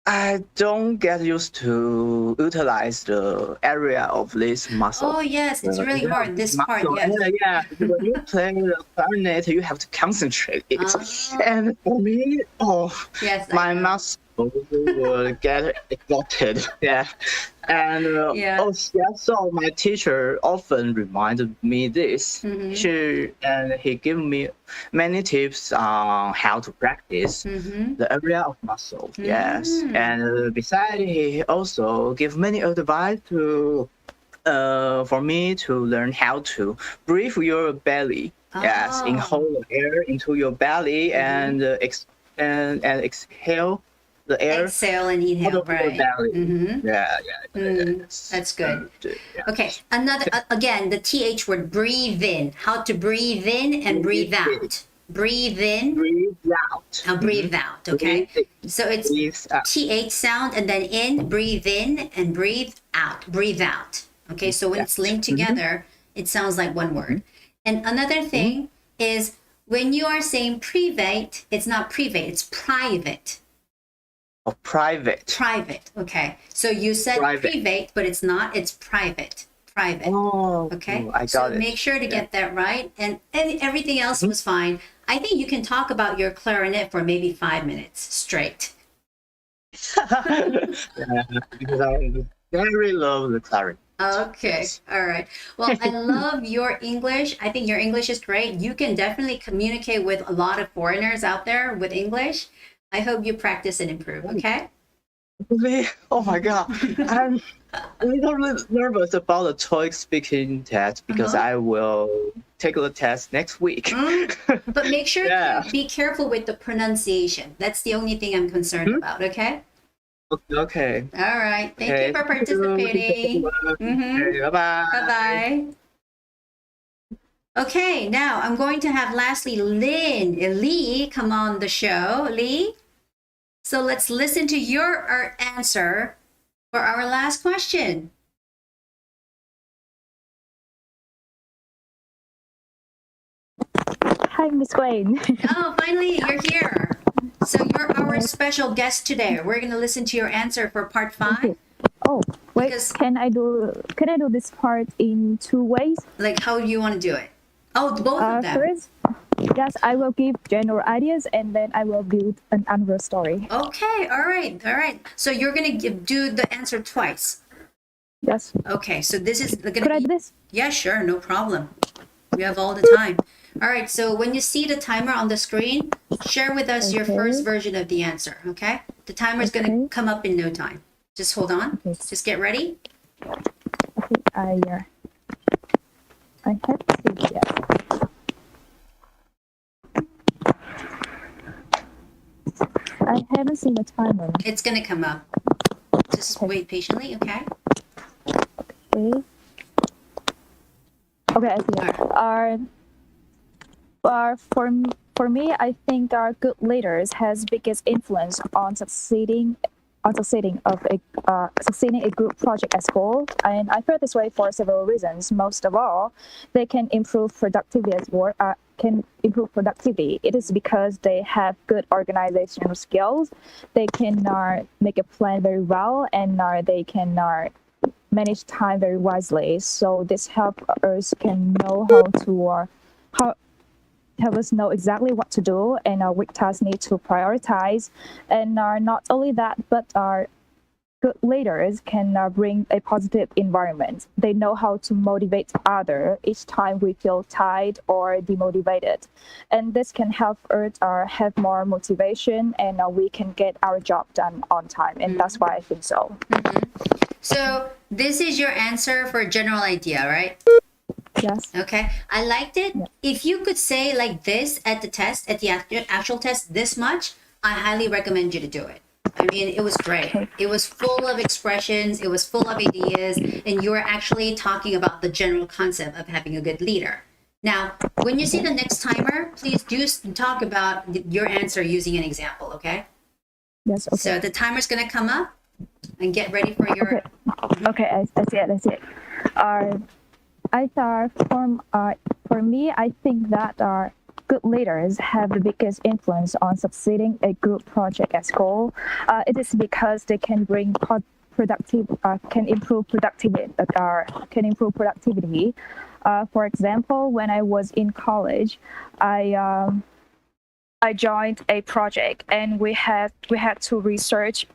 Speaker 7: I don't get used to utilize the area of this muscle.
Speaker 1: Oh, yes, it's really hard, this part, yes.
Speaker 7: Yeah, when you play the clarinet, you have to concentrate it. And for me,
Speaker 1: yes,
Speaker 7: my muscle will get exhausted. Yeah. And so my teacher often reminded me this. He gave me many tips on how to practice the area of muscle. Yes, and besides, he also gave many advice to for me to learn how to breathe your belly. Yes, inhale the air into your belly and exhale the air.
Speaker 1: Exhale and inhale, right? That's good.
Speaker 7: Yeah.
Speaker 1: Okay, another, again, the TH word, breathe in. How to breathe in and breathe out. Breathe in.
Speaker 7: Breathe out.
Speaker 1: Now breathe out, okay? So it's TH sound and then in, breathe in and breathe out. Breathe out. Okay, so when it's linked together, it sounds like one word. And another thing is when you are saying private, it's not private, it's private.
Speaker 7: Oh, private.
Speaker 1: Private, okay. So you said private, but it's not, it's private. Private.
Speaker 7: Oh,
Speaker 1: okay.
Speaker 7: I got
Speaker 1: so
Speaker 7: it.
Speaker 1: Make sure to get that right. And everything else was fine. I think you can talk about your clarinet for maybe 5 minutes straight.
Speaker 7: Because I very love the clarinet.
Speaker 1: Okay. All right. Well, I love your English. I think your English is great. You can definitely communicate with a lot of foreigners out there with English. I hope you practice and improve, okay?
Speaker 7: Really? Oh my God. I'm a little nervous about the TOEIC speaking test because I will take the test next week.
Speaker 1: But make sure to be careful with the pronunciation. That's the only thing I'm concerned about, okay?
Speaker 7: Okay.
Speaker 1: All right. Thank you for participating.
Speaker 7: Okay, bye-bye.
Speaker 1: Bye-bye. Okay, now I'm going to have lastly Lee come on the show. Lee? So let's listen to your answer for our last question.
Speaker 4: Hi, Miss Wayne.
Speaker 1: Oh, finally, you're here. So you're our special guest today. We're going to listen to your answer for part 5.
Speaker 4: Oh, wait,
Speaker 1: Because-
Speaker 4: can I do this part in 2 ways?
Speaker 1: Like, how do you want to do it? Oh, both of them.
Speaker 4: First, yes, I will give general ideas and then I will build an another story.
Speaker 1: Okay, all right. So you're going to do the answer twice.
Speaker 4: Yes.
Speaker 1: Okay, so this is going
Speaker 4: Could I
Speaker 1: to
Speaker 4: do
Speaker 1: be...
Speaker 4: this?
Speaker 1: Yeah, sure, no problem. We have all the time. All right, so when you see the timer on the screen, share with us your first version of the answer, okay? The timer is going to come up in no time. Just hold on.
Speaker 4: Okay.
Speaker 1: Just get ready.
Speaker 4: Okay, I have to see, yes. I haven't seen the timer.
Speaker 1: It's going to come up. Just wait patiently, okay?
Speaker 4: Okay. Okay, I see. For me, I think our good leaders has biggest influence on succeeding a group project as whole. And I feel this way for several reasons. Most of all, they can improve productivity as work. It is because they have good organizational skills. They can make a plan very well, and they can manage time very wisely. So this help us can know how to how help us know exactly what to do and which tasks need to prioritize. And not only that, but our good leaders can bring a positive environment. They know how to motivate others each time we feel tired or demotivated. And this can help us have more motivation and we can get our job done on time. And that's why I think so.
Speaker 1: So this is your answer for a general idea, right?
Speaker 4: Yes.
Speaker 1: Okay, I liked it.
Speaker 4: Yeah.
Speaker 1: If you could say like this at the test, at the actual test, this much, I highly recommend you to do it. I mean, it was great. It was full of expressions. It was full of ideas. And you were actually talking about the general concept of having a good leader. Now, when you see the next timer, please do talk about your answer using an example, okay?
Speaker 4: Yes. Okay.
Speaker 1: So the timer's going to come up and get ready for your...
Speaker 4: Okay, I see it. I see it. I thought for me, I think that good leaders have the biggest influence on succeeding a group project at school. It is because they can bring can improve productivity. For example, when I was in college, I joined a project and we had to research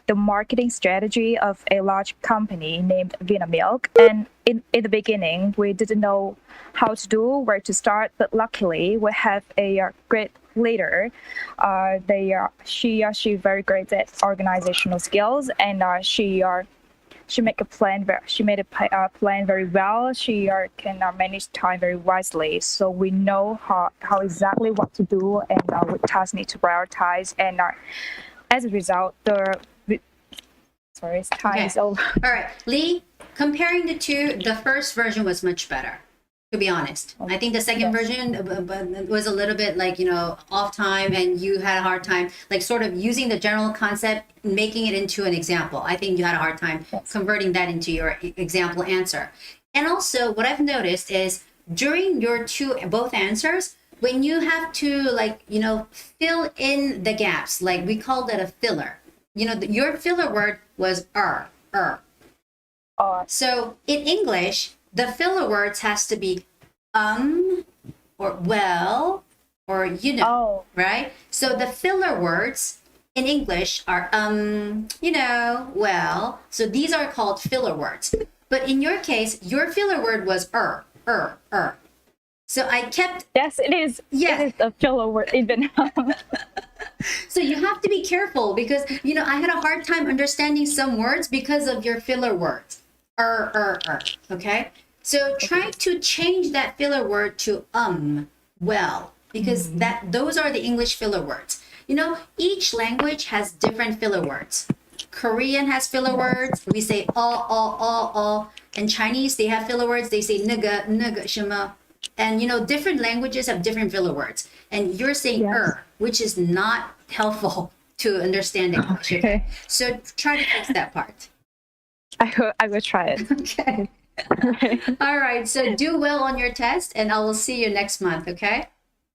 Speaker 4: the marketing strategy of a large company named Vinamilk. And in the beginning, we didn't know how to do, where to start, but luckily we have a great leader. She very great at organizational skills, and she made a plan. She made a plan very well. She can manage time very wisely. So we know how exactly what to do and what tasks need to prioritize. And as a result, time is over.
Speaker 1: All right, Lee, comparing the two, the first version was much better, to be honest. I think the second version was a little bit like, off time, and you had a hard time, like sort of using the general concept, making it into an example. I think you had a hard time converting that into your example answer. And also what I've noticed is during your both answers, when you have to fill in the gaps, like we called it a filler. Your filler word was So in English, the filler words has to be or well or right? So the filler words in English are well. So these are called filler words. But in your case, your filler word was So I kept...
Speaker 4: Yes, it is.
Speaker 1: Yeah.
Speaker 4: It is a filler word even.
Speaker 1: So you have to be careful because, I had a hard time understanding some words because of your filler words. Okay? So try to change that filler word to well, because those are the English filler words. Each language has different filler words. Korean has filler words. We say all. And Chinese, they have filler words. They say nega, shima. And different languages have different filler words. And you're saying which is not helpful to understand English. Okay. So try to fix that part.
Speaker 4: I will try it.
Speaker 1: Okay. All right. So do well on your test, and I will see you next month. Okay.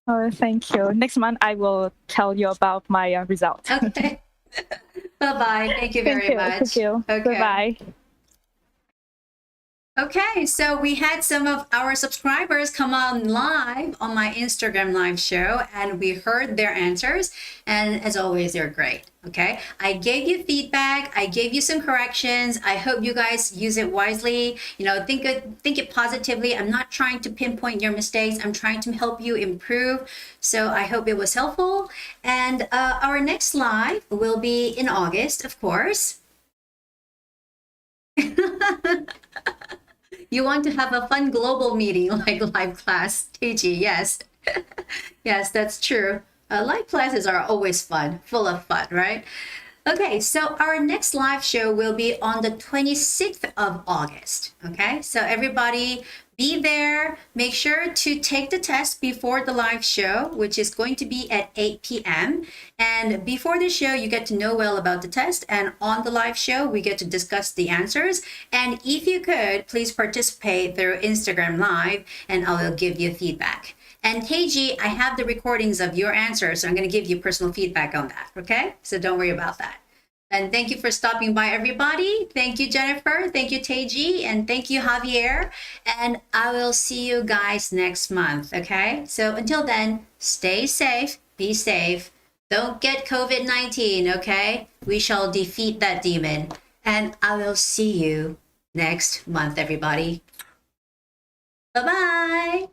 Speaker 4: Oh, thank you. Next month I will tell you about my result.
Speaker 1: Okay. Bye-bye. Thank you very much.
Speaker 4: Thank you.
Speaker 1: Okay.
Speaker 4: Bye-bye.
Speaker 1: Okay, so we had some of our subscribers come on live on my Instagram live show, and we heard their answers, and as always, they're great. Okay, I gave you feedback, I gave you some corrections. I hope you guys use it wisely. Think it positively. I'm not trying to pinpoint your mistakes. I'm trying to help you improve. So I hope it was helpful. And our next live will be in August, of course. You want to have a fun global meeting like live class, Teiji? Yes. Yes, that's true. Live classes are always fun, full of fun, right? Okay, so our next live show will be on the 26th of August. Okay, so everybody be there. Make sure to take the test before the live show, which is going to be at 8 p.m. And before the show, you get to know well about the test. And on the live show, we get to discuss the answers. And if you could, please participate through Instagram Live, and I will give you feedback. And Teiji, I have the recordings of your answers, so I'm going to give you personal feedback on that, okay? So don't worry about that. And thank you for stopping by, everybody. Thank you, Jennifer. Thank you, Teji. And thank you, Javier. And I will see you guys next month, okay? So until then, stay safe, be safe. Don't get COVID-19, okay? We shall defeat that demon. And I will see you next month, everybody. Bye-bye.